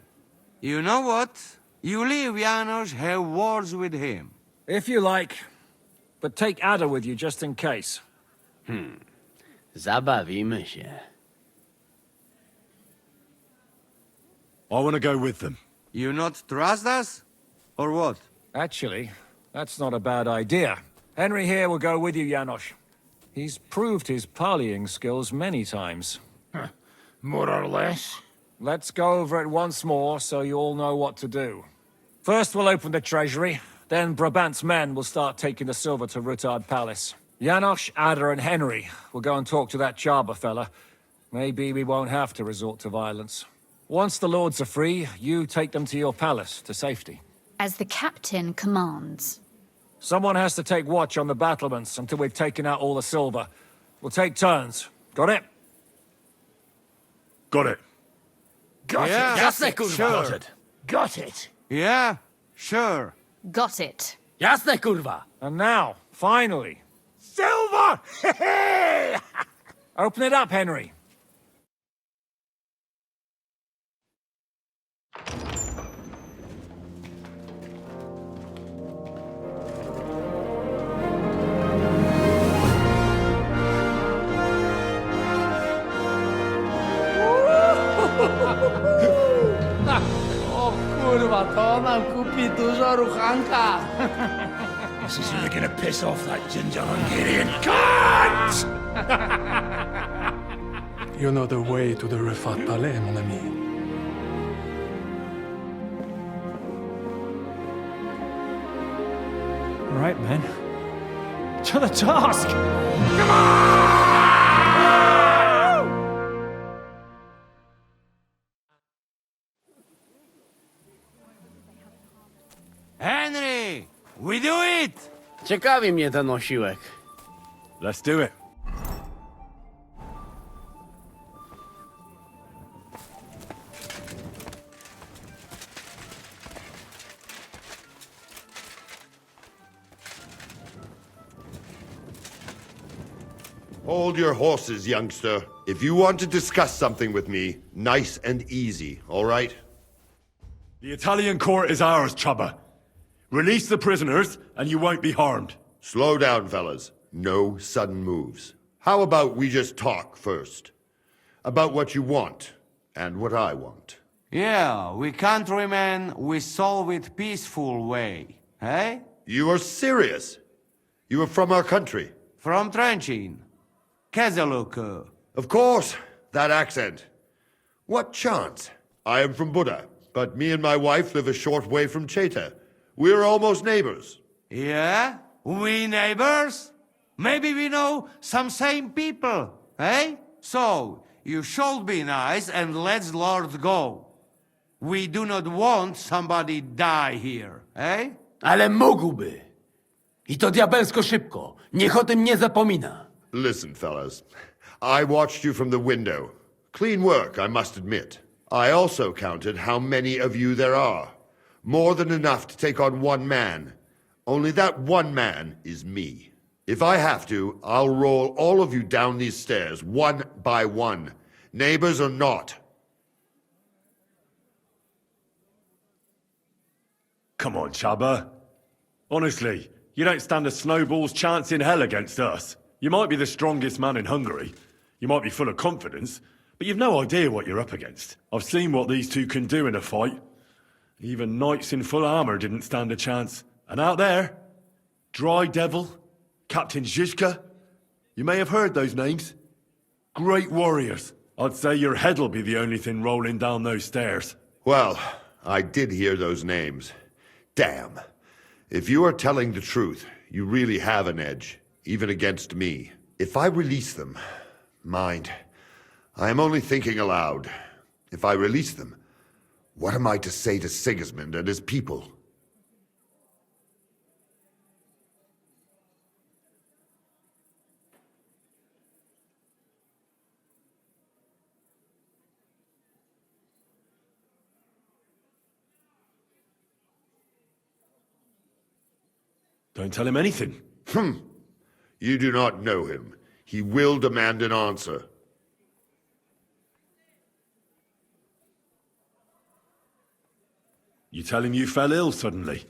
You know what? You leave Janos, have words with him. If you like, but take Ada with you just in case. Zabawimy się. I want to go with them. You not trust us? Or what? Actually, that's not a bad idea. Henry here will go with you, Janos. He's proved his parleying skills many times. More or less. Let's go over it once more so you all know what to do. First, we'll open the treasury. Then Brabant's men will start taking the silver to Rutard Palace. Janosch, Ada, and Henry will go and talk to that Chaba fella. Maybe we won't have to resort to violence. Once the lords are free, you take them to your palace to safety. As the captain commands. Someone has to take watch on the battlements until we've taken out all the silver. We'll take turns. Got it? Got it. Got Yeah. it! Jasne, kurwa! Sure. Got it! Yeah, sure. Got it. Jasne, kurwa! And now, finally, silver! Open it up, Henry. O kurwa, to nam kupi dużo ruchanka. This is really gonna piss off that ginger Hungarian cunt! You know the way to the Rifat Palais, mon ami. Right, men. To the task! Henry, we do it! Ciekawi mnie ten osiłek. Let's do it. Hold your horses, youngster. If you want to discuss something with me, nice and easy, all right? The Italian court is ours, Chubba. Release the prisoners, and you won't be harmed. Slow down, fellas. No sudden moves. How about we just talk first? About what you want, and what I want. Yeah, we countrymen, we solve it peaceful way, eh? You are serious? You are from our country? From Trenchin. Kezeluk. Of course, that accent. What chance? I am from Buda, but me and my wife live a short way from Cheta. We're almost neighbors. Yeah? We neighbors? Maybe we know some same people, eh? So, you should be nice and let's Lord go. We do not want somebody die here, eh? Ale mógłby. I to diabelsko szybko. Niech o tym nie zapomina. Listen, fellas. I watched you from the window. Clean work, I must admit. I also counted how many of you there are. More than enough to take on one man. Only that one man is me. If I have to, I'll roll all of you down these stairs, one by one. Neighbors or not. Come on, Chubba. Honestly, you don't stand a snowball's chance in hell against us. You might be the strongest man in Hungary. You might be full of confidence, but you've no idea what you're up against. I've seen what these two can do in a fight. Even knights in full armor didn't stand a chance. And out there, Dry Devil, Captain Zizka, you may have heard those names. Great warriors. I'd say your head'll be the only thing rolling down those stairs. Well, I did hear those names. Damn. If you are telling the truth, you really have an edge, even against me. If I release them, mind, I am only thinking aloud. If I release them, what am I to say to Sigismund and his people? Don't tell him anything. You do not know him. He will demand an answer. You tell him you fell ill suddenly.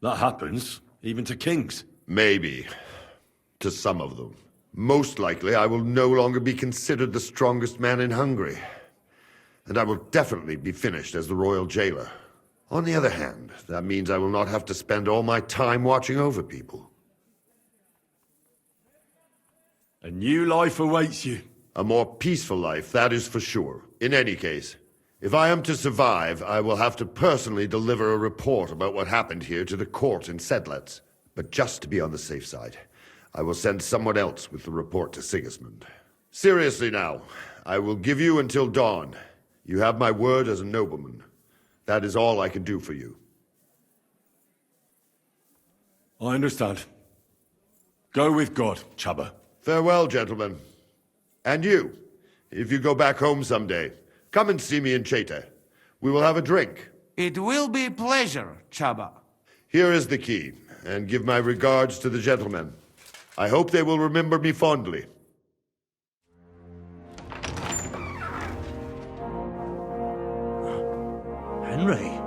That happens, even to kings. Maybe. To some of them. Most likely, I will no longer be considered the strongest man in Hungary. And I will definitely be finished as the royal jailer. On the other hand, that means I will not have to spend all my time watching over people. A new life awaits you. A more peaceful life, that is for sure. In any case, If I am to survive, I will have to personally deliver a report about what happened here to the court in Sedlitz. But just to be on the safe side, I will send someone else with the report to Sigismund. Seriously now, I will give you until dawn. You have my word as a nobleman. That is all I can do for you. I understand. Go with God, Chaba. Farewell, gentlemen. And you, if you go back home someday, come and see me in Cheta. We will have a drink. It will be a pleasure, Chaba. Here is the key, and give my regards to the gentlemen. I hope they will remember me fondly. Henry.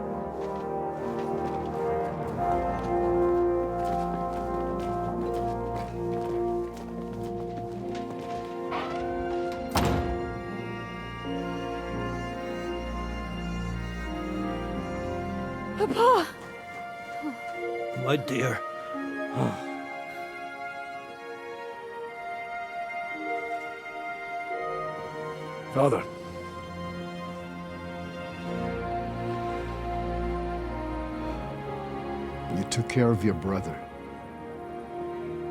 Papa! My dear. Father. You took care of your brother.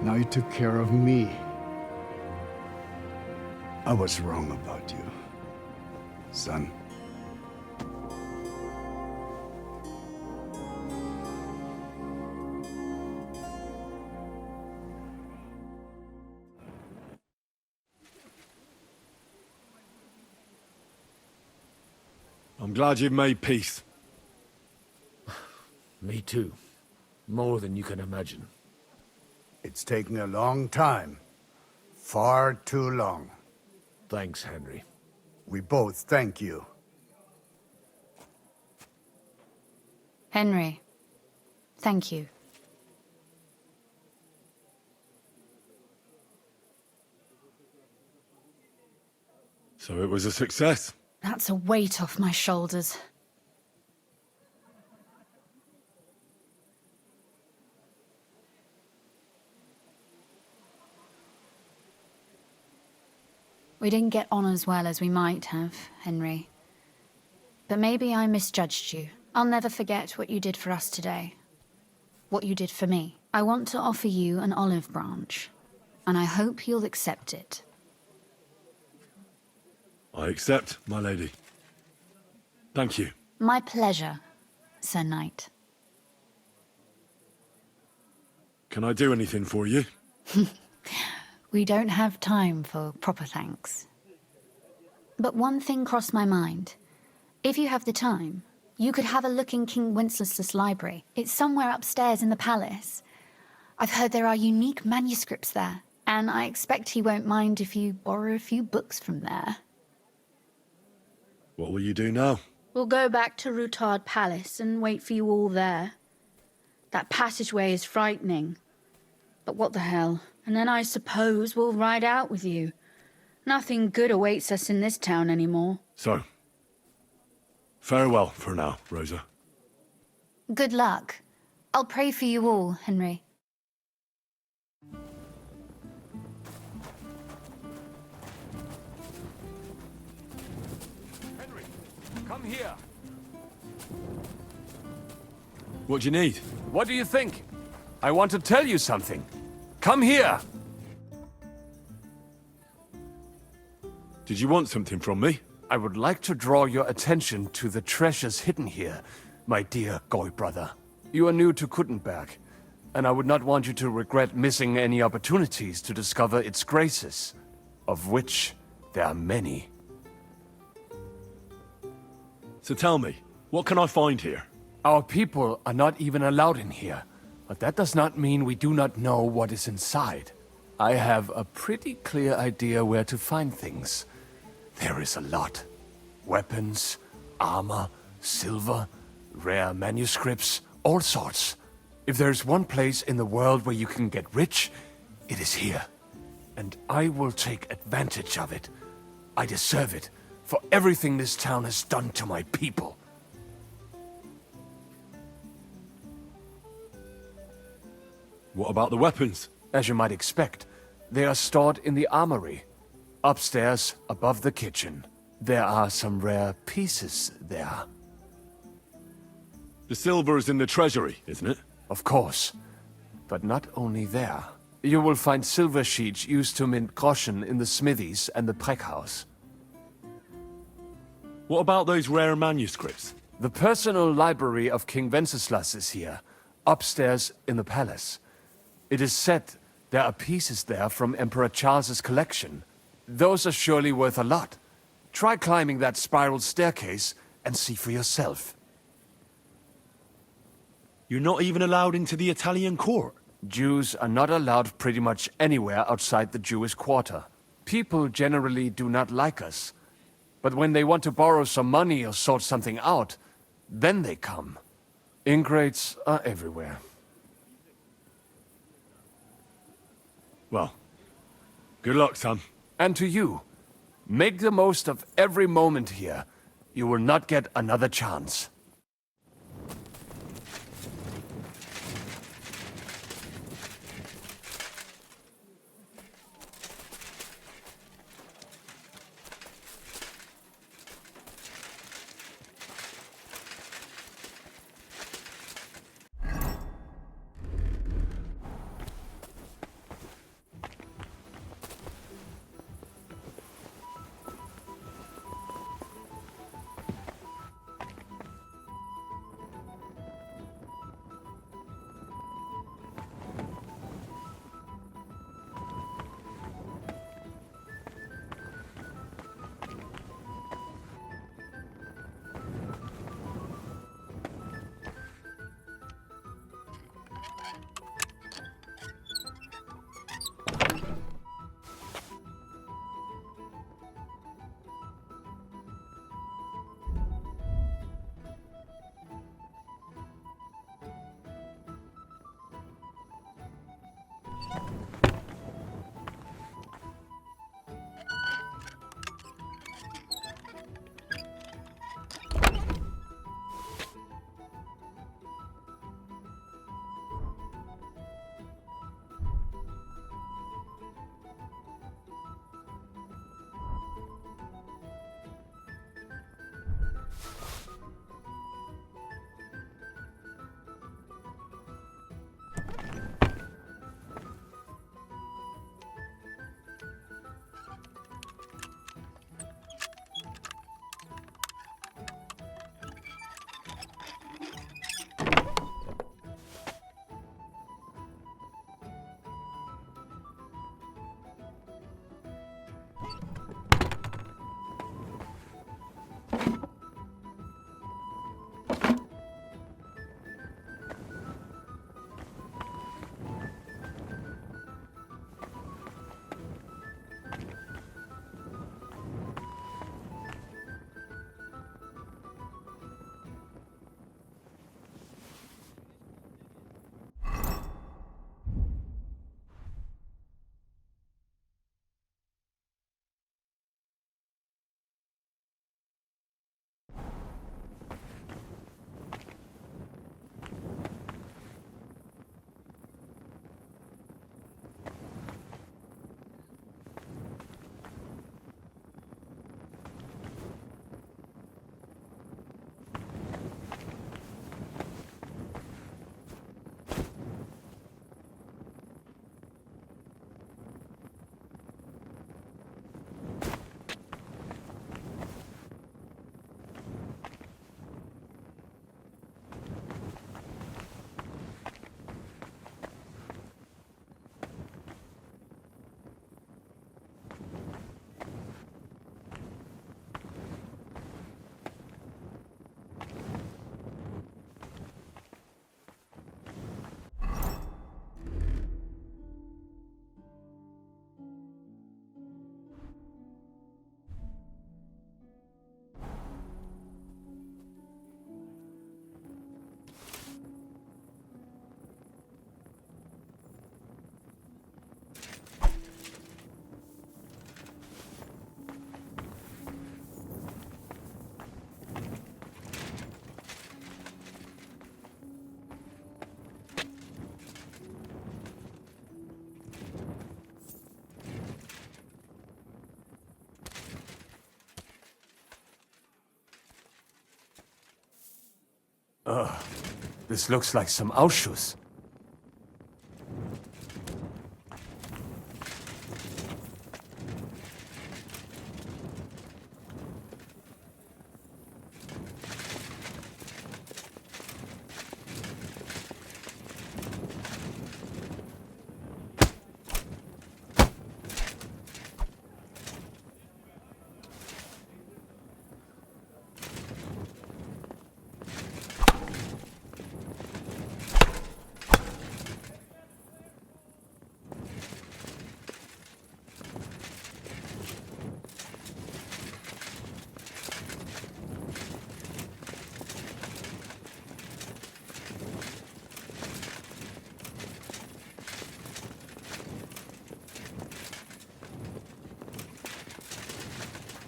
Now you took care of me. I was wrong about you, son. I'm glad you've made peace. Me too. More than you can imagine. It's taken a long time. Far too long. Thanks, Henry. We both thank you. Henry, thank you. So it was a success. That's a weight off my shoulders. We didn't get on as well as we might have, Henry. But maybe I misjudged you. I'll never forget what you did for us today. What you did for me. I want to offer you an olive branch, and I hope you'll accept it. I accept, my lady. Thank you. My pleasure, Sir Knight. Can I do anything for you? We don't have time for proper thanks. But one thing crossed my mind. If you have the time, you could have a look in King Wenceslas' library. It's somewhere upstairs in the palace. I've heard there are unique manuscripts there, and I expect he won't mind if you borrow a few books from there. What will you do now? We'll go back to Rutard Palace and wait for you all there. That passageway is frightening. But what the hell? And then I suppose we'll ride out with you. Nothing good awaits us in this town anymore. So, farewell for now, Rosa. Good luck. I'll pray for you all, Henry. Come here. What do you need? What do you think? I want to tell you something. Come here. Did you want something from me? I would like to draw your attention to the treasures hidden here, my dear Goy brother. You are new to Kuttenberg, and I would not want you to regret missing any opportunities to discover its graces, of which there are many. So tell me, what can I find here? Our people are not even allowed in here, but that does not mean we do not know what is inside. I have a pretty clear idea where to find things. There is a lot. Weapons, armor, silver, rare manuscripts, all sorts. If there's one place in the world where you can get rich, it is here. And I will take advantage of it. I deserve it for everything this town has done to my people. What about the weapons? As you might expect, they are stored in the armory, upstairs above the kitchen. There are some rare pieces there. The silver is in the treasury, isn't it? Of course. But not only there. You will find silver sheets used to mint groschen in the smithies and the pack house. What about those rare manuscripts? The personal library of King Wenceslas is here, upstairs in the palace. It is said there are pieces there from Emperor Charles's collection. Those are surely worth a lot. Try climbing that spiral staircase and see for yourself. You're not even allowed into the Italian court. Jews are not allowed pretty much anywhere outside the Jewish quarter. People generally do not like us. But when they want to borrow some money or sort something out, then they come. Ingrates are everywhere. Well, good luck, son. And to you, make the most of every moment here. You will not get another chance. This looks like some Ausschuss.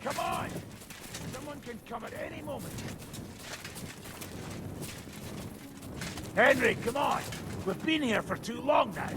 Come on! Someone can come at any moment. Henry, come on! We've been here for too long now.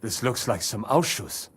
This looks like some Ausschuss.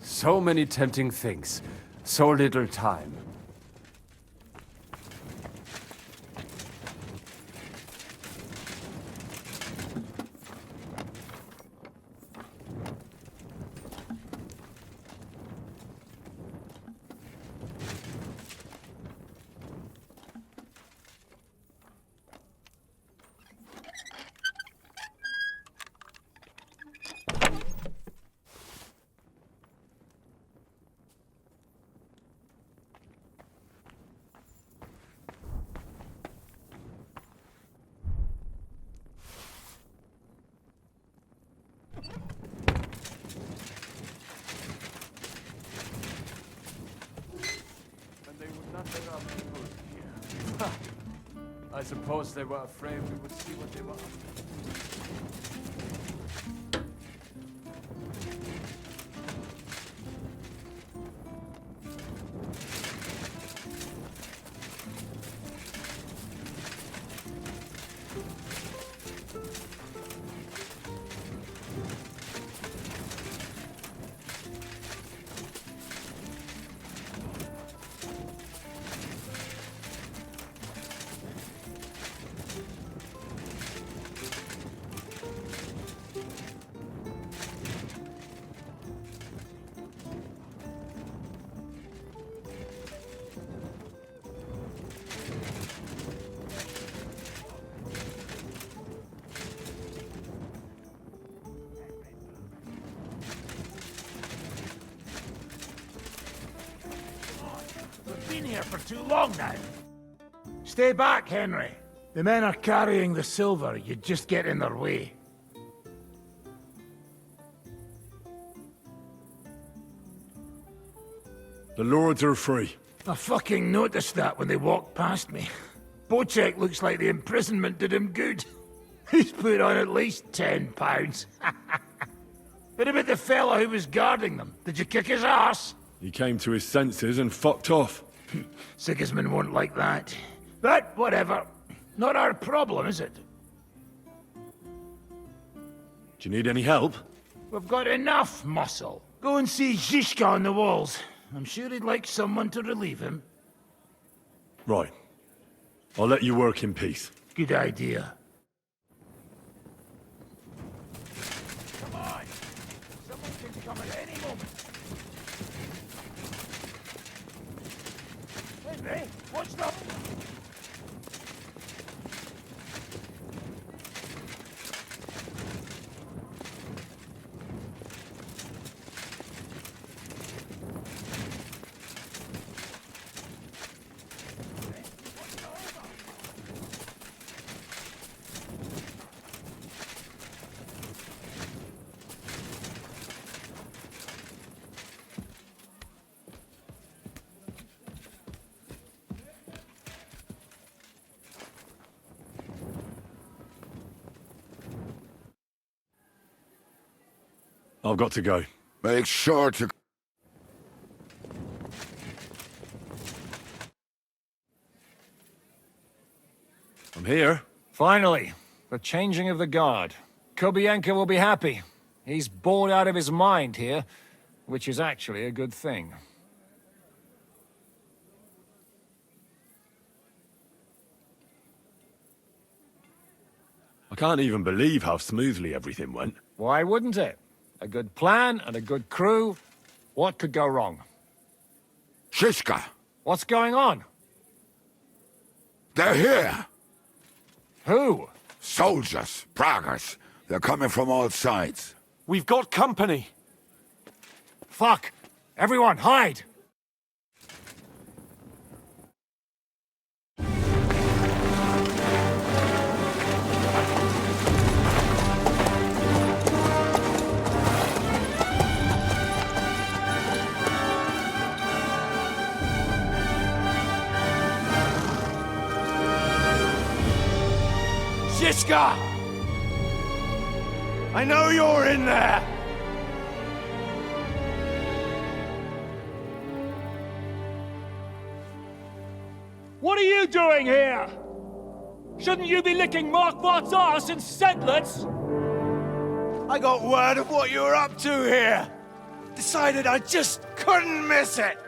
So many tempting things. So little time. I suppose they were afraid we would see what they were up to. here for too long now. Stay back, Henry. The men are carrying the silver. You just get in their way. The lords are free. I fucking noticed that when they walked past me. Bocek looks like the imprisonment did him good. He's put on at least £10. What about the fella who was guarding them? Did you kick his ass? He came to his senses and fucked off. Sigismund won't like that. But whatever. Not our problem, is it? Do you need any help? We've got enough muscle. Go and see Zizka on the walls. I'm sure he'd like someone to relieve him. Right. I'll let you work in peace. Good idea. Come at any moment. Henry, what's the... I've got to go. Make sure to... I'm here. Finally, the changing of the guard. Kobienko will be happy. He's bored out of his mind here, which is actually a good thing. I can't even believe how smoothly everything went. Why wouldn't it? A good plan and a good crew. What could go wrong? Zizka! What's going on? They're here! Who? Soldiers, Pragas. They're coming from all sides. We've got company. Fuck! Everyone, hide! Zizka! I know you're in there! What are you doing here? Shouldn't you be licking Markvart's ass in Sedlitz? I got word of what you were up to here. Decided I just couldn't miss it.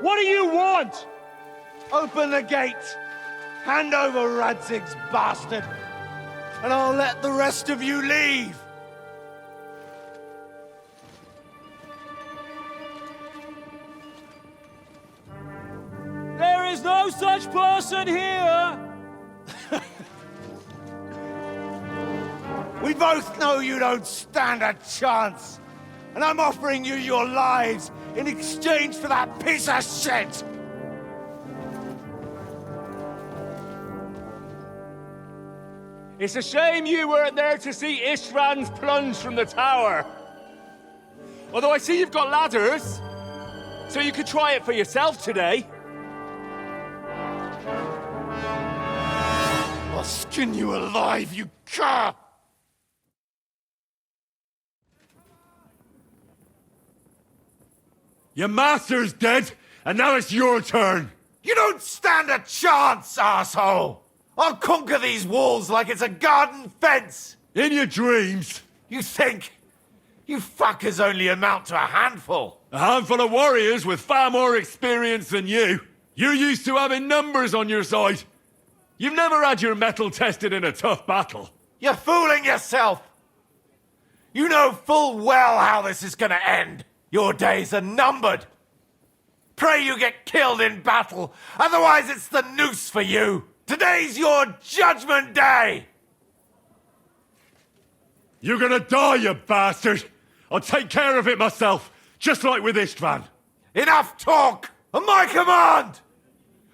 What do you want? Open the gate. Hand over Radzig's bastard. And I'll let the rest of you leave. There is no such person here! We both know you don't stand a chance. And I'm offering you your lives in exchange for that piece of shit! It's a shame you weren't there to see Istvran's plunge from the tower. Although I see you've got ladders, so you could try it for yourself today. I'll skin you alive, you cur! Your master's dead, and now it's your turn. You don't stand a chance, asshole! I'll conquer these walls like it's a garden fence! In your dreams. You think? You fuckers only amount to a handful. A handful of warriors with far more experience than you. You're used to having numbers on your side. You've never had your mettle tested in a tough battle. You're fooling yourself! You know full well how this is gonna end. Your days are numbered. Pray you get killed in battle, otherwise it's the noose for you. Today's your judgment day! You're gonna die, you bastard! I'll take care of it myself, just like with Istvan. Enough talk! On my command!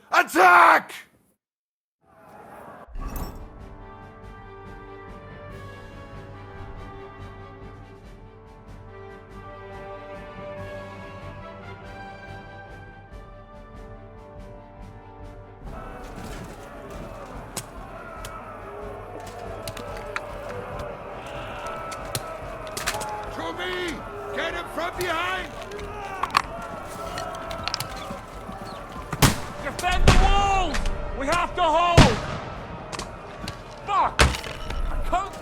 Attack! To me! Get him from behind! Defend the walls! We have to hold! Fuck! I can't...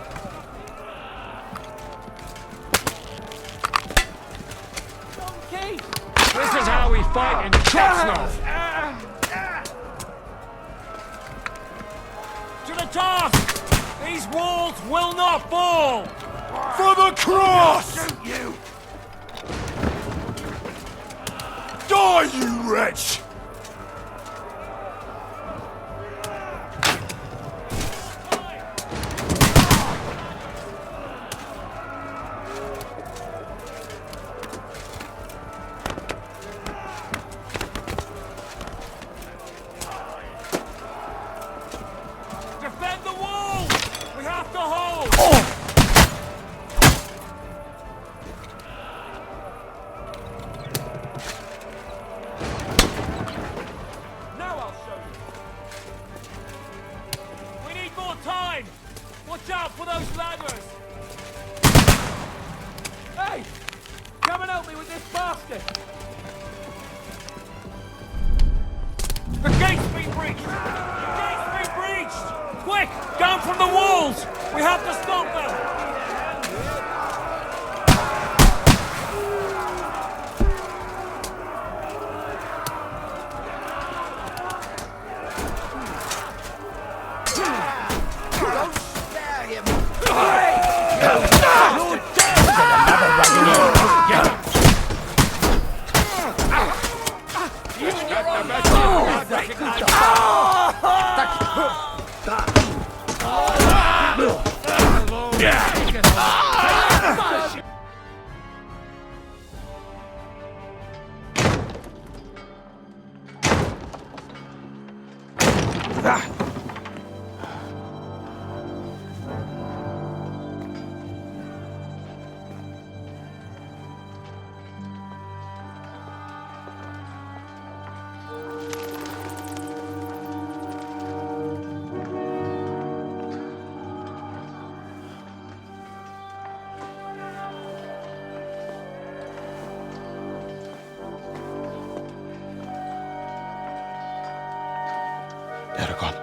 Donkey! This is how we fight in Chesnov! To the task! These walls will not fall! For the cross! Shoot you! Die, you wretch! Defend the walls! We have to hold! Now I'll show you. We need more time! Watch out for those ladders! Hey! Come and help me with this basket! The gate's been breached! The gate's been breached! Quick! Down from the walls! We have to stop them! Eragon.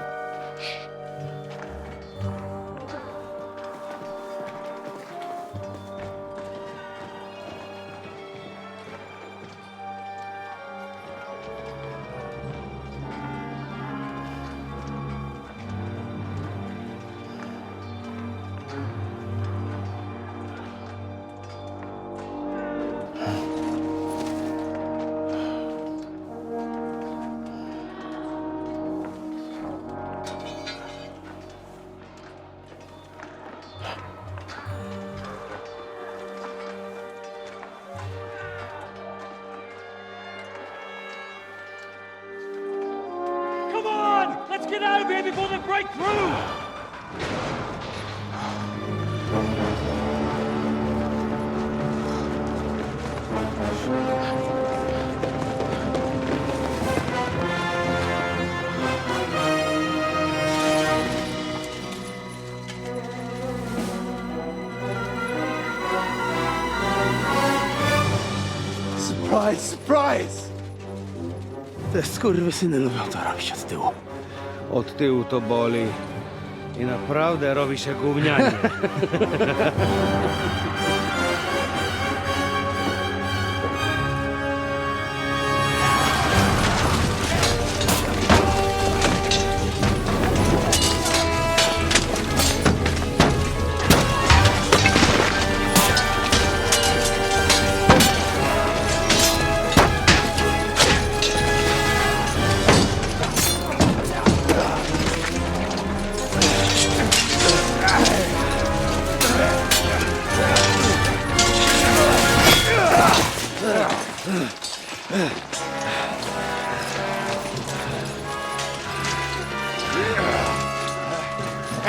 Come on! Let's get out of here before they break through! Surprise, surprise! Te skurwysyny lubią to robić od tyłu. Od tyłu to boli. I naprawdę robi się gównianie.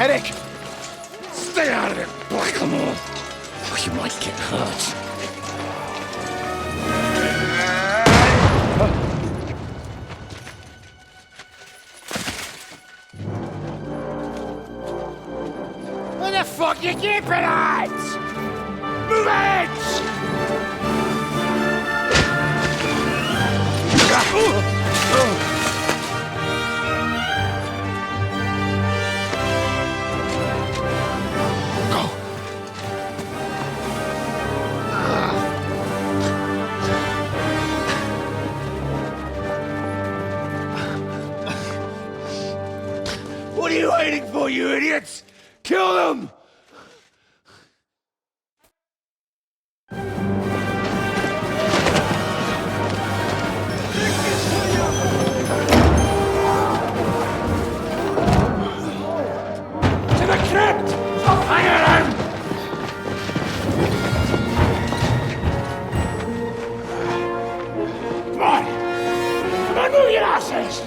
Eric! Stay out of it, Blackamoor! Or you might get hurt. What the fuck you keeping at? Move it! What are you waiting for, you idiots? Kill them! To the crypt! Fire them! Come on! Come on, move your asses!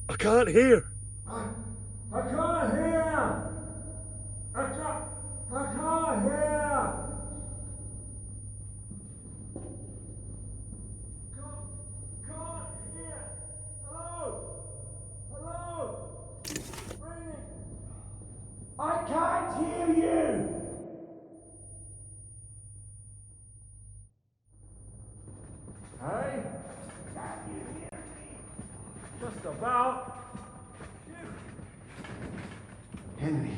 I can't hear. I can't hear. I can't hear. Can't hear. Hello. Hello. Ring. I can't hear you. Hey. Can you hear me? Just about. Henry,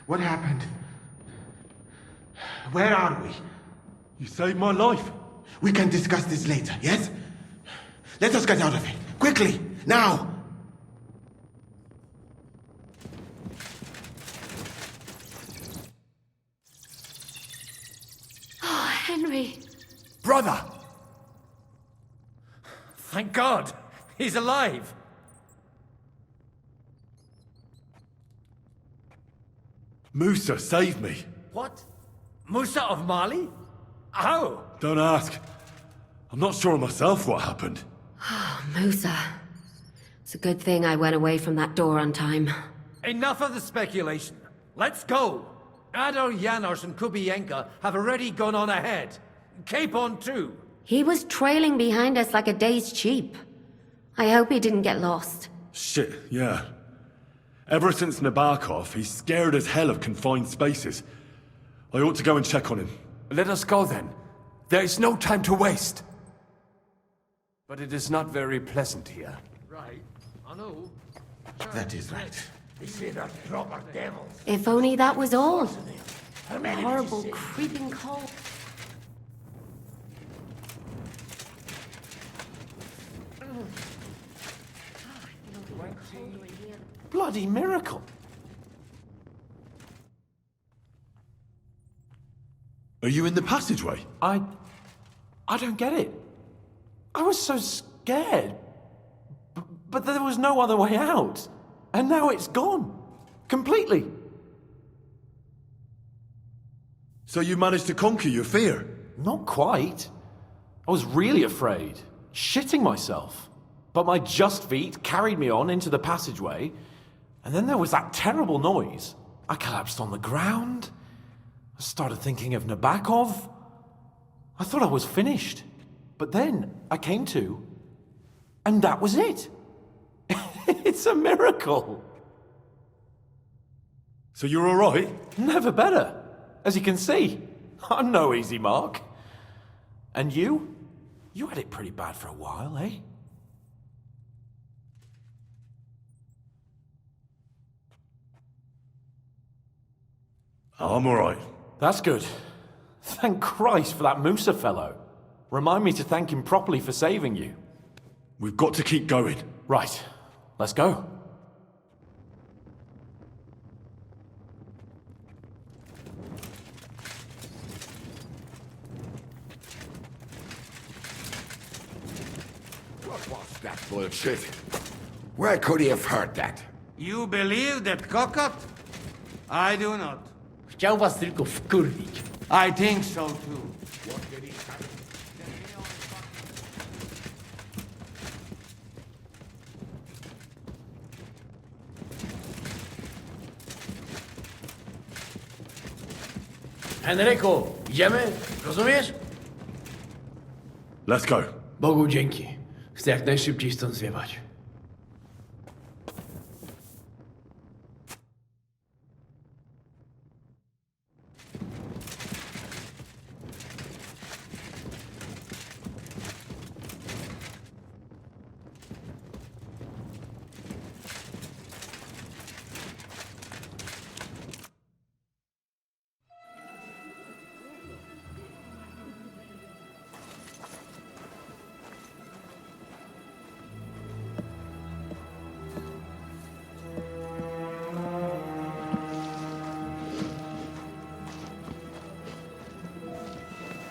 what happened? Where are we? You saved my life. We can discuss this later, yes? Let us get out of here. Quickly, now! Oh, Henry. Brother! Thank God! He's alive! Musa saved me. What? Musa of Mali? How? Don't ask. I'm not sure myself what happened. Oh, Musa. It's a good thing I went away from that door on time. Enough of the speculation. Let's go! Adol Janos and Kubienka have already gone on ahead. Capon too. He was trailing behind us like a dazed sheep. I hope he didn't get lost. Shit, yeah. Ever since Nabokov, he's scared as hell of confined spaces. I ought to go and check on him. Let us go then. There is no time to waste. But it is not very pleasant here. Right. I know. That is right. These are proper devils. If only that was all. Horrible, creeping cold. Bloody miracle. Are you in the passageway? I don't get it. I was so scared. But there was no other way out. And now it's gone. Completely. So you managed to conquer your fear? Not quite. I was really afraid. Shitting myself. But my just feet carried me on into the passageway. And then there was that terrible noise. I collapsed on the ground. I started thinking of Nabokov. I thought I was finished. But then I came to, and that was it. It's a miracle. So you're all right? Never better. As you can see, I'm no easy mark. And you? You had it pretty bad for a while, eh? I'm alright. That's good. Thank Christ for that Musa fellow. Remind me to thank him properly for saving you. We've got to keep going. Right. Let's go. What was that bullshit? Where could he have heard that? You believe that cockot? I do not. Chciał was tylko wkurwić. I think so too. What did he say? Henryku, idziemy? Rozumiesz? Let's go. Bogu dzięki. Chcę jak najszybciej stąd zjebać.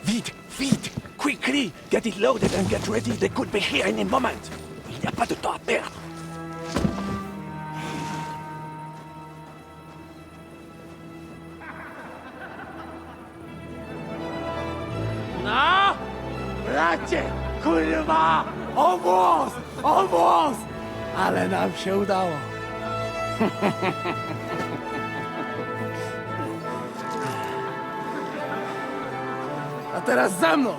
Vite! Quickly! Get it loaded and get ready. They could be here any moment. Il n'y a pas de temps à perdre. No! Bracie! Kurwa! Almost! Ale nam się udało. A teraz za mną!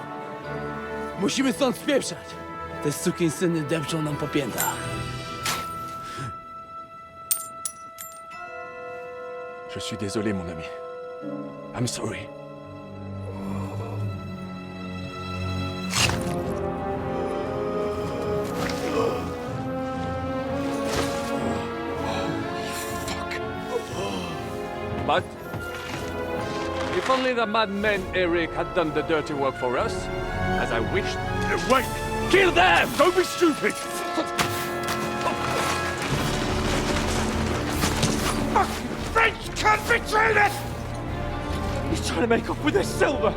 Musimy stąd spieprzać. Te sukinsyny depczą nam po piętach. Je suis désolé, mon ami. I'm sorry. But if only the madman Eric had done the dirty work for us, as I wished. Wait! Kill them! Don't be stupid! French can't betray us! He's trying to make off with his silver!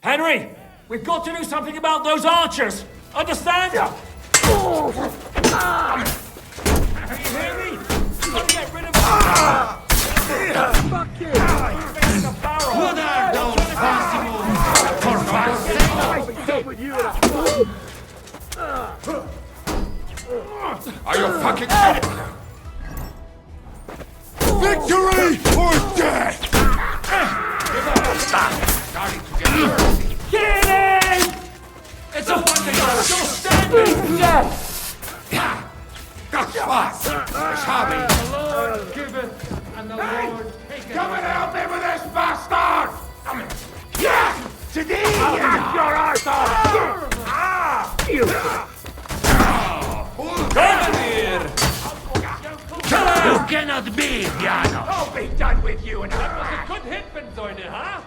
Henry! We've got to do something about those archers! Understand? Can you hear me? We've got to get rid of them! Fuck you! Facing a barrel! What are those possible? For fuck's sake! Are you fucking kidding? Victory or death! Starting to get thirsty. Get in! It's a wonder you're still standing! Yes! Got spots! Shabby! The Lord giveth and the Lord taketh. Come and help me with this bastard! Yeah! Today! I'll knock your arse off! You! Come here! You cannot be, Piano! I'll be done with you and That was a good hit, Benzoide, huh?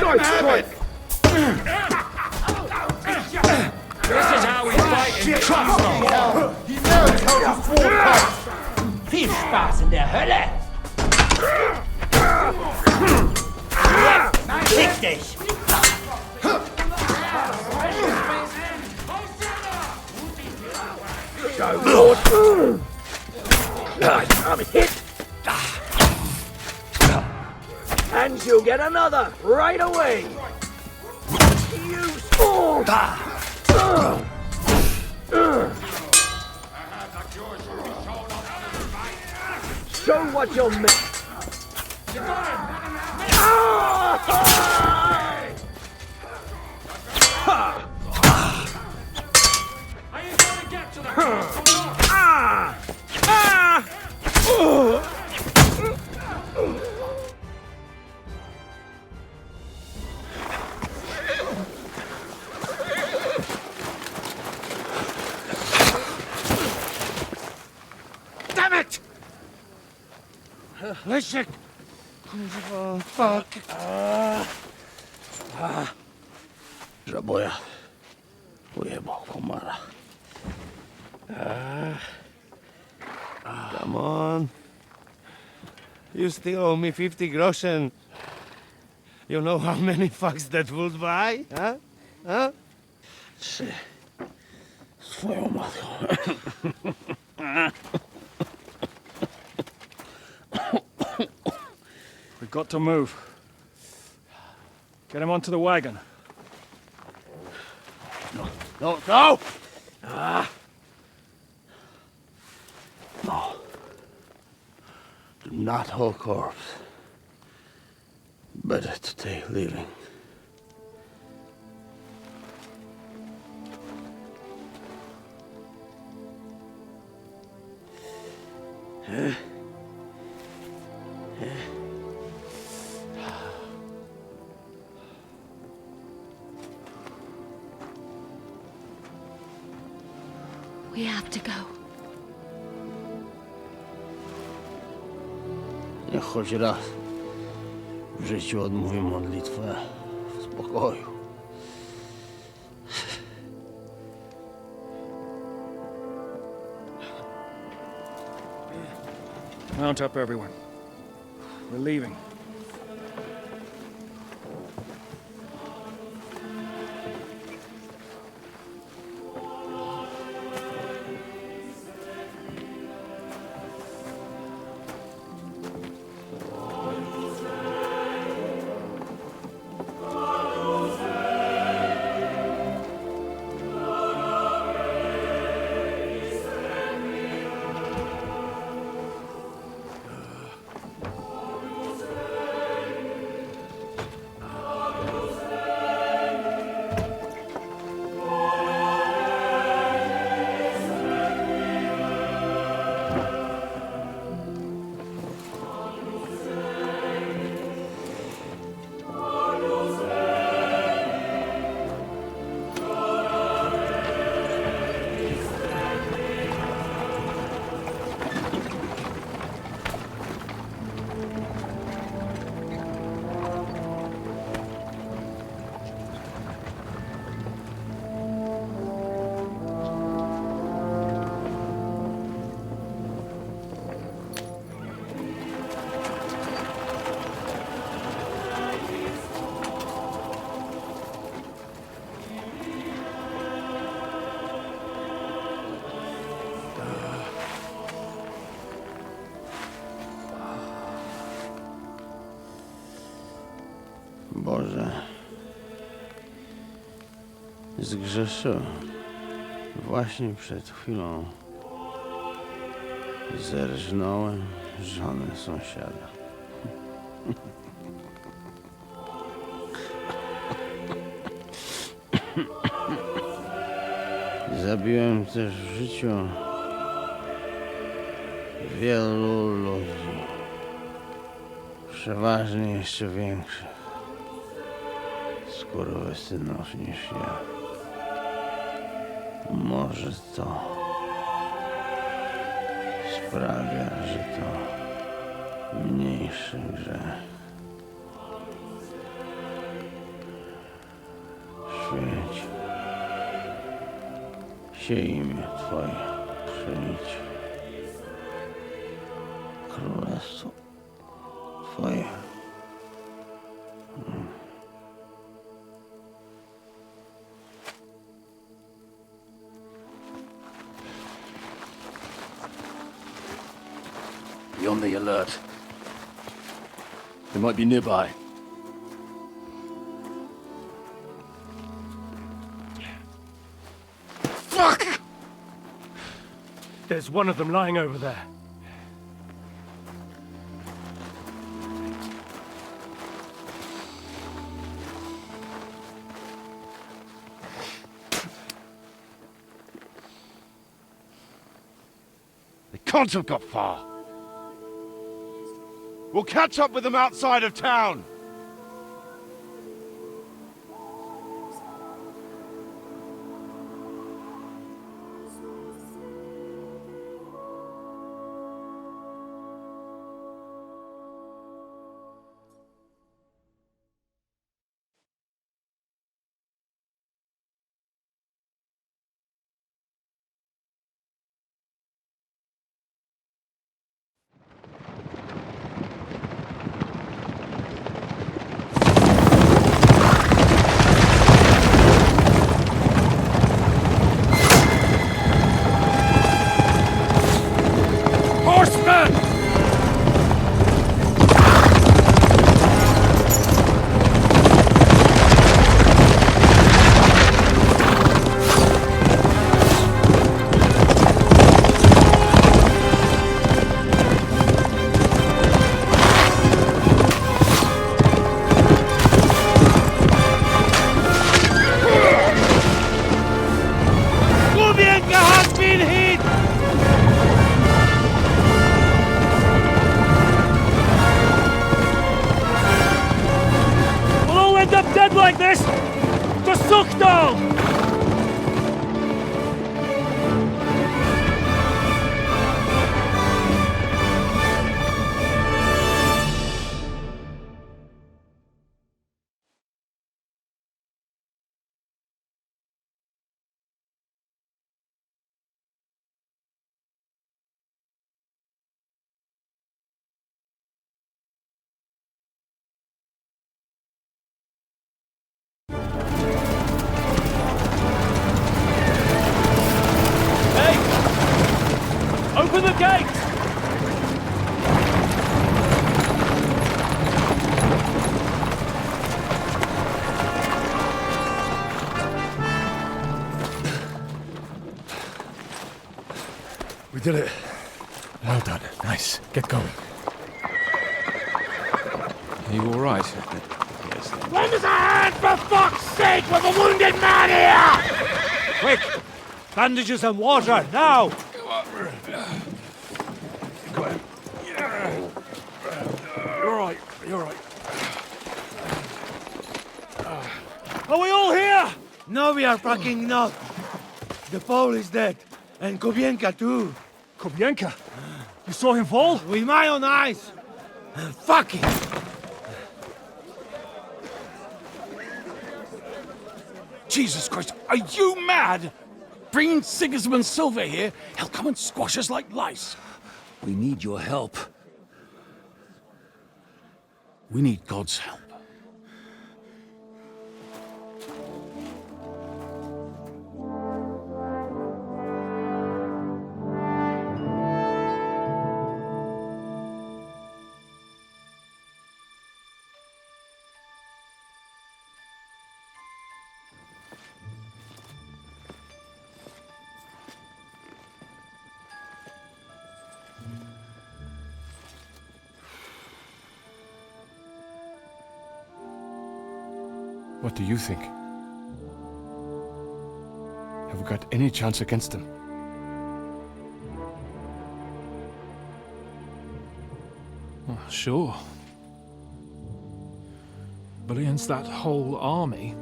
Nice strike! This is how we fight in Trostov. He knows how to sword fight! Viel Spaß in der Hölle! Fick dich! I'm hit! And you'll get another right away! You sword! Show what you're made. Leszek! Kurwa, fuck. Żaboja. Ujebał komara. Come on. You still owe me 50 groschen. You know how many fucks that would buy? Huh? Huh? 3. Swoją matką. We've got to move. Get him onto the wagon. No! No. Do not hold corpse. Better to take living. We have to go. Niech choć raz w życiu odmówię modlitwę w spokoju. Mount up, everyone. We're leaving. Boże, zgrzeszyłem. Właśnie przed chwilą zerżnąłem żonę sąsiada. Zabiłem też w życiu wielu ludzi, przeważnie jeszcze większych skurwysynów niż ja. Może to sprawia, że to mniejszy grzech. Świeć się imię Twoje, przyjdź królestwo Twoje. Be on the alert. They might be nearby. Fuck! There's one of them lying over there. They can't have got far. We'll catch up with them outside of town. like this! To Sukdal! Open the gate! We did it. Well done. Nice. Get going. Are you all right? Lend us a hand, for fuck's sake, with a wounded man here! Quick! Bandages and water, now! You're right, you're right. Are we all here? No, we are fucking not. The Pole is dead. And Kobienka too. Kobienka? You saw him fall? With my own eyes. Fuck it. Jesus Christ, are you mad? Bring Sigismund Silva here, he'll come and squash us like lice. We need your help. We need God's help. What do you think? Have we got any chance against them? Well, sure. But against that whole army...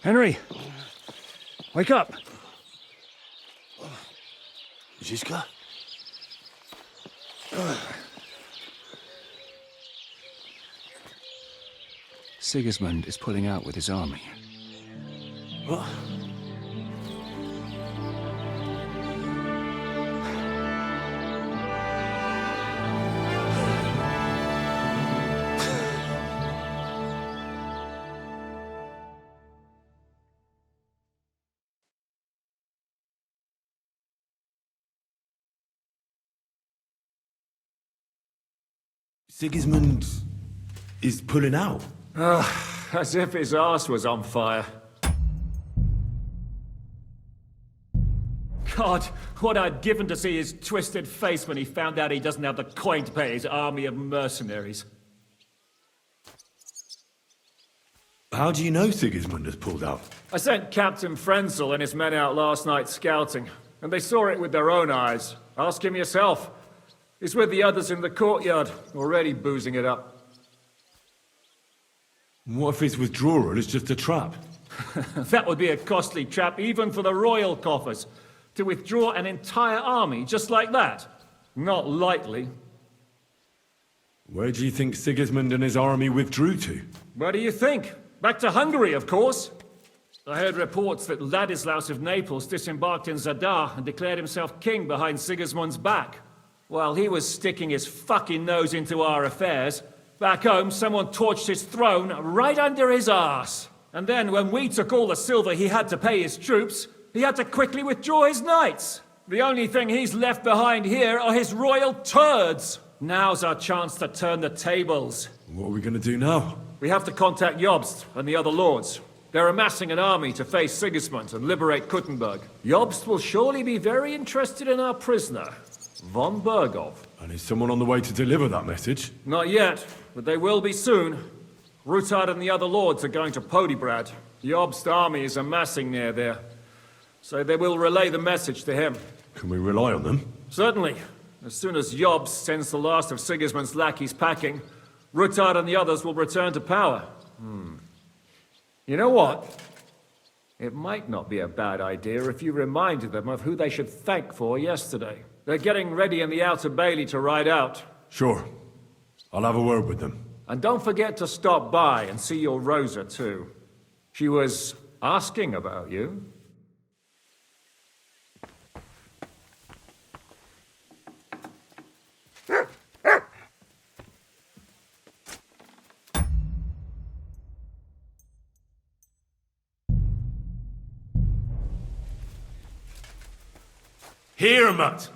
Henry! Wake up! Ziska? Sigismund is pulling out with his army. What? Sigismund is pulling out. As if his arse was on fire. God, what I'd given to see his twisted face when he found out he doesn't have the coin to pay his army of mercenaries. How do you know Sigismund has pulled out? I sent Captain Frenzel and his men out last night scouting, and they saw it with their own eyes. Ask him yourself. He's with the others in the courtyard, already boozing it up. What if his withdrawal is just a trap? That would be a costly trap even for the royal coffers. To withdraw an entire army just like that? Not likely. Where do you think Sigismund and his army withdrew to? Where do you think? Back to Hungary, of course. I heard reports that Ladislaus of Naples disembarked in Zadar and declared himself king behind Sigismund's back. While he was sticking his fucking nose into our affairs, back home someone torched his throne right under his arse. And then when we took all the silver he had to pay his troops, he had to quickly withdraw his knights. The only thing he's left behind here are his royal turds. Now's our chance to turn the tables. What are we gonna do now? We have to contact Jobst and the other lords. They're amassing an army to face Sigismund and liberate Kuttenberg. Jobst will surely be very interested in our prisoner, von Bergov. And is someone on the way to deliver that message? Not yet, but they will be soon. Rutard and the other lords are going to Podebrad. Jobst's army is amassing near there, so they will relay the message to him. Can we rely on them? Certainly. As soon as Jobst sends the last of Sigismund's lackeys packing, Rutard and the others will return to power. You know what? It might not be a bad idea if you reminded them of who they should thank for yesterday. They're getting ready in the Outer Bailey to ride out. Sure. I'll have a word with them. And don't forget to stop by and see your Rosa, too. She was asking about you. Here, Mutt!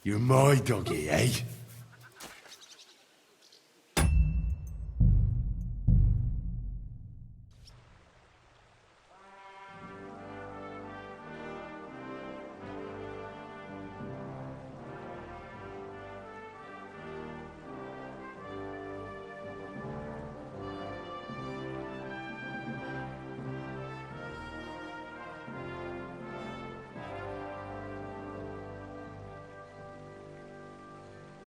You're my doggy, eh?